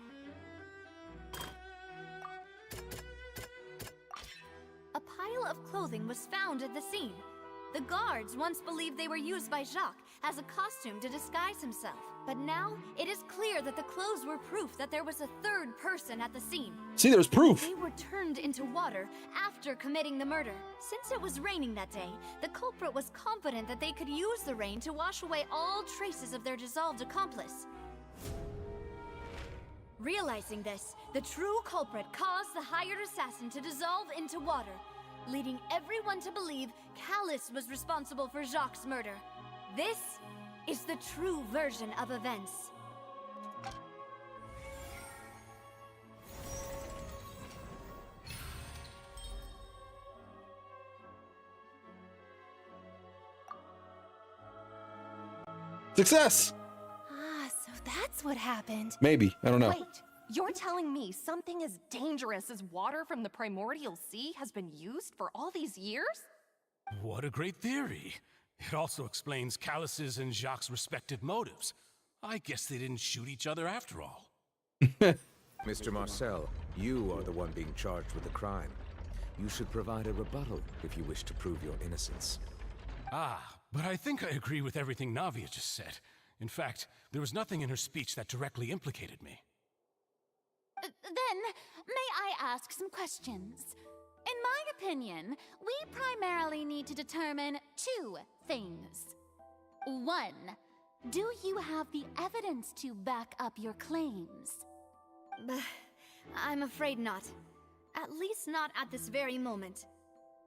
A pile of clothing was found at the scene. The guards once believed they were used by Jacques as a costume to disguise himself. But now, it is clear that the clothes were proof that there was a third person at the scene. See, there's proof. They were turned into water after committing the murder. Since it was raining that day, the culprit was confident that they could use the rain to wash away all traces of their dissolved accomplice. Realizing this, the true culprit caused the hired assassin to dissolve into water, leading everyone to believe Callus was responsible for Jacques' murder. This is the true version of events. Success! Ah, so that's what happened. Maybe. I don't know. Wait, you're telling me something as dangerous as water from the primordial sea has been used for all these years? What a great theory. It also explains Callus's and Jacques' respective motives. I guess they didn't shoot each other after all. Mr. Marcel, you are the one being charged with the crime. You should provide a rebuttal if you wish to prove your innocence. Ah, but I think I agree with everything Navia just said. In fact, there was nothing in her speech that directly implicated me. Then, may I ask some questions? In my opinion, we primarily need to determine two things. One, do you have the evidence to back up your claims? I'm afraid not. At least not at this very moment.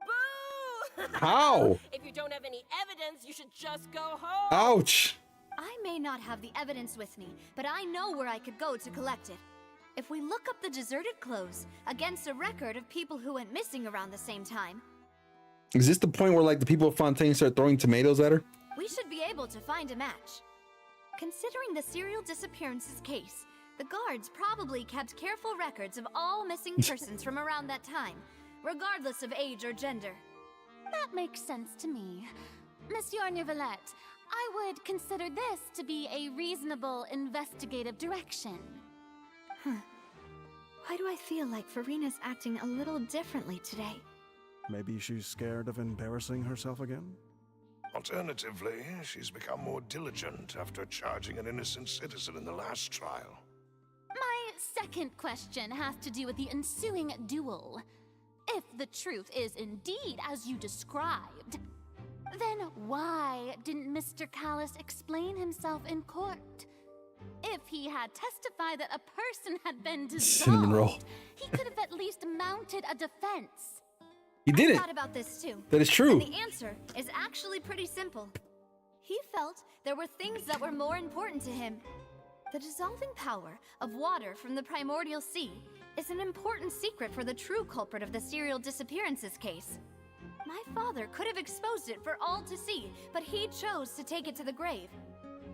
Boo! How? If you don't have any evidence, you should just go home. Ouch! I may not have the evidence with me, but I know where I could go to collect it. If we look up the deserted clothes against a record of people who went missing around the same time... Is this the point where, like, the people of Fontaine start throwing tomatoes at her? we should be able to find a match. Considering the serial disappearances case, the guards probably kept careful records of all missing persons from around that time, regardless of age or gender. That makes sense to me. Monsieur Neuvillette, I would consider this to be a reasonable investigative direction. Why do I feel like Farina's acting a little differently today? Maybe she's scared of embarrassing herself again? Alternatively, she's become more diligent after charging an innocent citizen in the last trial. My second question has to do with the ensuing duel. If the truth is indeed as you described, then why didn't Mr. Callus explain himself in court? If he had testified that a person had been Cinnamon roll. dissolved, he could have at least mounted a defense. He didn't. I thought about this too. That is true. And the answer is actually pretty simple. He felt there were things that were more important to him. The dissolving power of water from the primordial sea is an important secret for the true culprit of the serial disappearances case. My father could have exposed it for all to see, but he chose to take it to the grave.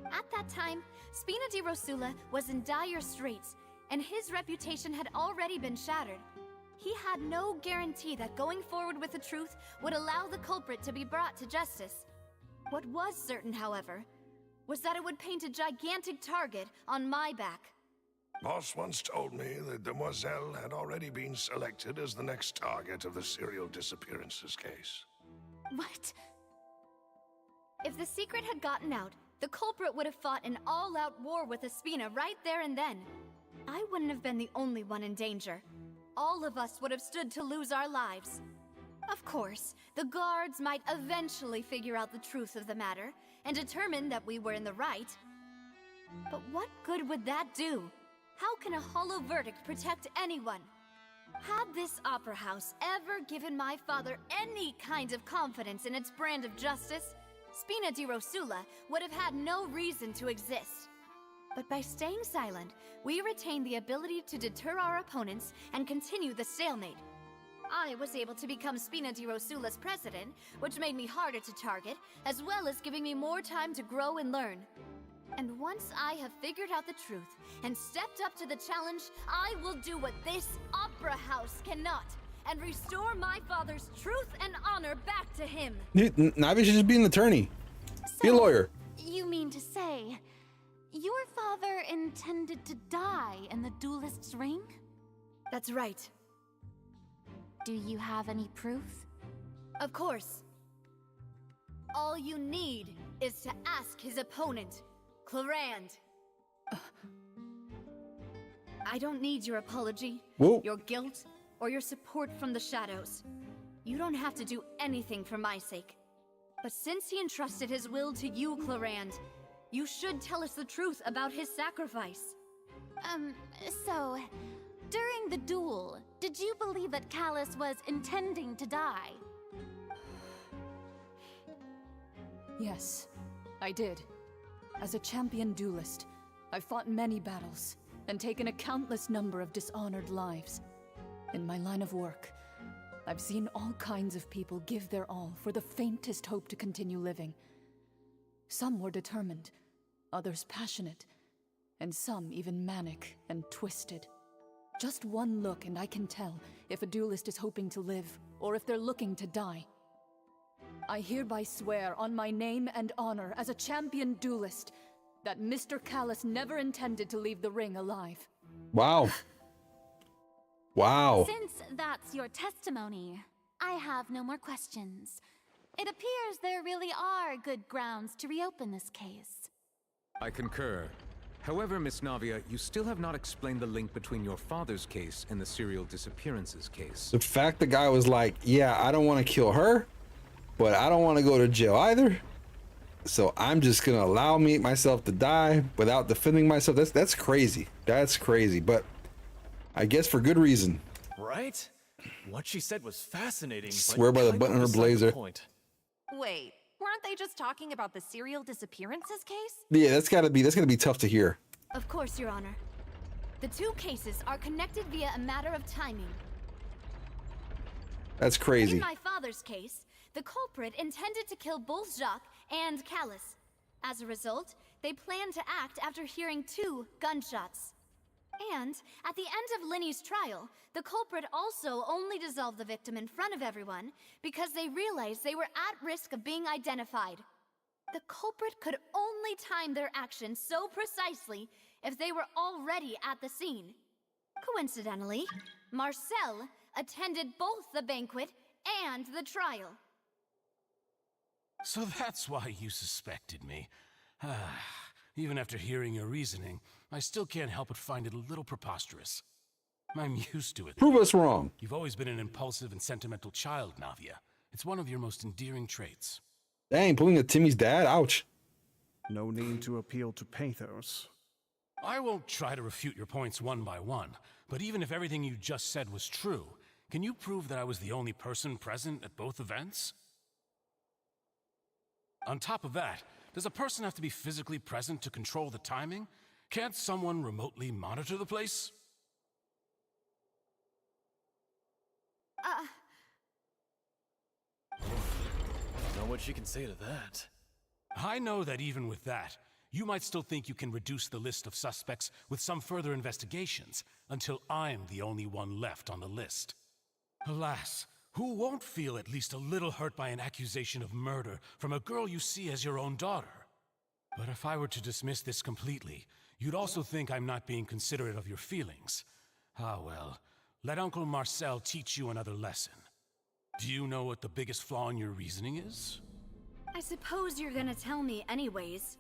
At that time, Spina di Rosula was in dire straits, and his reputation had already been shattered. He had no guarantee that going forward with the truth would allow the culprit to be brought to justice. What was certain, however, was that it would paint a gigantic target on my back. Boss once told me that Demoiselle had already been selected as the next target of the serial disappearances case. What? If the secret had gotten out, the culprit would have fought an all-out war with Espina right there and then. I wouldn't have been the only one in danger. All of us would have stood to lose our lives. Of course, the guards might eventually figure out the truth of the matter and determine that we were in the right. But what good would that do? How can a hollow verdict protect anyone? Had this opera house ever given my father any kind of confidence in its brand of justice, Spina di Rosula would have had no reason to exist. But by staying silent, we retained the ability to deter our opponents and continue the stalemate. I was able to become Spina di Rosula's president, which made me harder to target, as well as giving me more time to grow and learn. And once I have figured out the truth and stepped up to the challenge, I will do what this opera house cannot, and restore my father's truth and honor back to him. Navi should just be an attorney. Be a lawyer. You mean to say, your father intended to die in the duelist's ring? That's right. Do you have any proof? Of course. All you need is to ask his opponent, Clarand. I don't need your apology, Whoa. your guilt, or your support from the shadows. You don't have to do anything for my sake. But since he entrusted his will to you, Clarand, you should tell us the truth about his sacrifice. So, during the duel, did you believe that Callus was intending to die? Yes, I did. As a champion duelist, I've fought many battles and taken a countless number of dishonored lives. In my line of work, I've seen all kinds of people give their all for the faintest hope to continue living. Some were determined, others passionate, and some even manic and twisted. Just one look and I can tell if a duelist is hoping to live or if they're looking to die. I hereby swear on my name and honor as a champion duelist that Mr. Callus never intended to leave the ring alive. Wow. Wow. Since that's your testimony, I have no more questions. It appears there really are good grounds to reopen this case. I concur. However, Miss Navia, you still have not explained the link between your father's case and the serial disappearances case. The fact the guy was like, yeah, I don't want to kill her, but I don't want to go to jail either. So I'm just going to allow myself to die without defending myself. That's crazy. That's crazy. But I guess for good reason. Right? What she said was fascinating. Swear by the button on her blazer. Wait, weren't they just talking about the serial disappearances case? Yeah, that's gotta be tough to hear. Of course, Your Honor. The two cases are connected via a matter of timing. That's crazy. In my father's case, the culprit intended to kill both Jacques and Callus. As a result, they planned to act after hearing 2 gunshots. And at the end of Linny's trial, the culprit also only dissolved the victim in front of everyone because they realized they were at risk of being identified. The culprit could only time their actions so precisely if they were already at the scene. Coincidentally, Marcel attended both the banquet and the trial. So that's why you suspected me. Even after hearing your reasoning, I still can't help but find it a little preposterous. I'm used to it. Prove us wrong. You've always been an impulsive and sentimental child, Navia. It's one of your most endearing traits. Dang, pulling a Timmy's dad? Ouch. No need to appeal to pathos. I won't try to refute your points one by one, but even if everything you just said was true, can you prove that I was the only person present at both events? On top of that, does a person have to be physically present to control the timing? Can't someone remotely monitor the place? Know what she can say to that. I know that even with that, you might still think you can reduce the list of suspects with some further investigations until I'm the only one left on the list. Alas, who won't feel at least a little hurt by an accusation of murder from a girl you see as your own daughter? But if I were to dismiss this completely, you'd also think I'm not being considerate of your feelings. Ah well, let Uncle Marcel teach you another lesson. Do you know what the biggest flaw in your reasoning is? I suppose you're gonna tell me anyways.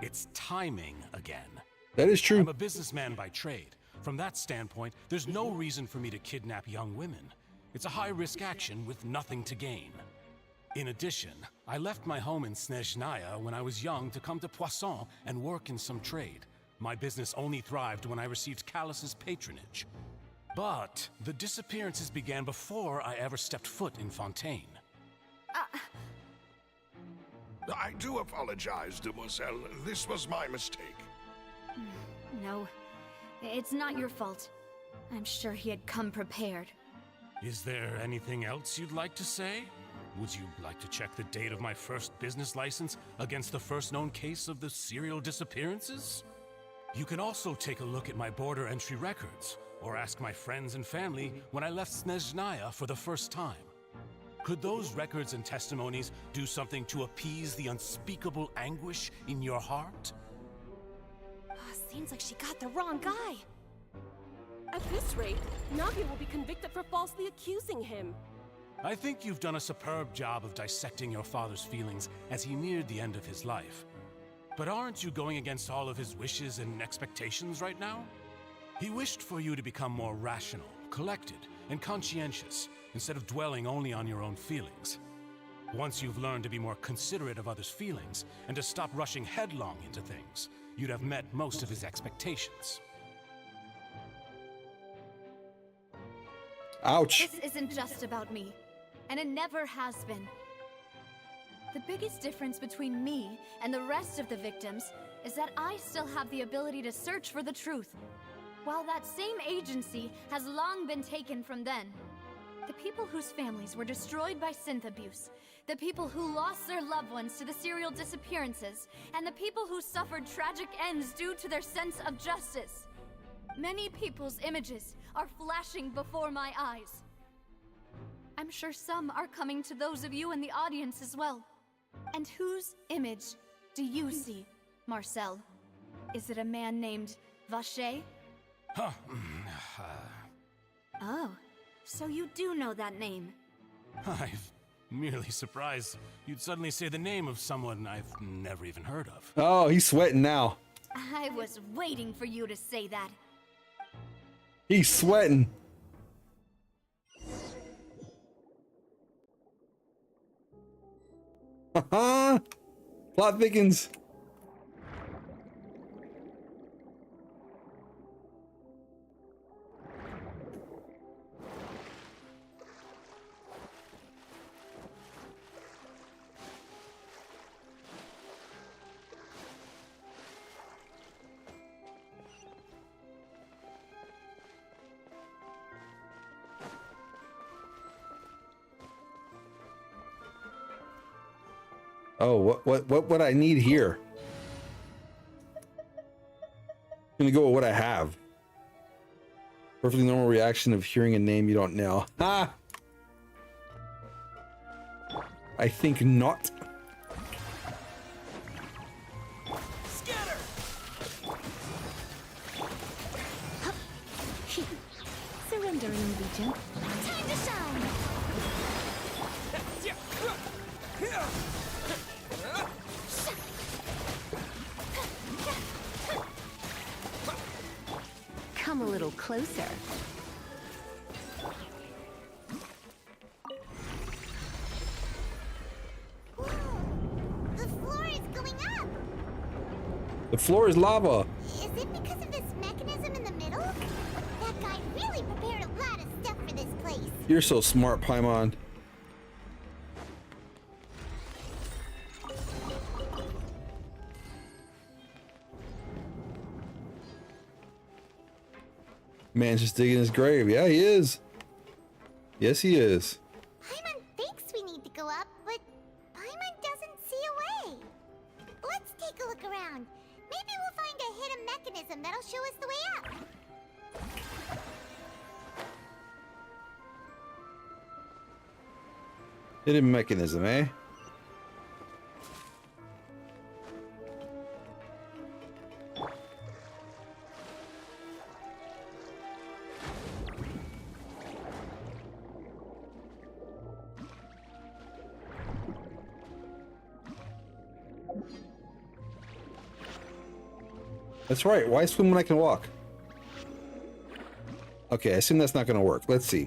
It's timing again. That is true. I'm a businessman by trade. From that standpoint, there's no reason for me to kidnap young women. It's a high-risk action with nothing to gain. In addition, I left my home in Snezhnaya when I was young to come to Poisson and work in some trade. My business only thrived when I received Callus's patronage. But the disappearances began before I ever stepped foot in Fontaine. I do apologize, demoiselle. This was my mistake. No, it's not your fault. I'm sure he had come prepared. Is there anything else you'd like to say? Would you like to check the date of my first business license against the first known case of the serial disappearances? You can also take a look at my border entry records, or ask my friends and family when I left Snezhnaya for the first time. Could those records and testimonies do something to appease the unspeakable anguish in your heart? Seems like she got the wrong guy. At this rate, Navia will be convicted for falsely accusing him. I think you've done a superb job of dissecting your father's feelings as he neared the end of his life. But aren't you going against all of his wishes and expectations right now? He wished for you to become more rational, collected, and conscientious, instead of dwelling only on your own feelings. Once you've learned to be more considerate of others' feelings, and to stop rushing headlong into things, you'd have met most of his expectations. Ouch. This isn't just about me, and it never has been. The biggest difference between me and the rest of the victims is that I still have the ability to search for the truth, while that same agency has long been taken from them. The people whose families were destroyed by synth abuse, the people who lost their loved ones to the serial disappearances, and the people who suffered tragic ends due to their sense of justice. Many people's images are flashing before my eyes. I'm sure some are coming to those of you in the audience as well. And whose image do you see, Marcel? Is it a man named Vache? Huh. Oh, so you do know that name. I'm merely surprised you'd suddenly say the name of someone I've never even heard of. Oh, he's sweating now. I was waiting for you to say that. He's sweating. Haha. Plot thickens. Oh, what would I need here? I'm gonna go with what I have. Perfectly normal reaction of hearing a name you don't know. Ha! I think not. Scatter! Surrendering, Legion. Time to shine! Come a little closer. Whoa! The floor is going up! The floor is lava. Is it because of this mechanism in the middle? That guy really prepared a lot of stuff for this place. You're so smart, Paimon. Man's just digging his grave. Yeah, he is. Yes, he is. Paimon thinks we need to go up, but Paimon doesn't see a way. Let's take a look around. Maybe we'll find a hidden mechanism that'll show us the way up. Hidden mechanism, eh? That's right. Why swim when I can walk? Okay, I assume that's not going to work. Let's see.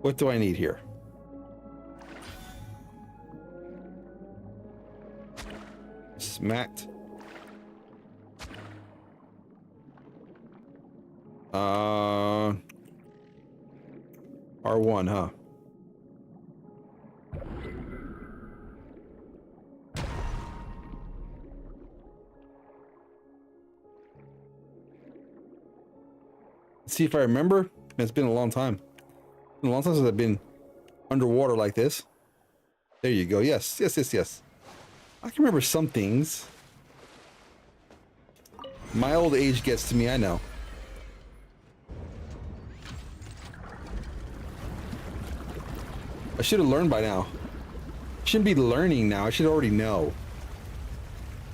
What do I need here? Smacked. R1, huh? Let's see if I remember. It's been a long time. It's been a long time since I've been underwater like this. There you go. Yes, yes, yes, yes. I can remember some things. My old age gets to me, I know. I should have learned by now. Shouldn't be learning now. I should already know.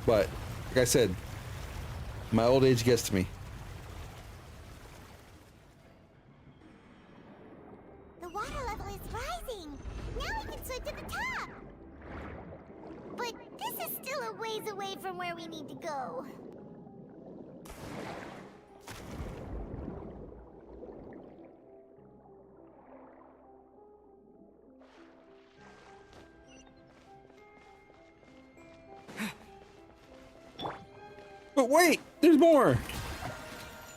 But, like I said, my old age gets to me. The water level is rising. Now we can swim to the top. But this is still a ways away from where we need to go. But wait, there's more.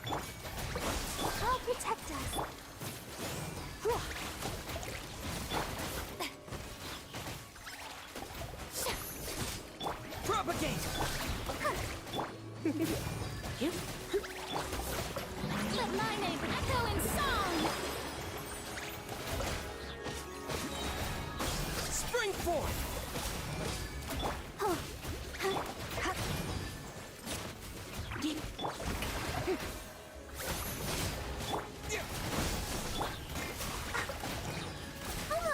I'll protect us. Propagate! Let my name echo in song! Spring forth! Come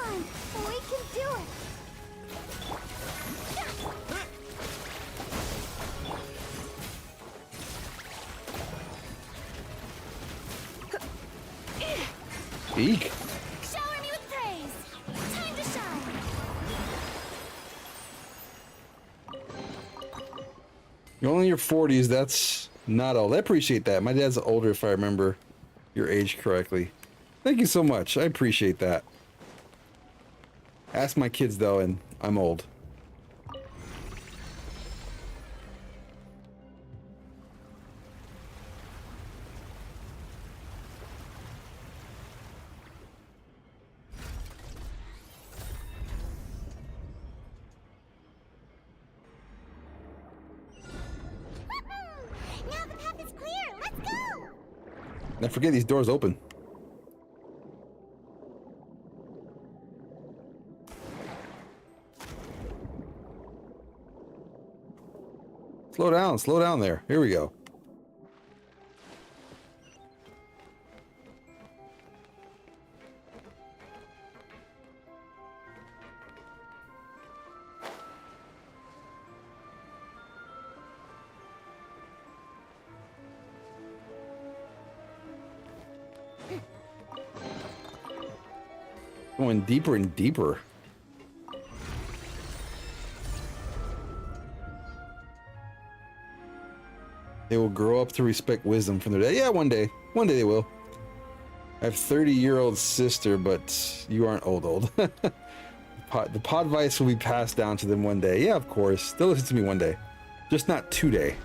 on, we can do it. Eek. Shower me with praise! Time to shine! You're only in your 40s. That's not old. I appreciate that. My dad's older, if I remember your age correctly. Thank you so much. I appreciate that. Ask my kids, though, and I'm old. Now the path is clear. Let's go. Don't forget these doors open. Slow down there. Here we go. Going deeper and deeper. They will grow up to respect wisdom from their dad. Yeah, one day. One day they will. I have 30-year-old sister, but you aren't old. The podvice will be passed down to them one day. Yeah, of course. They'll listen to me one day. Just not today.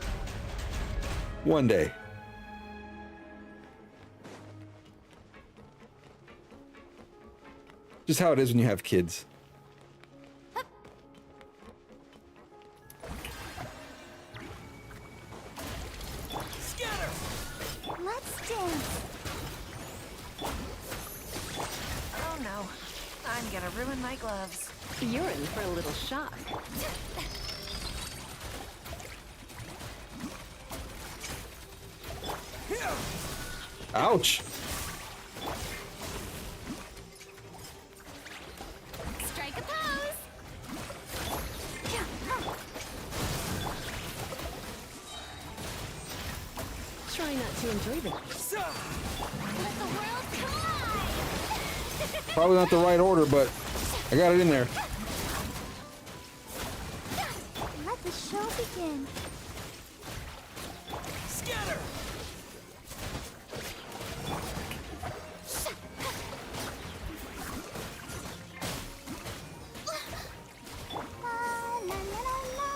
One day. Just how it is when you have kids. Let's dance. Oh no, I'm gonna ruin my gloves. You're in for a little shock. Ouch. Strike a pose! Try not to enjoy the Let the world collide! Probably not the right order, but I got it in there. Let the show begin. Scatter! La, la, la, la.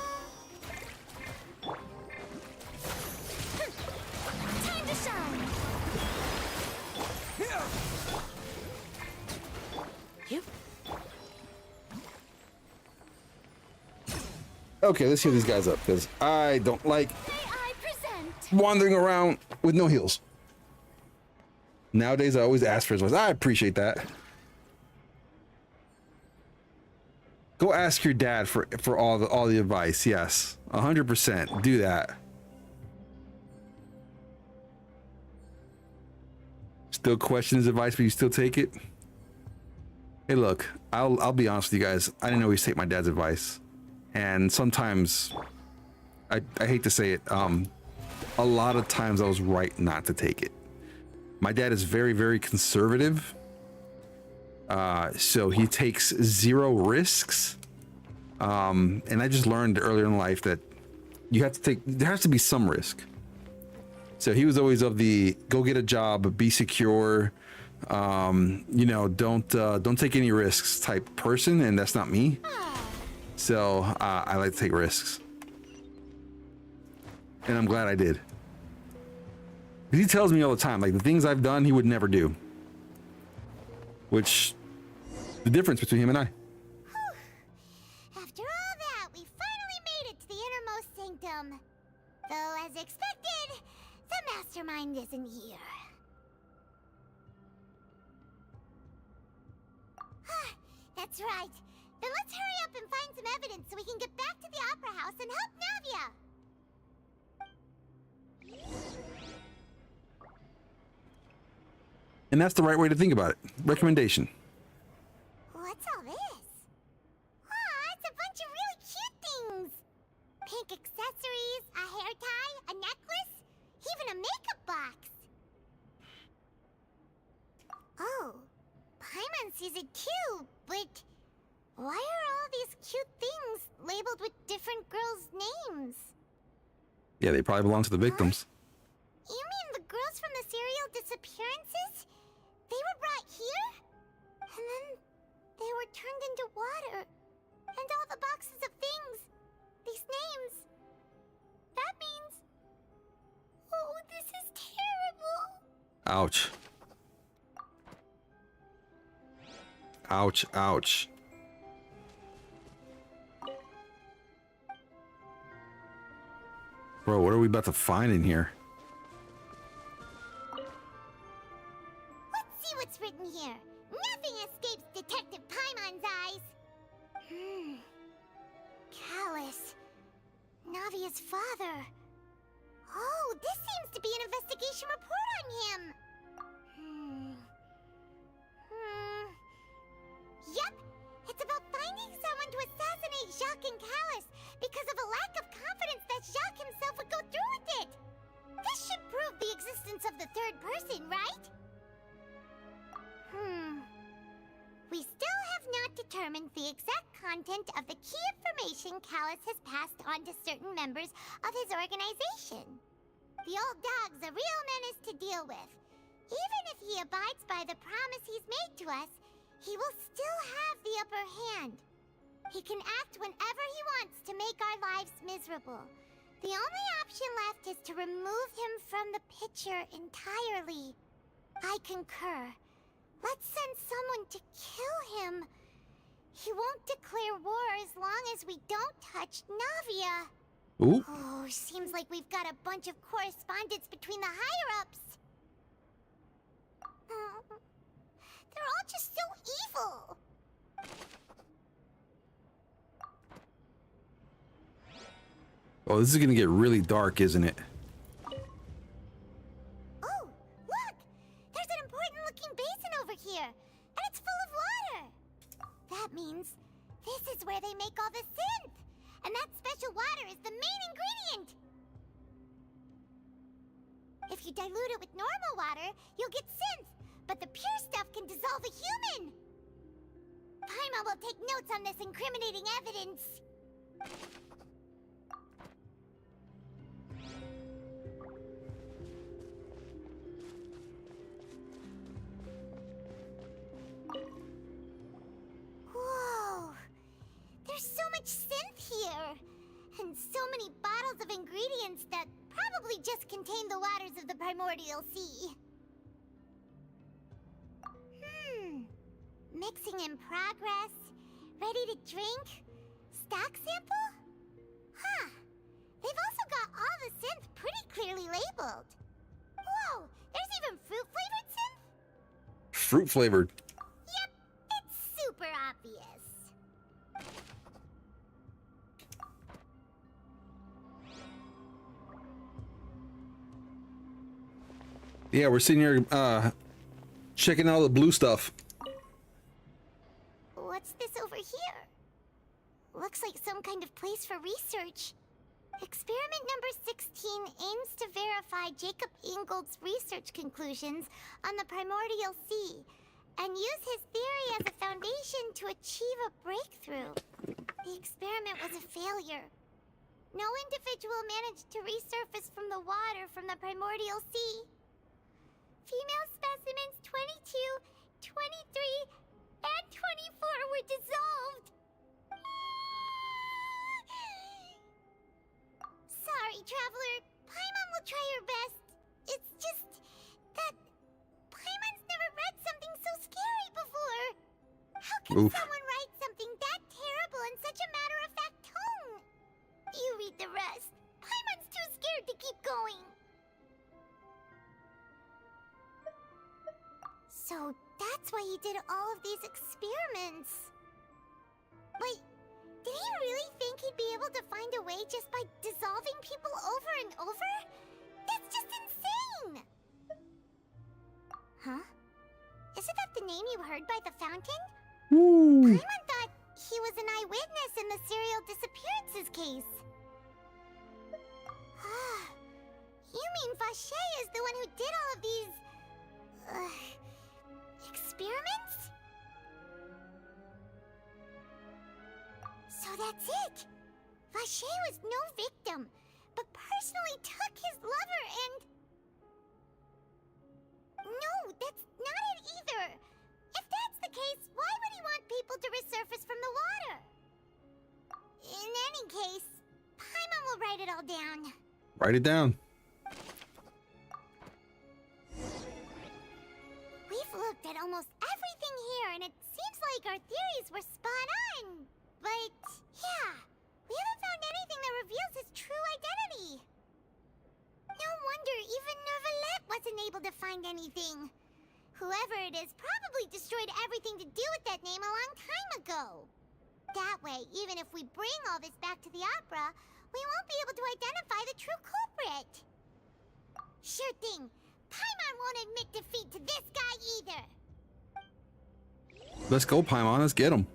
Time to shine! Okay, let's heal these guys up, because I don't like May I present? wandering around with no heals. Nowadays, I always ask for his voice. I appreciate that. Go ask your dad for all the advice. Yes, 100%. Do that. Still question his advice, but you still take it. Hey, look, I'll be honest with you guys. I didn't always take my dad's advice, and sometimes I hate to say it. A lot of times I was right not to take it. My dad is very, very conservative. So he takes zero risks. And I just learned earlier in life that there has to be some risk. So he was always of the go get a job, be secure, don't take any risks type person, and that's not me. So I like to take risks, and I'm glad I did. He tells me all the time, like the things I've done, he would never do. Which, the difference between him and I. After all that, we finally made it to the innermost sanctum. Though, as expected, the mastermind isn't here. That's right. Then let's hurry up and find some evidence so we can get back to the Opera House and help Navia. And that's the right way to think about it. Recommendation. What's all this? Aw, it's a bunch of really cute things. Pink accessories, a hair tie, a necklace, even a makeup box. Oh, Paimon sees it too, but why are all these cute things labeled with different girls' names? Yeah, they probably belong to the victims. You mean the girls from the serial disappearances? They were brought here? And then they were turned into water. And all the boxes of things. These names. That means... Oh, this is terrible. Ouch. Ouch, ouch. Bro, what are we about to find in here? Let's see what's written here. Nothing escapes Detective Paimon's eyes. Callus. Navia's father. Oh, this seems to be an investigation report on him. Yep, it's about finding someone to assassinate Jacques and Callus because of a lack of confidence that Jacques himself would go through with it. This should prove the existence of the third person, right? We still have not determined the exact content of the key information Callus has passed on to certain members of his organization. The old dog's a real menace to deal with. Even if he abides by the promise he's made to us, he will still have the upper hand. He can act whenever he wants to make our lives miserable. The only option left is to remove him from the picture entirely. I concur. Let's send someone to kill him. He won't declare war as long as we don't touch Navia. Ooh. Oh, seems like we've got a bunch of correspondence between the higher-ups. They're all just so evil. Oh, this is gonna get really dark, isn't it? Oh, look! There's an important-looking basin over here, and it's full of water. That means this is where they make all the synth, and that special water is the main ingredient. If you dilute it with normal water, you'll get synth, but the pure stuff can dissolve a human. Paimon will take notes on this incriminating evidence. Whoa! There's so much synth here! And so many bottles of ingredients that probably just contain the waters of the primordial sea. Mixing in progress. Ready to drink? Stock sample? Huh. They've also got all the synth pretty clearly labeled. Whoa! There's even fruit-flavored synth? Fruit-flavored. Yep, it's super obvious. Yeah, we're sitting here checking out the blue stuff. What's this over here? Looks like some kind of place for research. Experiment number 16 aims to verify Jacob Ingold's research conclusions on the primordial sea and use his theory as a foundation to achieve a breakthrough. The experiment was a failure. No individual managed to resurface from the water from the primordial sea. Female specimens 22, 23, and 24 were dissolved. Sorry, Traveler. Paimon will try her best. It's just that Paimon's never read something so scary before. How can someone write something that terrible in such a matter-of-fact tone? You read the rest. Paimon's too scared to keep going. So that's why he did all of these experiments. But did he really think he'd be able to find a way just by dissolving people over and over? That's just insane! Huh? Isn't that the name you heard by the fountain? Paimon thought he was an eyewitness in the serial disappearances case. You mean Vache is the one who did all of these... experiments? So that's it! Vache was no victim, but personally took his lover and... No, that's not it either! If that's the case, why would he want people to resurface from the water? In any case, Paimon will write it all down. Write it down. We've looked at almost everything here, and it seems like our theories were spot on. But, yeah, we haven't found anything that reveals his true identity. No wonder even Neuvillette wasn't able to find anything. Whoever it is probably destroyed everything to do with that name a long time ago. That way, even if we bring all this back to the opera, we won't be able to identify the true culprit. Sure thing. Paimon won't admit defeat to this guy either. Let's go, Paimon. Let's get him.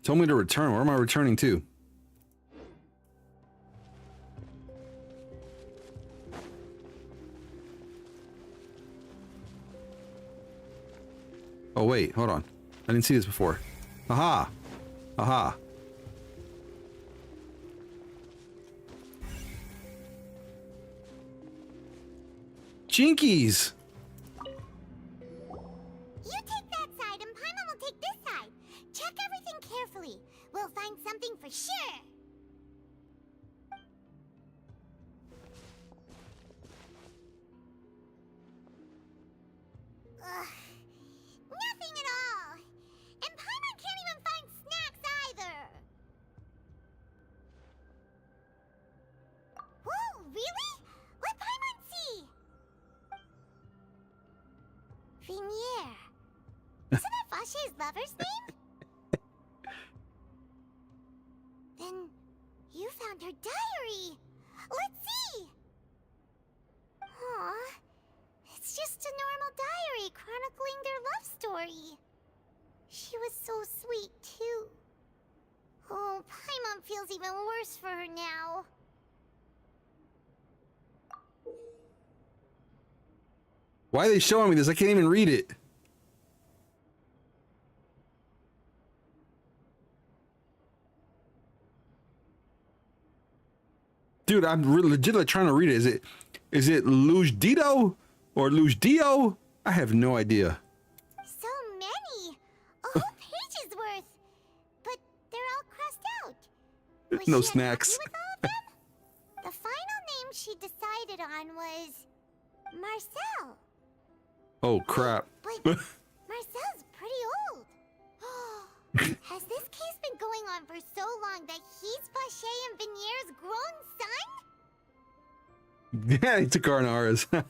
Told me to return. Where am I returning to? Oh, wait. Hold on. I didn't see this before. Aha. Aha. Jinkies. You take that side and Paimon will take this side. Check everything carefully. We'll find something for sure. Ugh. Nothing at all. And Paimon can't even find snacks either. Whoa, really? Let Paimon see. Vinier. Isn't that Vache's lover's name? Then you found her diary. Let's see. Aw, it's just a normal diary chronicling their love story. She was so sweet too. Oh, Paimon feels even worse for her now. Why are they showing me this? I can't even read it. Dude, I'm legit like trying to read it. Is it Lujdito or Lujdio? I have no idea. So many! A whole page's worth! But they're all crossed out. Was No she snacks. unhappy with all of them? The final name she decided on was Marcel. Oh crap. But Marcel's pretty old. Has this case been going on for so long that he's Vache and Vinier's grown son? Yeah, he took Arnara's. Hey!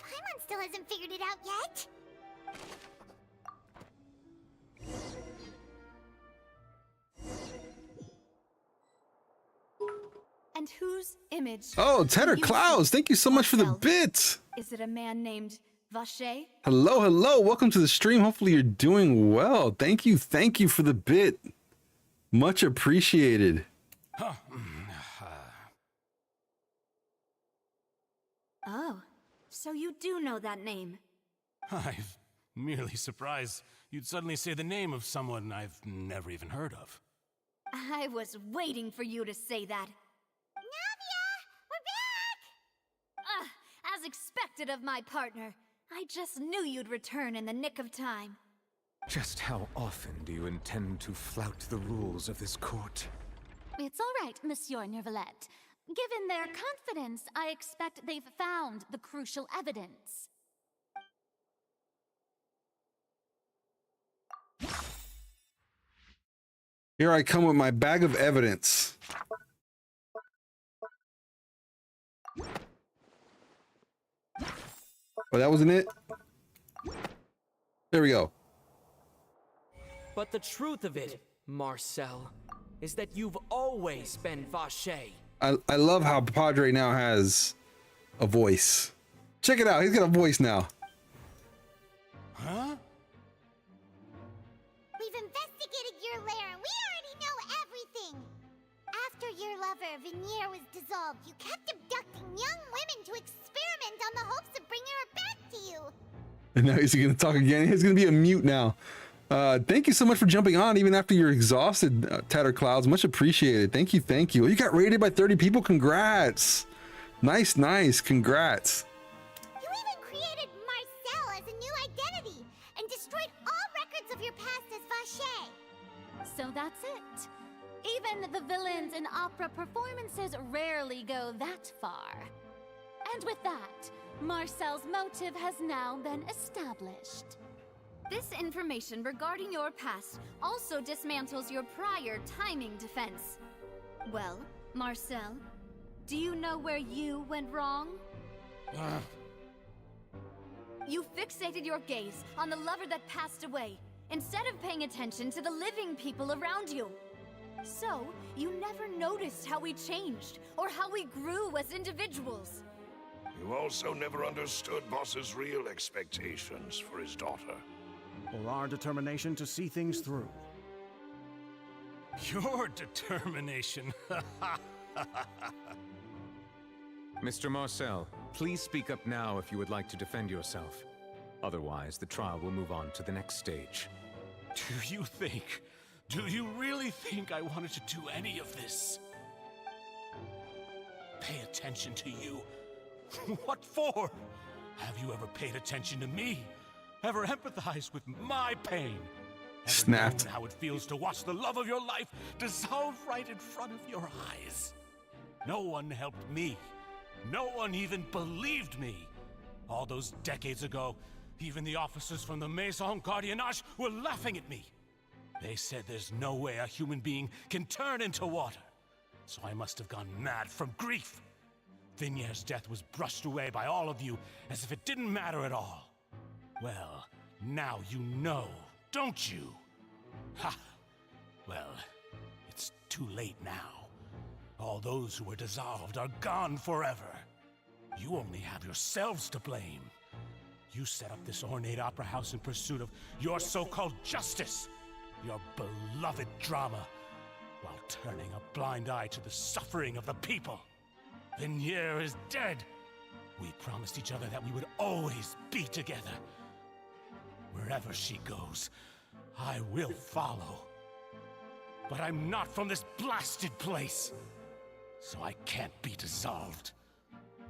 Paimon still hasn't figured it out yet. And whose image? Oh, Tedder you Clouds, thank you so much for the bits. Is it a man named Vache? Hello, hello. Welcome to the stream. Hopefully you're doing well. Thank you for the bit. Much appreciated. Huh. Oh, so you do know that name. I'm merely surprised you'd suddenly say the name of someone I've never even heard of. I was waiting for you to say that. Navia! We're back! As expected of my partner. I just knew you'd return in the nick of time. Just how often do you intend to flout the rules of this court? It's all right, Monsieur Nervalette. Given their confidence, I expect they've found the crucial evidence. Here I come with my bag of evidence. Oh, that wasn't it? There we go. But the truth of it, Marcel, is that you've always been Vache. I love how Pawdre now has a voice. Check it out. He's got a voice now. Huh? We've investigated your lair and we already know everything. After your lover, Veneer, was dissolved, you kept abducting young women to experiment on the hopes of bringing her back to you. And now he's gonna talk again. He's gonna be a mute now. Thank you so much for jumping on even after you're exhausted, Tatterclouds. Much appreciated. Thank you, thank you. You got rated by 30 people. Congrats. Nice, nice. Congrats. You even created Marcel as a new identity and destroyed all records of your past as Vache. So that's it. Even the villains in opera performances rarely go that far. And with that, Marcel's motive has now been established. This information regarding your past also dismantles your prior timing defense. Well, Marcel, do you know where you went wrong? You fixated your gaze on the lover that passed away, instead of paying attention to the living people around you. So, you never noticed how we changed, or how we grew as individuals. You also never understood Boss's real expectations for his daughter. Or our determination to see things through. Your determination. Mr. Marcel, please speak up now if you would like to defend yourself. Otherwise, the trial will move on to the next stage. Do you really think I wanted to do any of this? Pay attention to you? What for? Have you ever paid attention to me? Ever empathized with my pain? Ever Snapped. known how it feels to watch the love of your life dissolve right in front of your eyes? No one helped me. No one even believed me. All those decades ago, even the officers from the Maison Gardiennage were laughing at me. They said there's no way a human being can turn into water. So I must have gone mad from grief. Vignere's death was brushed away by all of you as if it didn't matter at all. Well, now you know, don't you? Ha! Well, it's too late now. All those who were dissolved are gone forever. You only have yourselves to blame. You set up this ornate opera house in pursuit of your so-called justice, your beloved drama, while turning a blind eye to the suffering of the people. Vignere is dead. We promised each other that we would always be together. Wherever she goes, I will follow. But I'm not from this blasted place, so I can't be dissolved,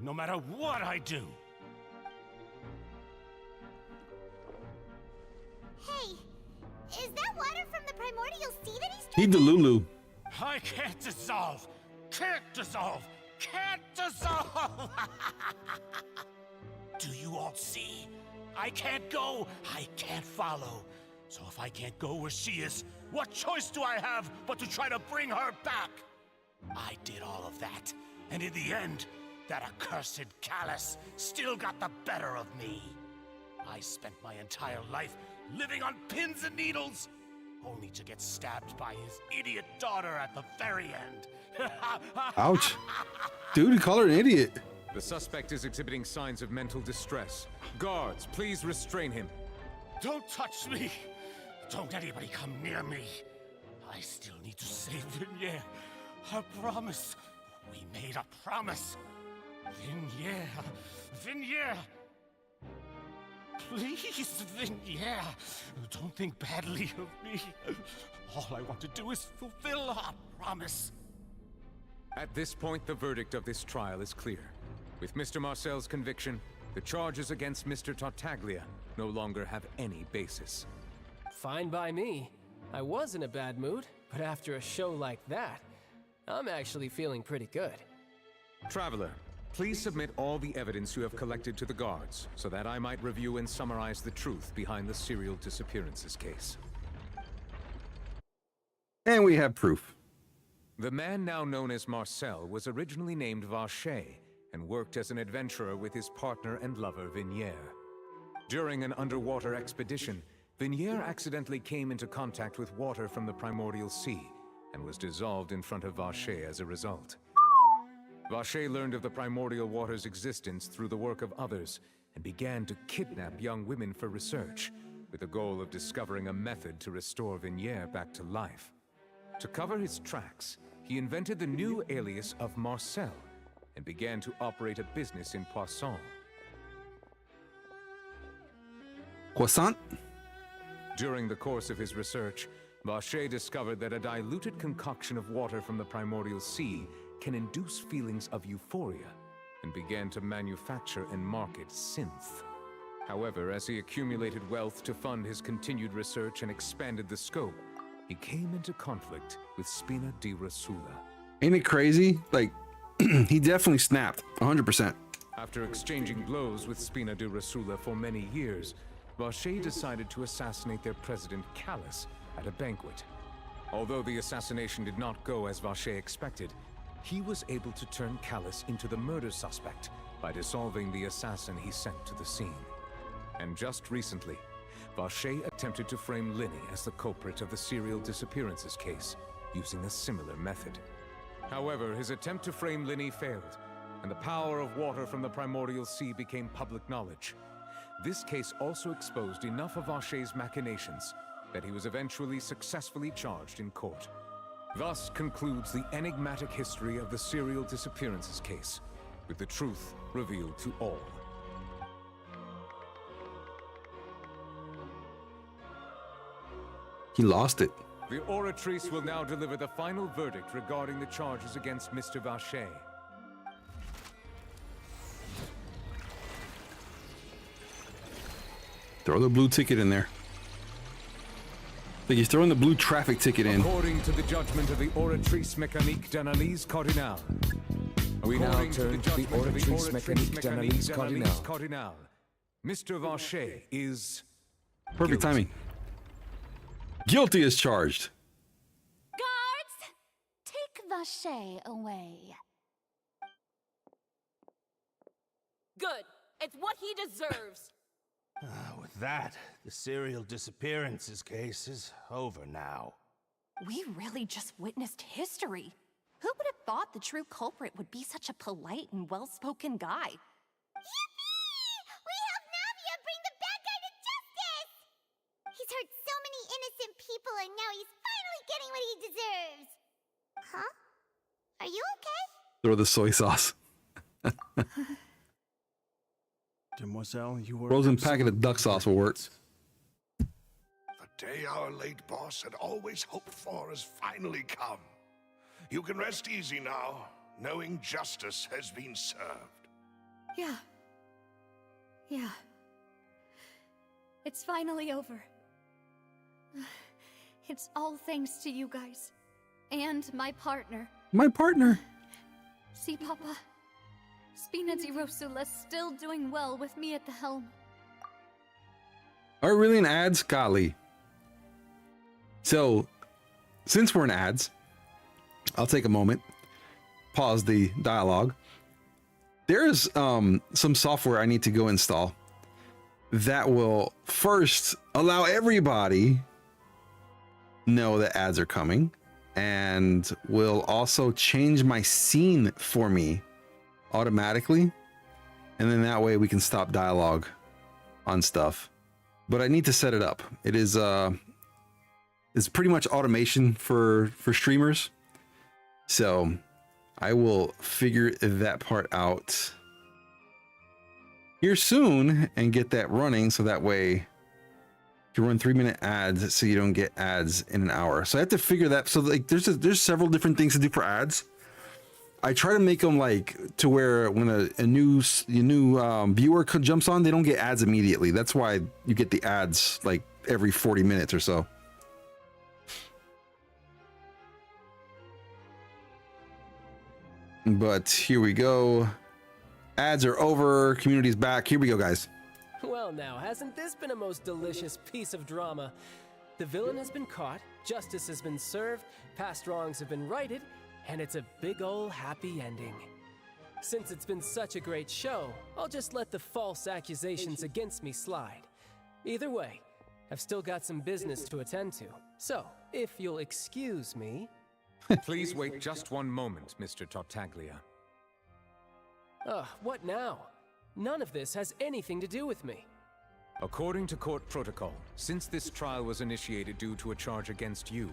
no matter what I do. Hey, is that water from the primordial sea that he's He Delulu. I can't dissolve! Can't dissolve! Can't dissolve! Do you all see? I can't go, I can't follow. So if I can't go where she is, what choice do I have but to try to bring her back? I did all of that, and in the end, that accursed Callus still got the better of me. I spent my entire life living on pins and needles, only to get stabbed by his idiot daughter at the very end. Ouch. Dude, you call her an idiot. The suspect is exhibiting signs of mental distress. Guards, please restrain him. Don't touch me! Don't anybody come near me! I still need to save Vignere. I promise. We made a promise. Vignere. Please, Vignere. Don't think badly of me. All I want to do is fulfill our promise. At this point, the verdict of this trial is clear. With Mr. Marcel's conviction, the charges against Mr. Tartaglia no longer have any basis. Fine by me. I was in a bad mood, but after a show like that, I'm actually feeling pretty good. Traveler, please submit all the evidence you have collected to the guards, so that I might review and summarize the truth behind the serial disappearances case. And we have proof. The man now known as Marcel was originally named Vacher and worked as an adventurer with his partner and lover Vignere. During an underwater expedition, Vignere accidentally came into contact with water from the primordial sea and was dissolved in front of Vacher as a result. Vacher learned of the primordial water's existence through the work of others and began to kidnap young women for research, with the goal of discovering a method to restore Vignere back to life. To cover his tracks, he invented the new alias of Marcel and began to operate a business in Poisson. Croissant? During the course of his research, Vacher discovered that a diluted concoction of water from the primordial sea can induce feelings of euphoria, and began to manufacture and market synth. However, as he accumulated wealth to fund his continued research and expanded the scope, he came into conflict with Spina di Rosula. Ain't it crazy? Like, he definitely snapped, 100%. After exchanging blows with Spina di Rosula for many years, Vacher decided to assassinate their president, Callus, at a banquet. Although the assassination did not go as Vacher expected, he was able to turn Callus into the murder suspect by dissolving the assassin he sent to the scene. And just recently, Vacher attempted to frame Linny as the culprit of the serial disappearances case, using a similar method. However, his attempt to frame Linny failed, and the power of water from the primordial sea became public knowledge. This case also exposed enough of Vacher's machinations that he was eventually successfully charged in court. Thus concludes the enigmatic history of the serial disappearances case, with the truth revealed to all. He lost it. The Oratrice will now deliver the final verdict regarding the charges against Mr. Vacher. Throw the blue ticket in there. Like he's throwing the blue traffic ticket in. According to the judgment of the Oratrice Mécanique d'Analyse Cardinal. We now turn to the Oratrice Mécanique d'Analyse Cardinal. Mr. Vacher is... Perfect timing. Guilty as charged. Guards, take Vacher away. Good. It's what he deserves. With that, the serial disappearances case is over now. We really just witnessed history. Who would have thought the true culprit would be such a polite and well-spoken guy? Yippee! We helped Navia bring the bad guy to justice! He's hurt so many innocent people and now he's finally getting what he deserves. Huh? Are you okay? Throw the soy sauce. Demoiselle, you were... Frozen packet of duck sauce will work. The day our late boss had always hoped for has finally come. You can rest easy now, knowing justice has been served. Yeah. It's finally over. It's all thanks to you guys. And my partner. My partner. See, Papa? Spina di Rosula's still doing well with me at the helm. Are we really in ads? Golly. So, since we're in ads, I'll take a moment, pause the dialogue. There's some software I need to go install that will first allow everybody know that ads are coming, and will also change my scene for me automatically, and then that way we can stop dialogue on stuff. But I need to set it up. It is is pretty much automation for streamers. So I will figure that part out here soon and get that running, so that way you run 3-minute ads so you don't get ads in an hour. So I have to figure that. So like there's several different things to do for ads. I try to make them like to where when a new viewer jumps on, they don't get ads immediately. That's why you get the ads like every 40 minutes or so. But here we go. Ads are over. Community's back. Here we go, guys. Well now, hasn't this been a most delicious piece of drama? The villain has been caught, justice has been served, past wrongs have been righted, and it's a big ol' happy ending. Since it's been such a great show, I'll just let the false accusations against me slide. Either way, I've still got some business to attend to. So, if you'll excuse me... Please wait just one moment, Mr. Tartaglia. What now? None of this has anything to do with me. According to court protocol, since this trial was initiated due to a charge against you,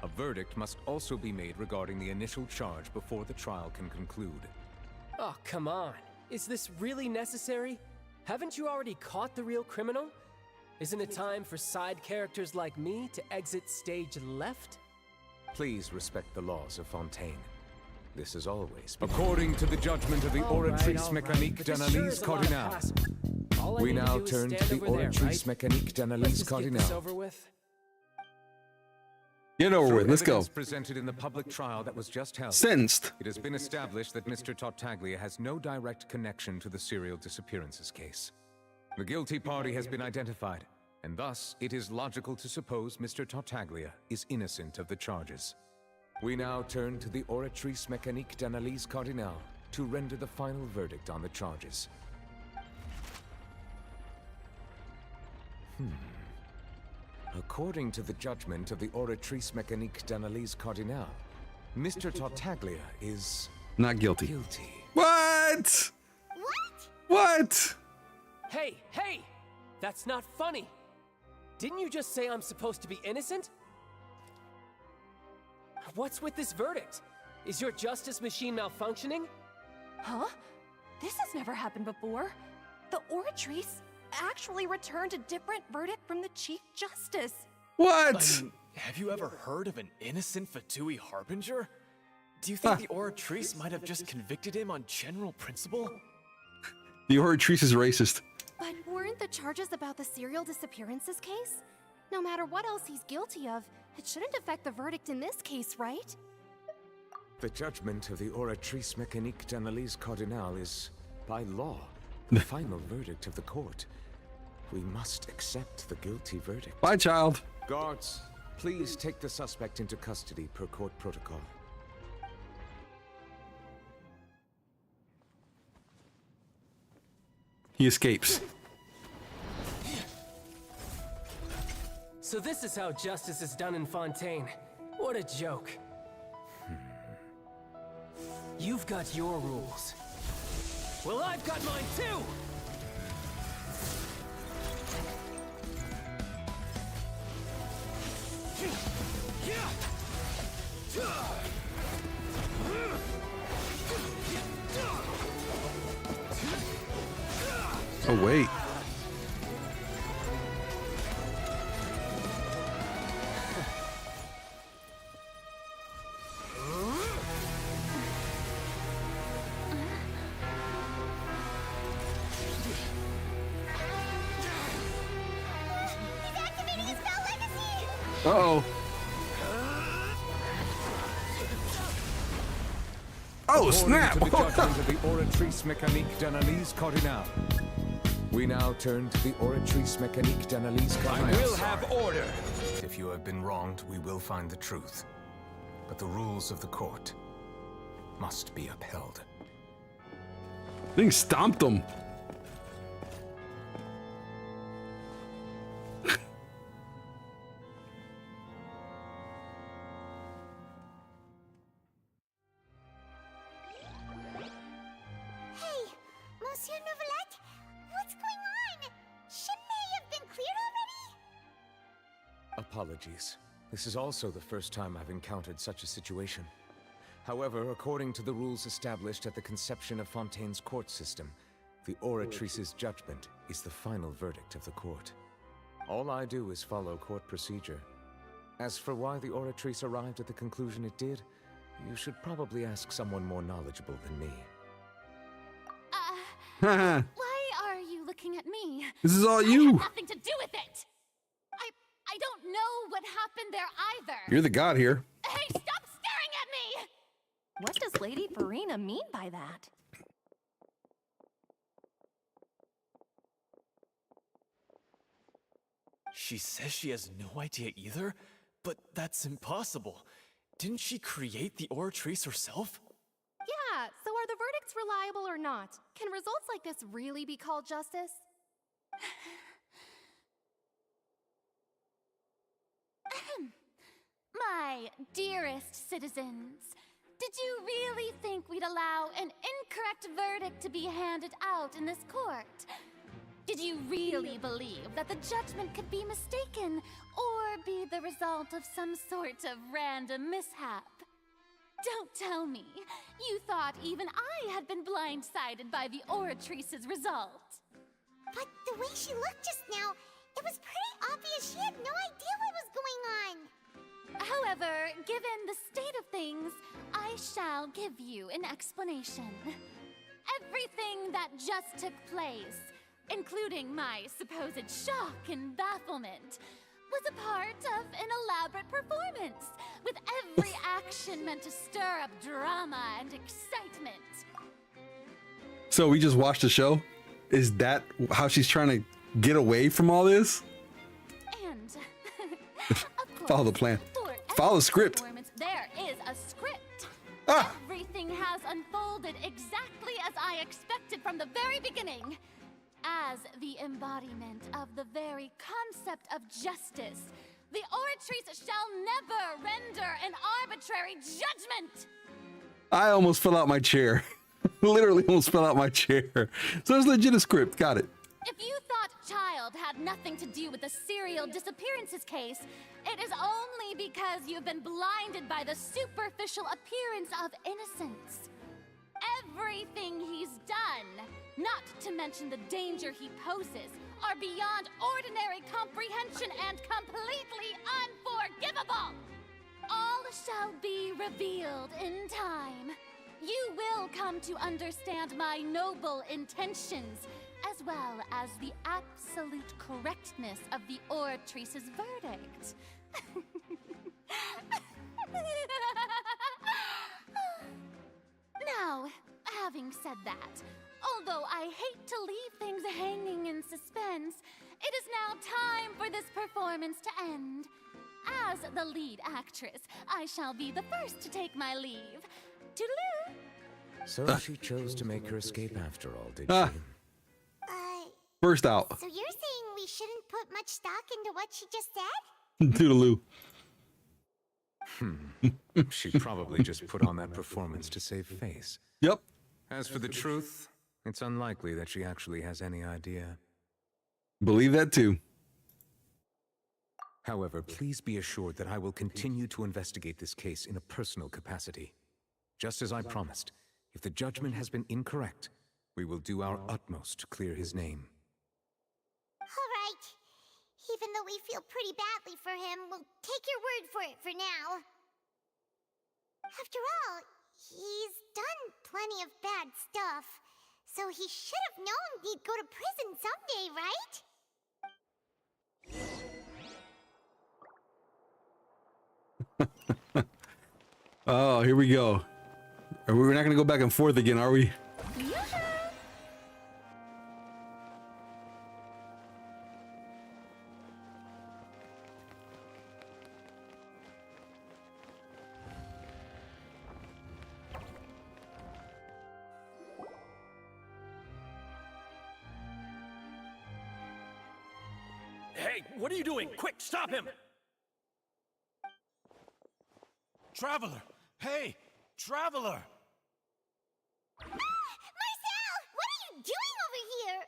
a verdict must also be made regarding the initial charge before the trial can conclude. Oh, come on. Is this really necessary? Haven't you already caught the real criminal? Isn't it time for side characters like me to exit stage left? Please respect the laws of Fontaine. This is always... According to the judgment of the Oratrice Mécanique d'Analyse Cardinal, we now turn to the Oratrice Mécanique d'Analyse Cardinal. Get over with. Let's go. Presented in the public trial that was just held. Sensed. It has been established that Mr. Tartaglia has no direct connection to the serial disappearances case. The guilty party has been identified, and thus it is logical to suppose Mr. Tartaglia is innocent of the charges. We now turn to the Oratrice Mécanique d'Analyse Cardinal to render the final verdict on the charges. According to the judgment of the Oratrice Mécanique d'Analyse Cardinal, Mr. Tartaglia is... not guilty. Guilty. What? What? Hey! That's not funny! Didn't you just say I'm supposed to be innocent? What's with this verdict? Is your justice machine malfunctioning? Huh? This has never happened before. The Oratrice actually returned a different verdict from the Chief Justice. What? I mean, have you ever heard of an innocent Fatui Harbinger? Do you think the Oratrice might have just convicted him on general principle? The Oratrice is racist. But weren't the charges about the serial disappearances case? No matter what else he's guilty of, it shouldn't affect the verdict in this case, right? The judgment of the Oratrice Mécanique d'Analyse Cardinal is, by law, the final verdict of the court. We must accept the guilty verdict. Bye, child. Guards, please take the suspect into custody per court protocol. He escapes. So this is how justice is done in Fontaine. What a joke. You've got your rules. Well, I've got mine too! Oh, wait. Uh-oh. Oh, snap! To the judgment of the Oratrice Mécanique d'Analyse Cardinal. We now turn to the Oratrice Mécanique d'Analyse Cardinal. I will have order. If you have been wronged, we will find the truth. But the rules of the court must be upheld. Thing stomped him. Monsieur Nouvelette, what's going on? Shouldn't they have been cleared already? Apologies. This is also the first time I've encountered such a situation. However, according to the rules established at the conception of Fontaine's court system, the Oratrice's judgment is the final verdict of the court. All I do is follow court procedure. As for why the Oratrice arrived at the conclusion it did, you should probably ask someone more knowledgeable than me. Why are you looking at me? This is all I you. had nothing to do with it. I don't know what happened there either. You're the god here. Hey, stop staring at me! What does Lady Farina mean by that? She says she has no idea either, but that's impossible. Didn't she create the Oratrice herself? Yeah, so are the verdicts reliable or not? Can results like this really be called justice? My dearest citizens, did you really think we'd allow an incorrect verdict to be handed out in this court? Did you really believe that the judgment could be mistaken or be the result of some sort of random mishap? Don't tell me you thought even I had been blindsided by the Oratrice's result. But the way she looked just now, it was pretty obvious she had no idea what was going on. However, given the state of things, I shall give you an explanation. Everything that just took place, including my supposed shock and bafflement, was a part of an elaborate performance, with every action meant to stir up drama and excitement. So we just watched the show? Is that how she's trying to get away from all this? And, of course, Follow the plan. for Follow the every script. performance, there is a script. Ah! Everything has unfolded exactly as I expected from the very beginning. As the embodiment of the very concept of justice, the Oratrice shall never render an arbitrary judgment! I almost fell out my chair. Literally almost fell out my chair. So it's legit a script. Got it. If you thought Child had nothing to do with the serial disappearances case, it is only because you've been blinded by the superficial appearance of innocence. Everything he's done, not to mention the danger he poses, are beyond ordinary comprehension and completely unforgivable. All shall be revealed in time. You will come to understand my noble intentions, as well as the absolute correctness of the Oratrice's verdict. Now, having said that, although I hate to leave things hanging in suspense, it is now time for this performance to end. As the lead actress, I shall be the first to take my leave. Toodaloo! So she chose to make her escape after all, did Ah. she? First out. So you're saying we shouldn't put much stock into what she just said? Toodaloo. She probably just put on that performance to save face. Yep. As for the truth, it's unlikely that she actually has any idea. Believe that too. However, please be assured that I will continue to investigate this case in a personal capacity. Just as I promised, if the judgment has been incorrect, we will do our utmost to clear his name. All right. Even though we feel pretty badly for him, we'll take your word for it for now. After all, he's done plenty of bad stuff, so he should have known he'd go to prison someday, right? Oh, here we go. We're not going to go back and forth again, are we? Hey, what are you doing? Quick, stop him! Traveler! Hey! Traveler! Marcel! What are you doing over here?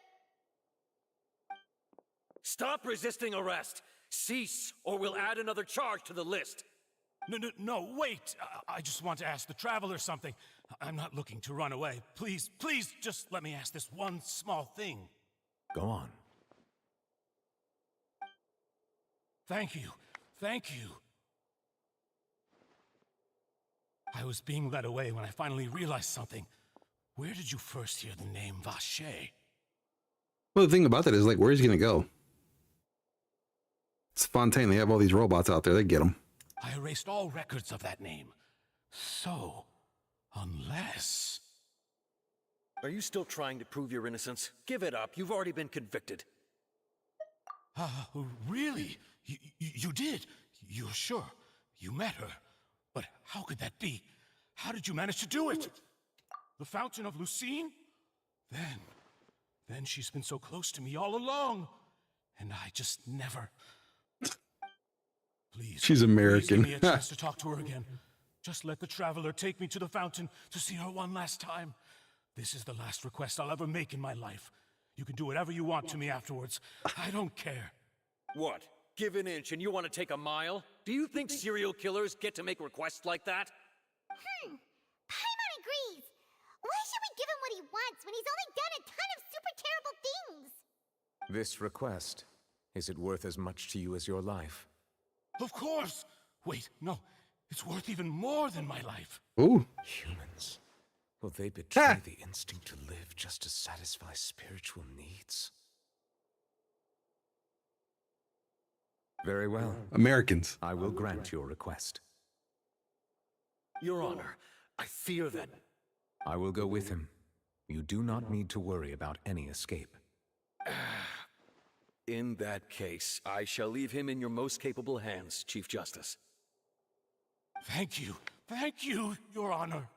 Stop resisting arrest! Cease, or we'll add another charge to the list. No, wait! I just want to ask the Traveler something. I'm not looking to run away. Please, just let me ask this one small thing. Go on. Thank you. I was being led away when I finally realized something. Where did you first hear the name Vache? Well, the thing about that is, like, where's he gonna go? It's Fontaine. They have all these robots out there. They get him. I erased all records of that name. So, unless... Are you still trying to prove your innocence? Give it up. You've already been convicted. Really? You did? You're sure? You met her? But how could that be? How did you manage to do it? The Fountain of Lucine? Then she's been so close to me all along. And I just never... Please. She's American. Please give me a chance to talk to her again. Just let the Traveler take me to the fountain to see her one last time. This is the last request I'll ever make in my life. You can do whatever you want to me afterwards. I don't care. What? Give an inch and you want to take a mile? Do you think serial killers get to make requests like that? Paimon agrees. Why should we give him what he wants when he's only done a ton of super terrible things? This request, is it worth as much to you as your life? Of course! Wait, no. It's worth even more than my life. Ooh. Humans. Will they betray the instinct to live just to satisfy spiritual needs? Very well. Americans. I will grant your request. Your Honor, I fear that... I will go with him. You do not need to worry about any escape. In that case, I shall leave him in your most capable hands, Chief Justice. Thank you, Your Honor.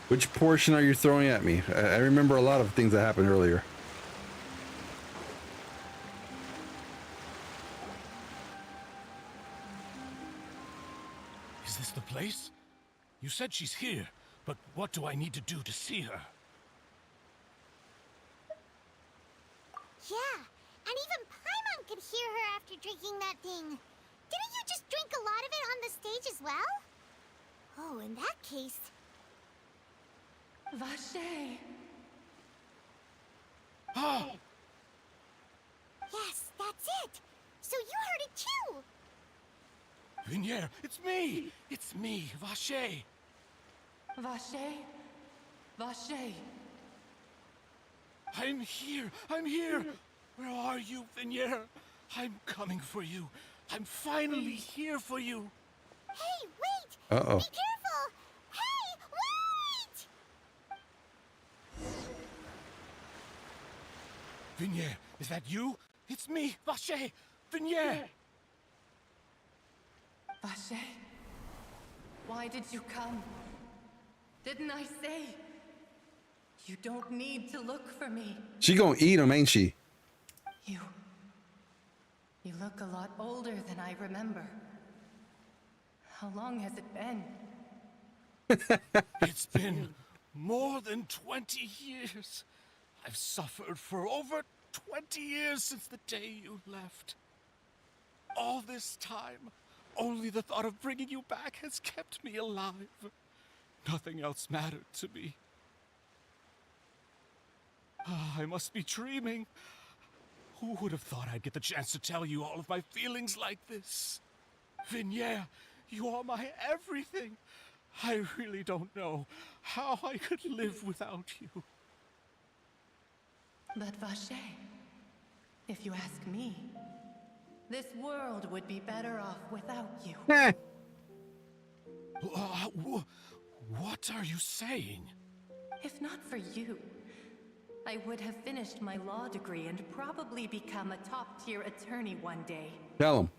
Which portion are you throwing at me? I remember a lot of things that happened earlier. Is this the place? You said she's here, but what do I need to do to see her? Yeah, and even Paimon could hear her after drinking that thing. Didn't you just drink a lot of it on the stage as well? Oh, in that case... Vache! Oh! Yes, that's it! So you heard it too! Vignier, it's me! It's me, Vache! Vache? Vache? I'm here! Where are you, Vignier? I'm coming for you. I'm finally here for you. Hey, wait! Uh-oh. Be careful! Hey, wait! Vignier, is that you? It's me, Vache! Vignier! Vache? Why did you come? Didn't I say? You don't need to look for me. She gonna eat him, ain't she? You look a lot older than I remember. How long has it been? It's been more than 20 years. I've suffered for over 20 years since the day you left. All this time, only the thought of bringing you back has kept me alive. Nothing else mattered to me. I must be dreaming. Who would have thought I'd get the chance to tell you all of my feelings like this? Vignier, you are my everything. I really don't know how I could live without you. But Vache, if you ask me, this world would be better off without you. What are you saying? If not for you, I would have finished my law degree and probably become a top-tier attorney one day. Tell him.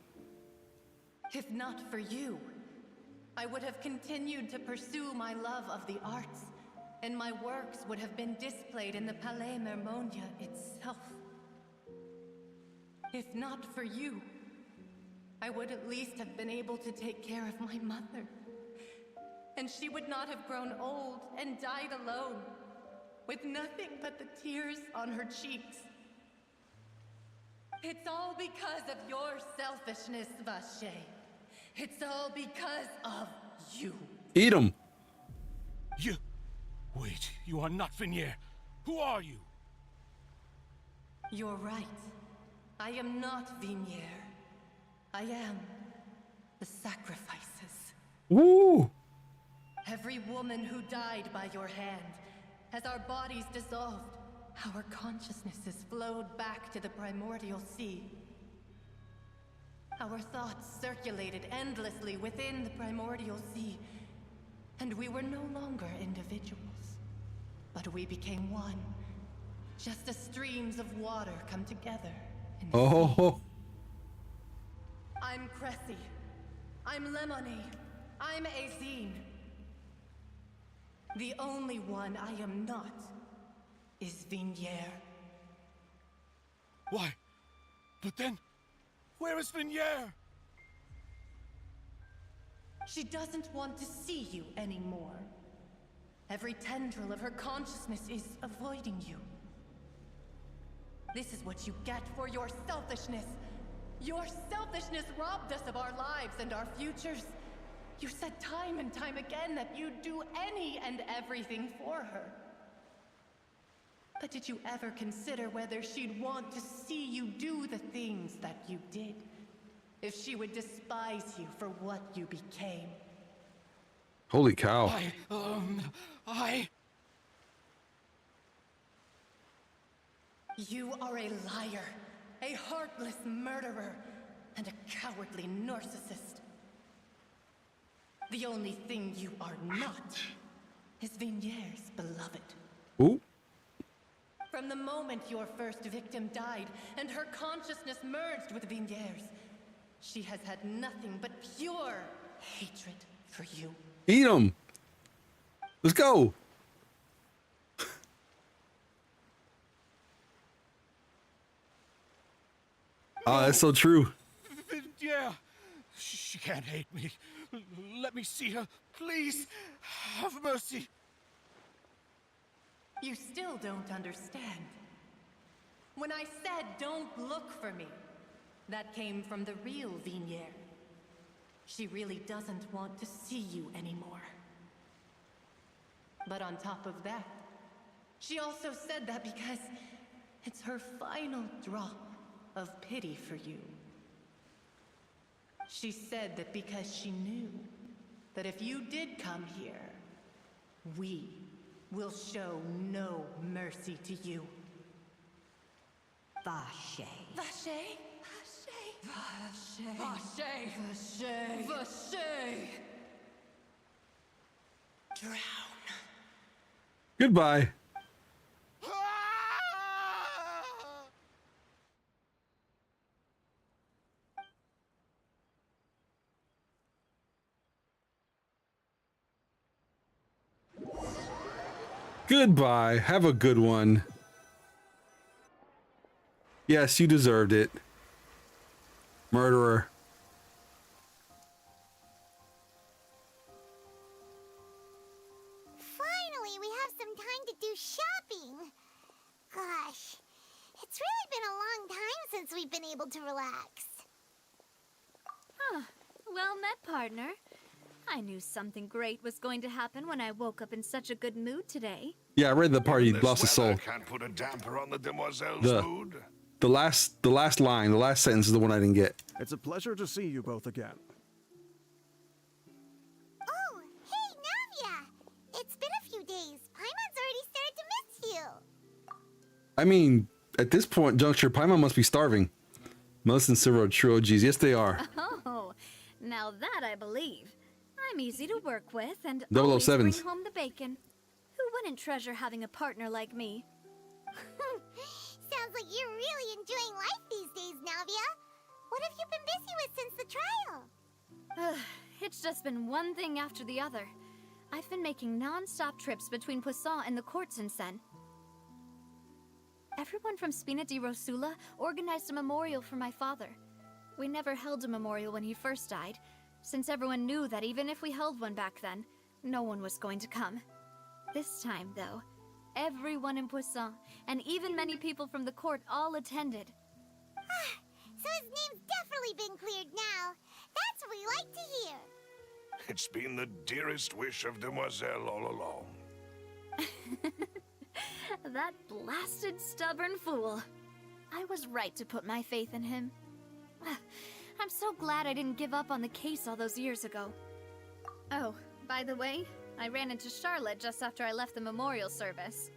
If not for you, I would have continued to pursue my love of the arts, and my works would have been displayed in the Palais Mermonia itself. If not for you, I would at least have been able to take care of my mother. And she would not have grown old and died alone, with nothing but the tears on her cheeks. It's all because of your selfishness, Vache. It's all because of you. Eat him. You... Wait, you are not Vignier. Who are you? You're right. I am not Vignier. I am the sacrifices. Woo! Every woman who died by your hand, as our bodies dissolved, our consciousnesses flowed back to the primordial sea. Our thoughts circulated endlessly within the primordial sea, and we were no longer individuals, but we became one, just as streams of water come together in the sea. I'm Cressy. I'm Lemony. I'm Azine. The only one I am not is Vignier. Why? But then, where is Vignier? She doesn't want to see you anymore. Every tendril of her consciousness is avoiding you. This is what you get for your selfishness. Your selfishness robbed us of our lives and our futures. You said time and time again that you'd do any and everything for her. But did you ever consider whether she'd want to see you do the things that you did? If she would despise you for what you became? Holy cow. You are a liar, a heartless murderer, and a cowardly narcissist. The only thing you are not is Vignier's beloved. Ooh. From the moment your first victim died and her consciousness merged with Vignier's, she has had nothing but pure hatred for you. Eat him. Let's go. Oh, that's so true. Yeah, she can't hate me. Let me see her, please. Have mercy. You still don't understand. When I said don't look for me, that came from the real Vignier. She really doesn't want to see you anymore. But on top of that, she also said that because it's her final drop of pity for you. She said that because she knew that if you did come here, we will show no mercy to you. Vache. Vache? Vache. Vache. Vache. Vache. Drown. Goodbye. Goodbye. Have a good one. Yes, you deserved it. Murderer. Finally, we have some time to do shopping. Gosh, it's really been a long time since we've been able to relax. Huh. Well met, partner. I knew something great was going to happen when I woke up in such a good mood today. Yeah, I read the part he This lost his soul. weather can't put a damper on the demoiselle's mood. The last line, the last sentence is the one I didn't get. It's a pleasure to see you both again. Oh, hey, Navia! It's been a few days. Paimon's already started to miss you. I mean, at this point, juncture, Paimon must be starving. Melissa and Silver are true OGs. Yes, they are. Oh, now that I believe. I'm easy to work with and 007s. always bring home the bacon. Who wouldn't treasure having a partner like me? Sounds like you're really enjoying life these days, Navia. What have you been busy with since the trial? It's just been one thing after the other. I've been making non-stop trips between Poisson and the courts in Sen. Everyone from Spina di Rosula organized a memorial for my father. We never held a memorial when he first died, since everyone knew that even if we held one back then, no one was going to come. This time, though, everyone in Poisson, and even many people from the court, all attended. So his name's definitely been cleared now. That's what we like to hear. It's been the dearest wish of Demoiselle all along. That blasted stubborn fool. I was right to put my faith in him. I'm so glad I didn't give up on the case all those years ago. Oh, by the way, I ran into Charlotte just after I left the memorial service.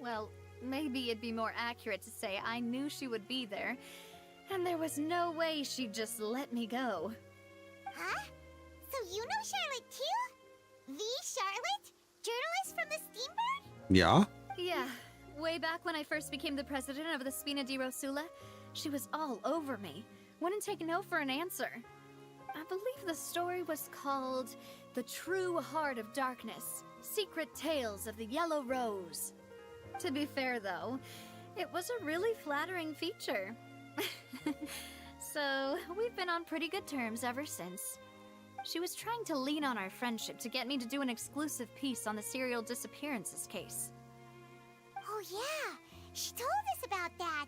Well, maybe it'd be more accurate to say I knew she would be there, and there was no way she'd just let me go. Huh? So you know Charlotte too? The Charlotte? Journalist from the Steambird? Yeah? Yeah, way back when I first became the president of the Spina di Rosula, she was all over me. Wouldn't take no for an answer. I believe the story was called The True Heart of Darkness, Secret Tales of the Yellow Rose. To be fair, though, it was a really flattering feature. So, we've been on pretty good terms ever since. She was trying to lean on our friendship to get me to do an exclusive piece on the serial disappearances case. Oh yeah, she told us about that.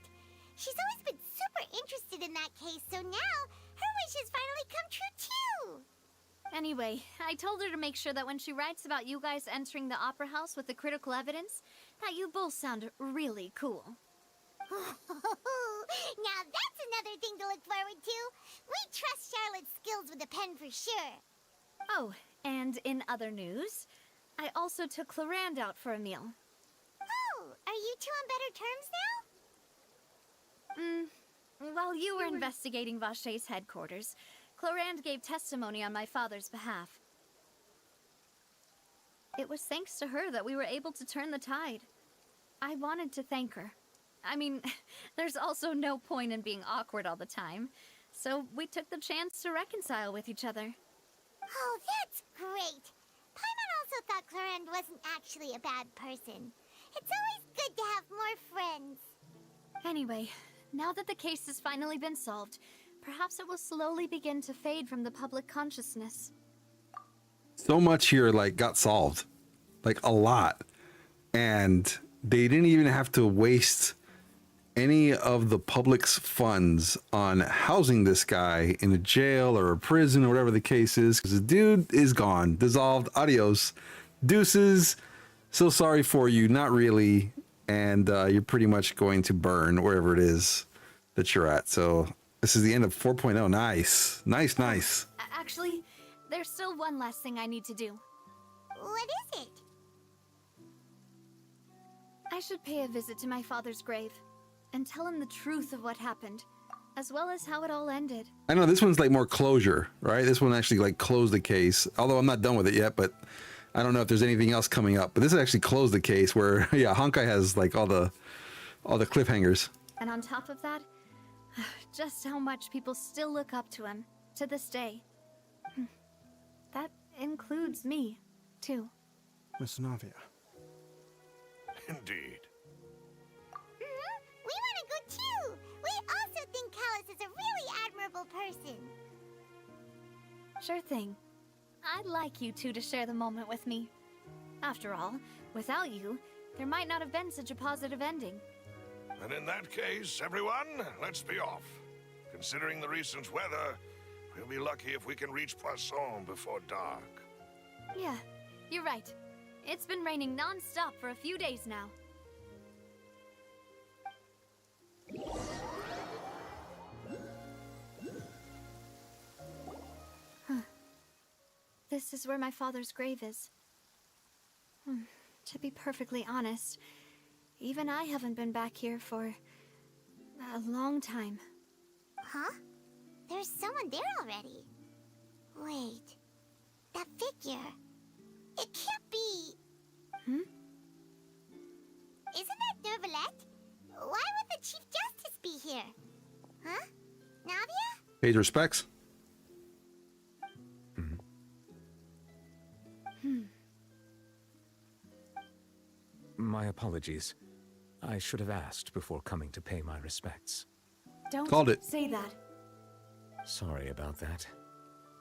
She's always been super interested in that case, so now her wish has finally come true too. Anyway, I told her to make sure that when she writes about you guys entering the opera house with the critical evidence, that you both sound really cool. Now that's another thing to look forward to. We trust Charlotte's skills with a pen for sure. Oh, and in other news, I also took Clarand out for a meal. Oh, are you two on better terms now? While you were investigating Vache's headquarters, Clarand gave testimony on my father's behalf. It was thanks to her that we were able to turn the tide. I wanted to thank her. I mean, there's also no point in being awkward all the time, so we took the chance to reconcile with each other. Oh, that's great. Paimon also thought Clarand wasn't actually a bad person. It's always good to have more friends. Anyway, now that the case has finally been solved, perhaps it will slowly begin to fade from the public consciousness. So much here like got solved, like a lot, and they didn't even have to waste any of the public's funds on housing this guy in a jail or a prison or whatever the case is, because the dude is gone, dissolved, adios, deuces, so sorry for you, not really, and you're pretty much going to burn wherever it is that you're at. So this is the end of 4.0. Nice, nice, nice. Actually, there's still one last thing I need to do. What is it? I should pay a visit to my father's grave and tell him the truth of what happened, as well as how it all ended. I know this one's like more closure, right? This one actually like closed the case, although I'm not done with it yet, but I don't know if there's anything else coming up. But this actually closed the case where, yeah, Honkai has like all the cliffhangers. And on top of that, just how much people still look up to him to this day. That includes me, too. Miss Navia. Indeed. We want to go too. We also think Callus is a really admirable person. Sure thing. I'd like you two to share the moment with me. After all, without you, there might not have been such a positive ending. And in that case, everyone, let's be off. Considering the recent weather, we'll be lucky if we can reach Poisson before dark. Yeah, you're right. It's been raining non-stop for a few days now. Huh. This is where my father's grave is. To be perfectly honest, even I haven't been back here for a long time. Huh? There's someone there already. Wait. That figure. It can't be. Isn't that Nervalette? Why would the Chief Justice be here? Huh? Navia? Pays respects. My apologies. I should have asked before coming to pay my respects. Don't Called it. say that. Sorry about that.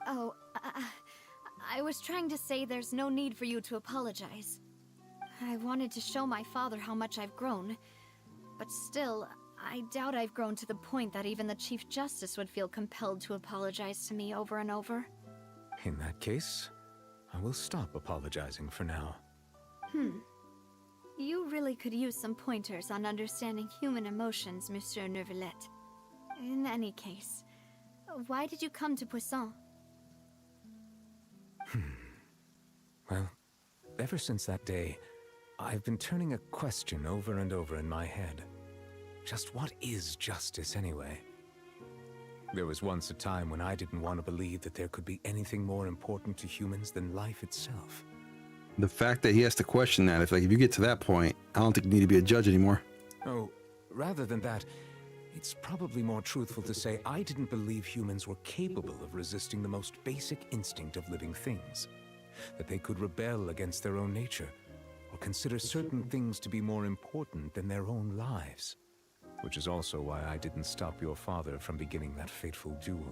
Oh, I was trying to say there's no need for you to apologize. I wanted to show my father how much I've grown, but still, I doubt I've grown to the point that even the Chief Justice would feel compelled to apologize to me over and over. In that case, I will stop apologizing for now. You really could use some pointers on understanding human emotions, Monsieur Neuvillette. In any case, why did you come to Poisson? Well, ever since that day, I've been turning a question over and over in my head. Just what is justice anyway? There was once a time when I didn't want to believe that there could be anything more important to humans than life itself. The fact that he has to question that, if you get to that point, I don't think you need to be a judge anymore. Oh, rather than that, it's probably more truthful to say I didn't believe humans were capable of resisting the most basic instinct of living things. That they could rebel against their own nature, or consider certain things to be more important than their own lives. Which is also why I didn't stop your father from beginning that fateful duel.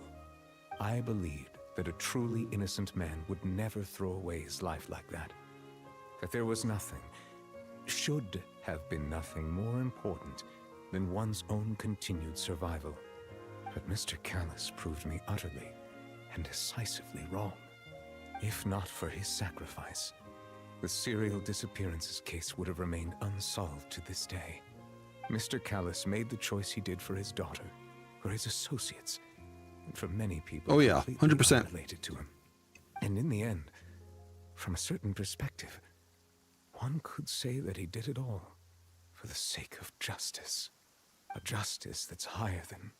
I believed that a truly innocent man would never throw away his life like that. That there was nothing, should have been nothing more important than one's own continued survival. But Mr. Callus proved me utterly and decisively wrong. If not for his sacrifice, the serial disappearances case would have remained unsolved to this day. Mr. Callus made the choice he did for his daughter, for his associates, and for many people Oh yeah, 100%. related to him. And in the end, from a certain perspective, one could say that he did it all for the sake of justice. A justice that's higher than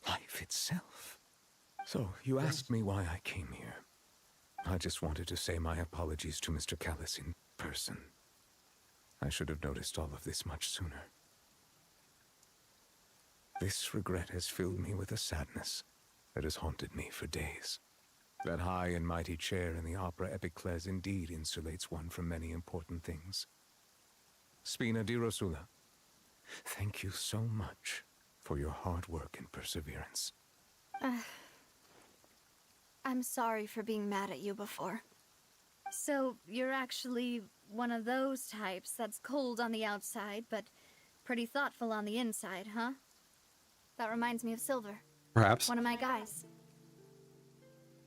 life itself. So, you asked me why I came here. I just wanted to say my apologies to Mr. Callus in person. I should have noticed all of this much sooner. This regret has filled me with a sadness that has haunted me for days. That high and mighty chair in the Opera Epiclese indeed insulates one from many important things. Spina di Rosula, thank you so much for your hard work and perseverance. I'm sorry for being mad at you before. So, you're actually one of those types that's cold on the outside, but pretty thoughtful on the inside, huh? That reminds me of Silver. Perhaps. One of my guys.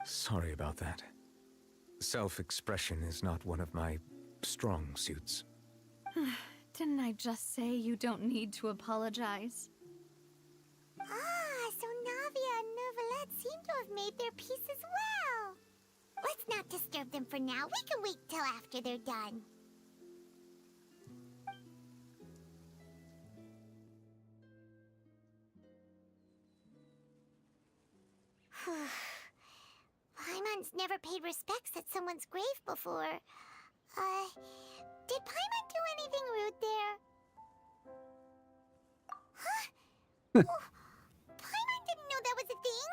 Sorry about that. Self-expression is not one of my strong suits. Didn't I just say you don't need to apologize? Ah, so Navia and Neuvillette seem to have made their peace as well. Let's not disturb them for now. We can wait till after they're done. Paimon's never paid respects at someone's grave before. Did Paimon do anything rude there? Huh? Paimon didn't know that was a thing.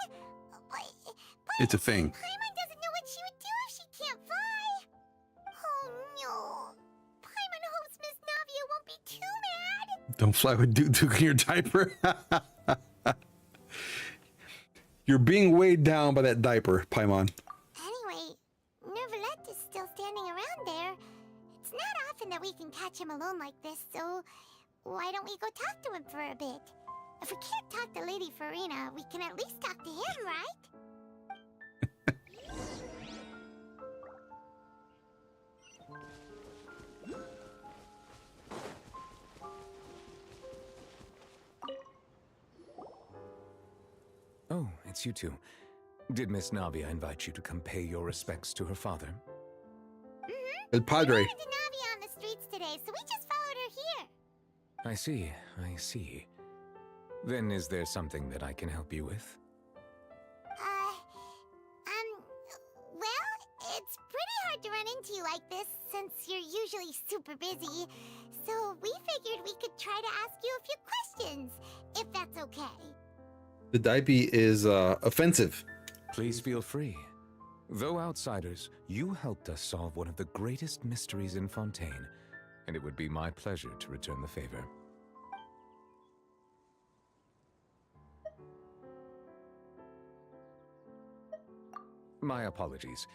But It's a thing. Paimon doesn't know what she would do if she can't fly. Oh no. Paimon hopes Miss Navia won't be too mad. Don't fly with Duke in your diaper. You're being weighed down by that diaper, Paimon. Anyway, Neuvillette is still standing around there. It's not often that we can catch him alone like this, so why don't we go talk to him for a bit? If we can't talk to Lady Farina, we can at least talk to him, right? Oh, it's you two. Did Miss Navia invite you to come pay your respects to her father? El Padre. We found Navia on the streets today, so we just followed her here. I see. Then is there something that I can help you with? Well, it's pretty hard to run into you like this, since you're usually super busy. So we figured we could try to ask you a few questions, if that's okay. The diaper is offensive. Please feel free. Though outsiders, you helped us solve one of the greatest mysteries in Fontaine, and it would be my pleasure to return the favor. My apologies.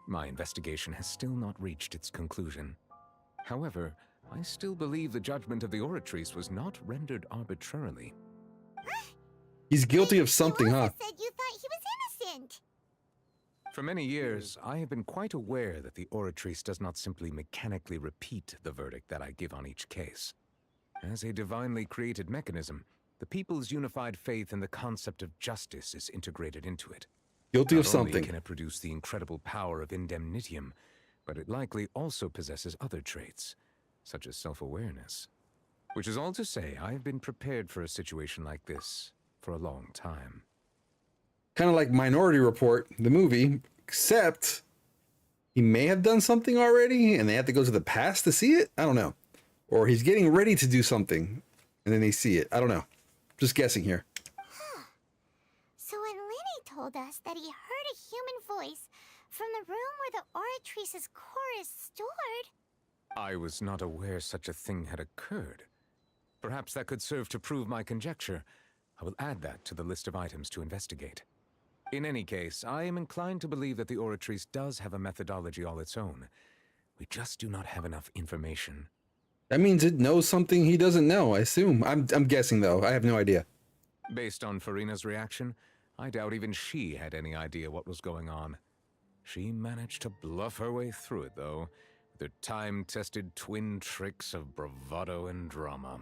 My investigation has still not reached its conclusion. However, I still believe the judgment of the Oratrice was not rendered arbitrarily. He's guilty of something, huh? Said you thought he was innocent. For many years, I have been quite aware that the Oratrice does not simply mechanically repeat the verdict that I give on each case. As a divinely created mechanism, the people's unified faith in the concept of justice is integrated into it. Guilty of Not something. only can it produce the incredible power of indemnitium, but it likely also possesses other traits, such as self-awareness. Which is all to say, I have been prepared for a situation like this for a long time. Kind of like Minority Report, the movie, except he may have done something already and they have to go to the past to see it? I don't know. Or he's getting ready to do something and then they see it. I don't know. Just guessing here. So when Lenny told us that he heard a human voice from the room where the Oratrice's core is stored... I was not aware such a thing had occurred. Perhaps that could serve to prove my conjecture. I will add that to the list of items to investigate. In any case, I am inclined to believe that the Oratrice does have a methodology all its own. We just do not have enough information. That means it knows something he doesn't know, I assume. I'm guessing, though. I have no idea. Based on Farina's reaction, I doubt even she had any idea what was going on. She managed to bluff her way through it, though, with her time-tested twin tricks of bravado and drama.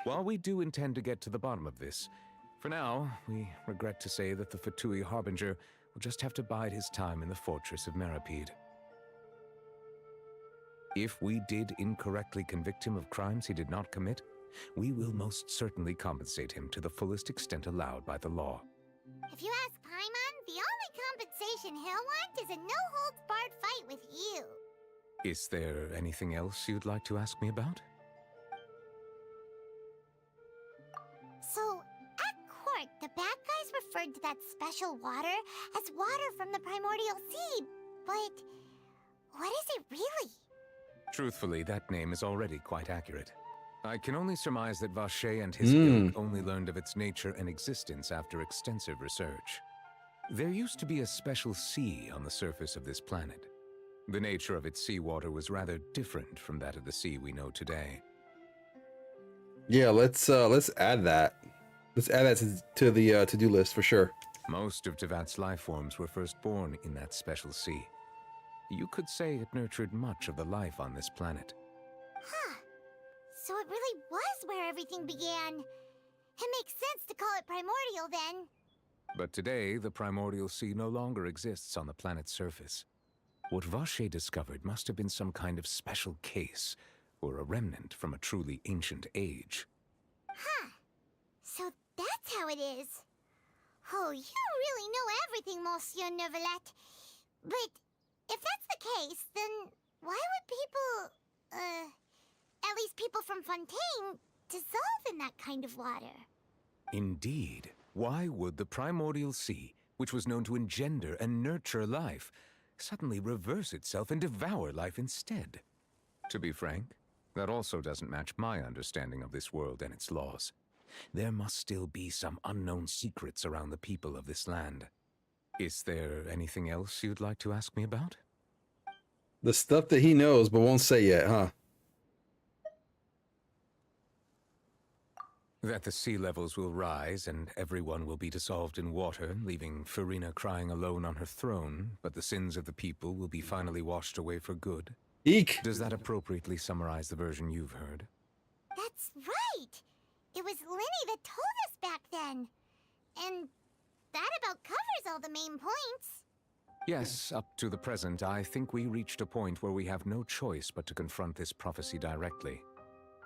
While we do intend to get to the bottom of this, for now, we regret to say that the Fatui Harbinger will just have to bide his time in the fortress of Meripede. If we did incorrectly convict him of crimes he did not commit, we will most certainly compensate him to the fullest extent allowed by the law. If you ask Paimon, the only compensation he'll want is a no-holds-barred fight with you. Is there anything else you'd like to ask me about? So, at court, the bad guys referred to that special water as water from the primordial sea, but what is it really? Truthfully, that name is already quite accurate. I can only surmise that Vache and his ilk only learned of its nature and existence after extensive research. There used to be a special sea on the surface of this planet. The nature of its seawater was rather different from that of the sea we know today. Yeah, let's add that. Let's add that to the to-do list for sure. Most of Tevat's life forms were first born in that special sea. You could say it nurtured much of the life on this planet. Huh. So it really was where everything began. It makes sense to call it primordial then. But today, the primordial sea no longer exists on the planet's surface. What Vache discovered must have been some kind of special case, or a remnant from a truly ancient age. Huh. So that's how it is. Oh, you really know everything, Monsieur Neuvillette. But if that's the case, then why would people, at least people from Fontaine, dissolve in that kind of water? Indeed. Why would the primordial sea, which was known to engender and nurture life, suddenly reverse itself and devour life instead? To be frank, that also doesn't match my understanding of this world and its laws. There must still be some unknown secrets around the people of this land. Is there anything else you'd like to ask me about? The stuff that he knows but won't say yet, huh? That the sea levels will rise and everyone will be dissolved in water, leaving Farina crying alone on her throne, but the sins of the people will be finally washed away for good. Eek! Does that appropriately summarize the version you've heard? That's right! It was Lenny that told us back then. And that about covers all the main points. Yes, up to the present, I think we reached a point where we have no choice but to confront this prophecy directly.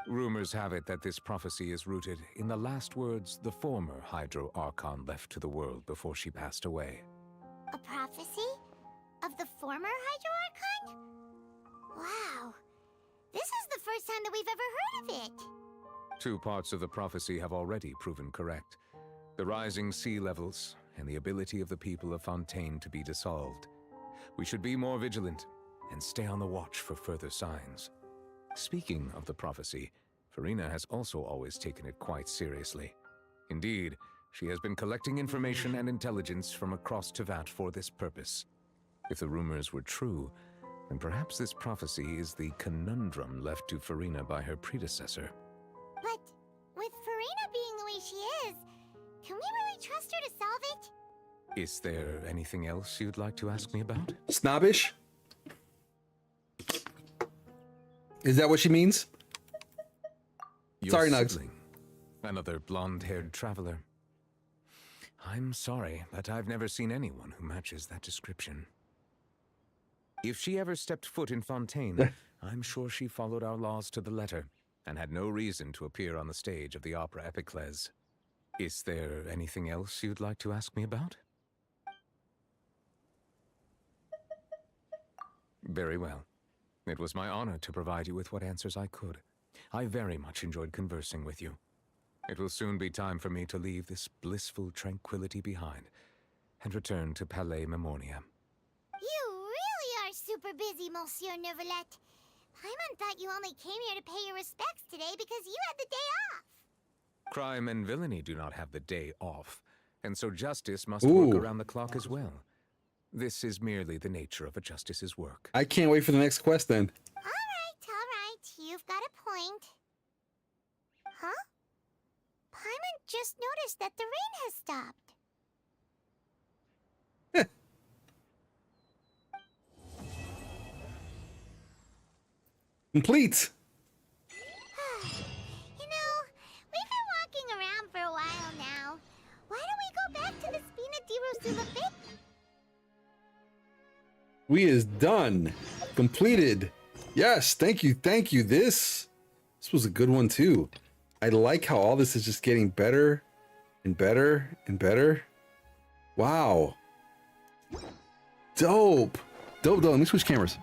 Rumors have it that this prophecy is rooted in the last words the former Hydro Archon left to the world before she passed away. A prophecy? Of the former Hydro Archon? Wow. This is the first time that we've ever heard of it. 2 parts of the prophecy have already proven correct. The rising sea levels and the ability of the people of Fontaine to be dissolved. We should be more vigilant and stay on the watch for further signs. Speaking of the prophecy, Farina has also always taken it quite seriously. Indeed, she has been collecting information and intelligence from across Tevat for this purpose. If the rumors were true, then perhaps this prophecy is the conundrum left to Farina by her predecessor. But with Farina being the way she is, can we really trust her to solve it? Is there anything else you'd like to ask me about? Snobbish? Is that what she means? Your Sorry, Nugs. sibling, another blonde-haired traveler. I'm sorry, but I've never seen anyone who matches that description. If she ever stepped foot in Fontaine, I'm sure she followed our laws to the letter and had no reason to appear on the stage of the opera Epiclese. Is there anything else you'd like to ask me about? Very well. It was my honor to provide you with what answers I could. I very much enjoyed conversing with you. It will soon be time for me to leave this blissful tranquility behind and return to Palais Memornia. You really are super busy, Monsieur Neuvillette. Paimon thought you only came here to pay your respects today because you had the day off. Crime and villainy do not have the day off, and so justice must work around the clock as well. This is merely the nature of a justice's work. I can't wait for the next quest then. All right. You've got a point. Huh? Paimon just noticed that the rain has stopped. Complete. You know, we've been walking around for a while now. Why don't we go back to the Spina di Rosula? We is done. Completed. Yes, thank you. This was a good one too. I like how all this is just getting better and better and better. Wow. Dope. Let me switch cameras.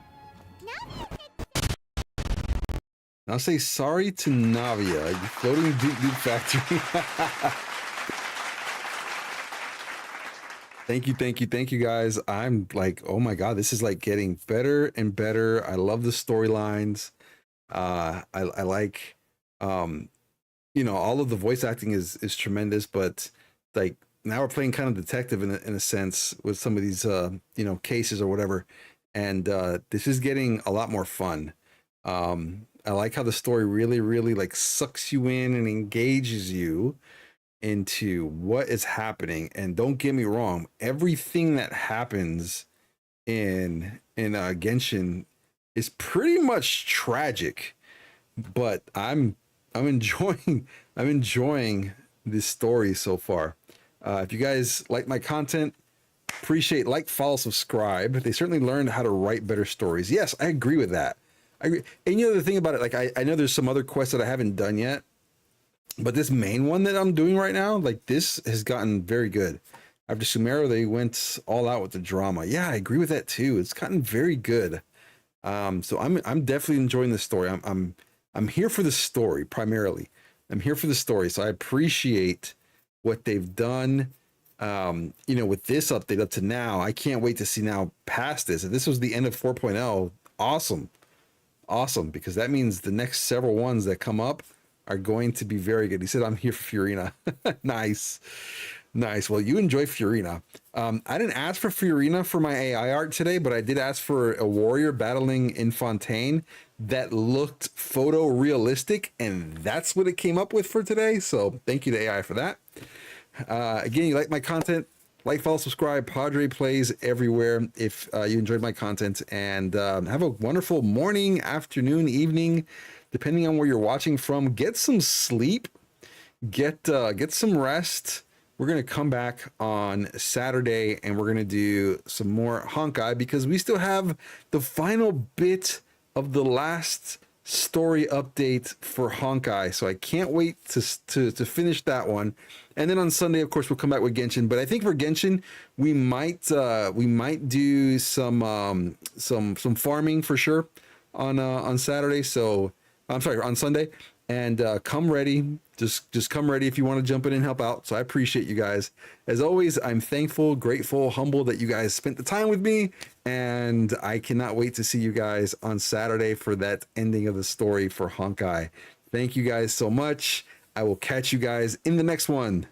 Now say sorry to Navia, you floating Duke factory. Thank you guys. I'm like, oh my god, this is like getting better and better. I love the storylines. I like all of the voice acting is tremendous, but like now we're playing kind of detective in a sense with some of these cases or whatever, and this is getting a lot more fun. I like how the story really like sucks you in and engages you into what is happening. And don't get me wrong, everything that happens in Genshin is pretty much tragic, but I'm enjoying this story so far. If you guys like my content, appreciate, like, follow, subscribe. They certainly learned how to write better stories. Yes, I agree with that. I agree. And the thing about it, like I know there's some other quests that I haven't done yet, but this main one that I'm doing right now, like this has gotten very good. After Sumeru, they went all out with the drama. Yeah, I agree with that too. It's gotten very good. So I'm definitely enjoying the story. I'm here for the story primarily. I'm here for the story. So I appreciate what they've done. With this update up to now, I can't wait to see now past this. If this was the end of 4.0, awesome, because that means the next several ones that come up are going to be very good. He said, I'm here for Fiorina. Nice. Well, you enjoy Fiorina. I didn't ask for Fiorina for my AI art today, but I did ask for a warrior battling in Fontaine that looked photorealistic, and that's what it came up with for today. So thank you to AI for that. Again, you like my content, like, follow, subscribe. Pawdre plays everywhere if you enjoyed my content, and have a wonderful morning, afternoon, evening, depending on where you're watching from. Get some sleep, get some rest. We're going to come back on Saturday and we're going to do some more Honkai because we still have the final bit of the last story update for Honkai. So I can't wait to finish that one. And then on Sunday, of course, we'll come back with Genshin. But I think for Genshin, we might do some farming for sure on Saturday. So I'm sorry, on Sunday. And come ready. Just come ready if you want to jump in and help out. So I appreciate you guys. As always, I'm thankful, grateful, humble that you guys spent the time with me. And I cannot wait to see you guys on Saturday for that ending of the story for Honkai. Thank you guys so much. I will catch you guys in the next one.